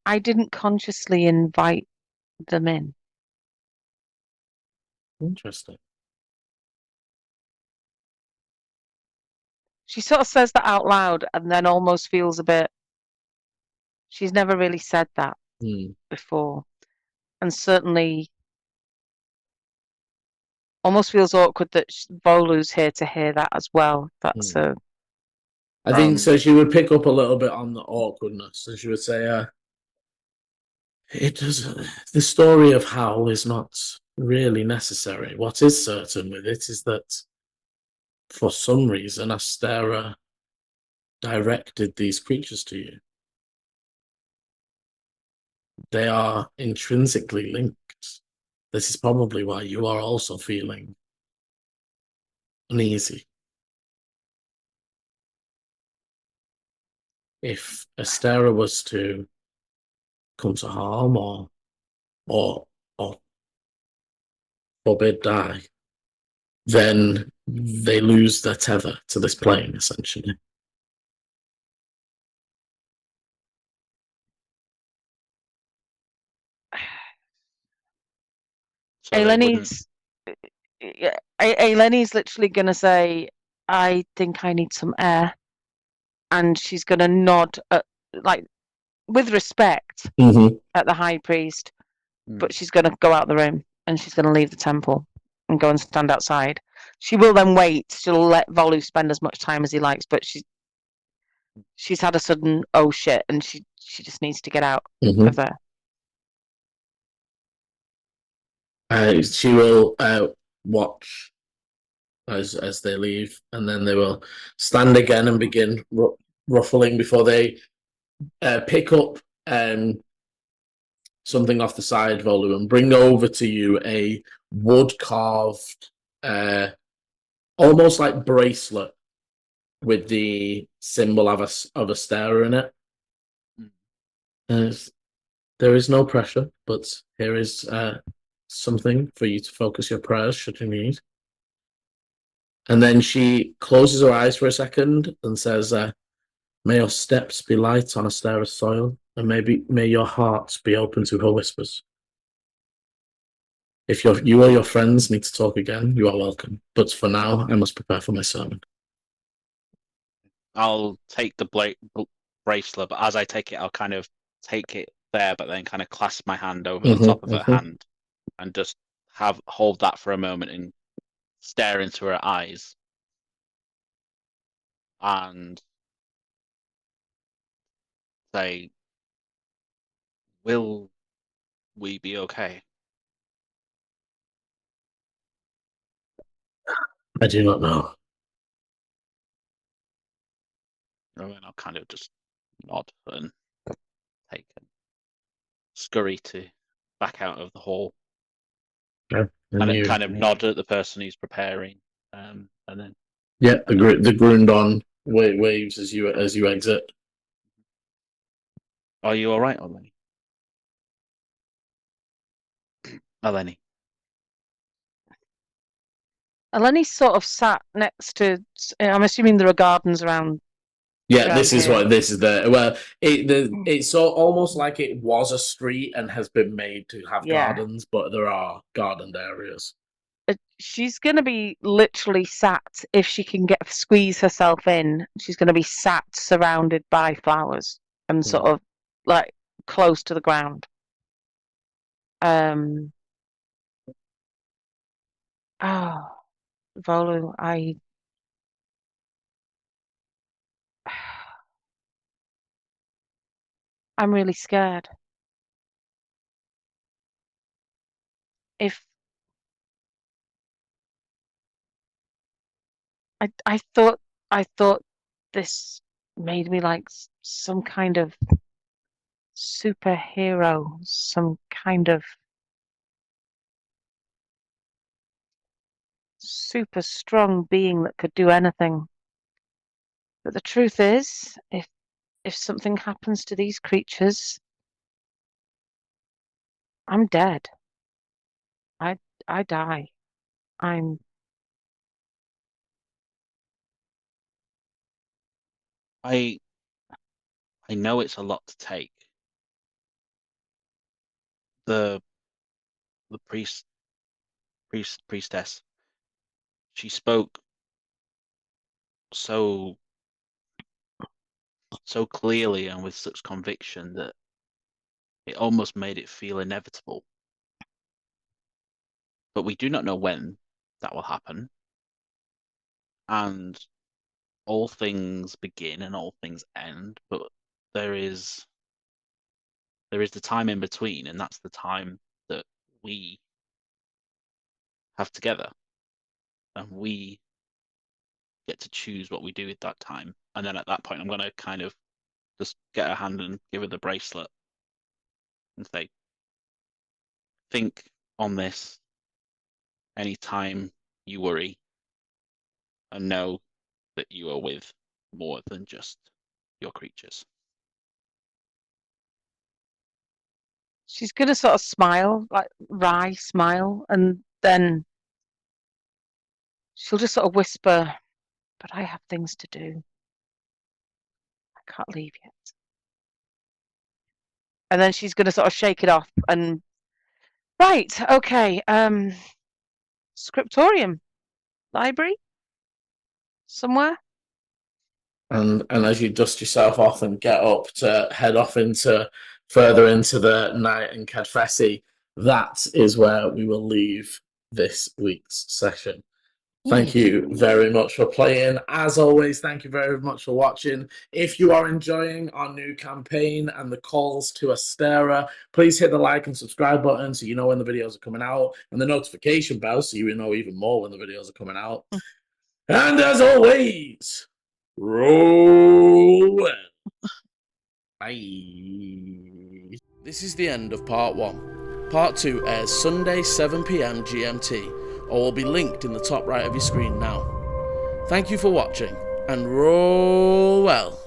I didn't consciously invite them in. Interesting. She sort of says that out loud and then almost feels a bit. She's never really said that before, and certainly almost feels awkward that Volu's here to hear that as well. That's I think so. She would pick up a little bit on the awkwardness, and she would say, "It does. The story of Howl is not really necessary. What is certain with it is that, for some reason, Astera directed these creatures to you. They are intrinsically linked. This is probably why you are also feeling uneasy. If Astera was to come to harm or forbid die, then they lose their tether to this plane, essentially." Eleni's literally gonna say, "I think I need some air," and she's gonna nod like with respect at the high priest, but she's gonna go out the room and she's gonna leave the temple and go and stand outside. She will then wait. She'll let Volu spend as much time as he likes, but she's had a sudden oh shit, and she just needs to get out of there. She will watch as they leave, and then they will stand again and begin ruffling before they pick up something off the side, Volu, and bring over to you a wood carved, almost like bracelet with the symbol of Astera in it. There is no pressure, but here is something for you to focus your prayers should you need. And then she closes her eyes for a second and says, may your steps be light on Astera's soil, and may your hearts be open to her whispers. If you or your friends need to talk again, you are welcome. But for now, I must prepare for my sermon. I'll take the bracelet, but as I take it, I'll kind of take it there, but then kind of clasp my hand over the top of her hand and just hold that for a moment and stare into her eyes. And say, will we be okay? I do not know. And I'll kind of just nod and take and scurry back out of the hall. Yeah, And kind of nod at the person who's preparing, and then the Grundon waves as you exit. Are you all right, Eleni? Eleni. Eleni's sort of sat next to. I'm assuming there are gardens around. Yeah, this is the it's so almost like it was a street and has been made to have gardens, but there are gardened areas. She's going to be literally sat, if she can squeeze herself in, she's going to be sat surrounded by flowers and sort of like close to the ground. Volu, I'm really scared. I thought this made me like some kind of superhero, some kind of super strong being that could do anything. But the truth is, if something happens to these creatures, I'm dead. I die. I know it's a lot to take. The priestess, she spoke so clearly and with such conviction that it almost made it feel inevitable. But we do not know when that will happen. And all things begin and all things end, but there is the time in between, and that's the time that we have together. And we get to choose what we do with that time. And then at that point, I'm going to kind of just get her hand and give her the bracelet and say, think on this anytime you worry, and know that you are with more than just your creatures. She's gonna sort of smile, like wry smile, and then she'll just sort of whisper, but I have things to do. I can't leave yet. And then she's gonna sort of shake it off and right, okay, scriptorium, library, somewhere. And as you dust yourself off and get up to head off further into the night in Kadfesi, that is where we will leave this week's session. Thank you very much for playing. As always, thank you very much for watching. If you are enjoying our new campaign and the calls to Astera, please hit the like and subscribe button so you know when the videos are coming out, and the notification bell so you know even more when the videos are coming out. And as always, roll well. Bye. This is the end of part 1. Part 2 airs Sunday 7 PM GMT, or will be linked in the top right of your screen now. Thank you for watching, and roll well.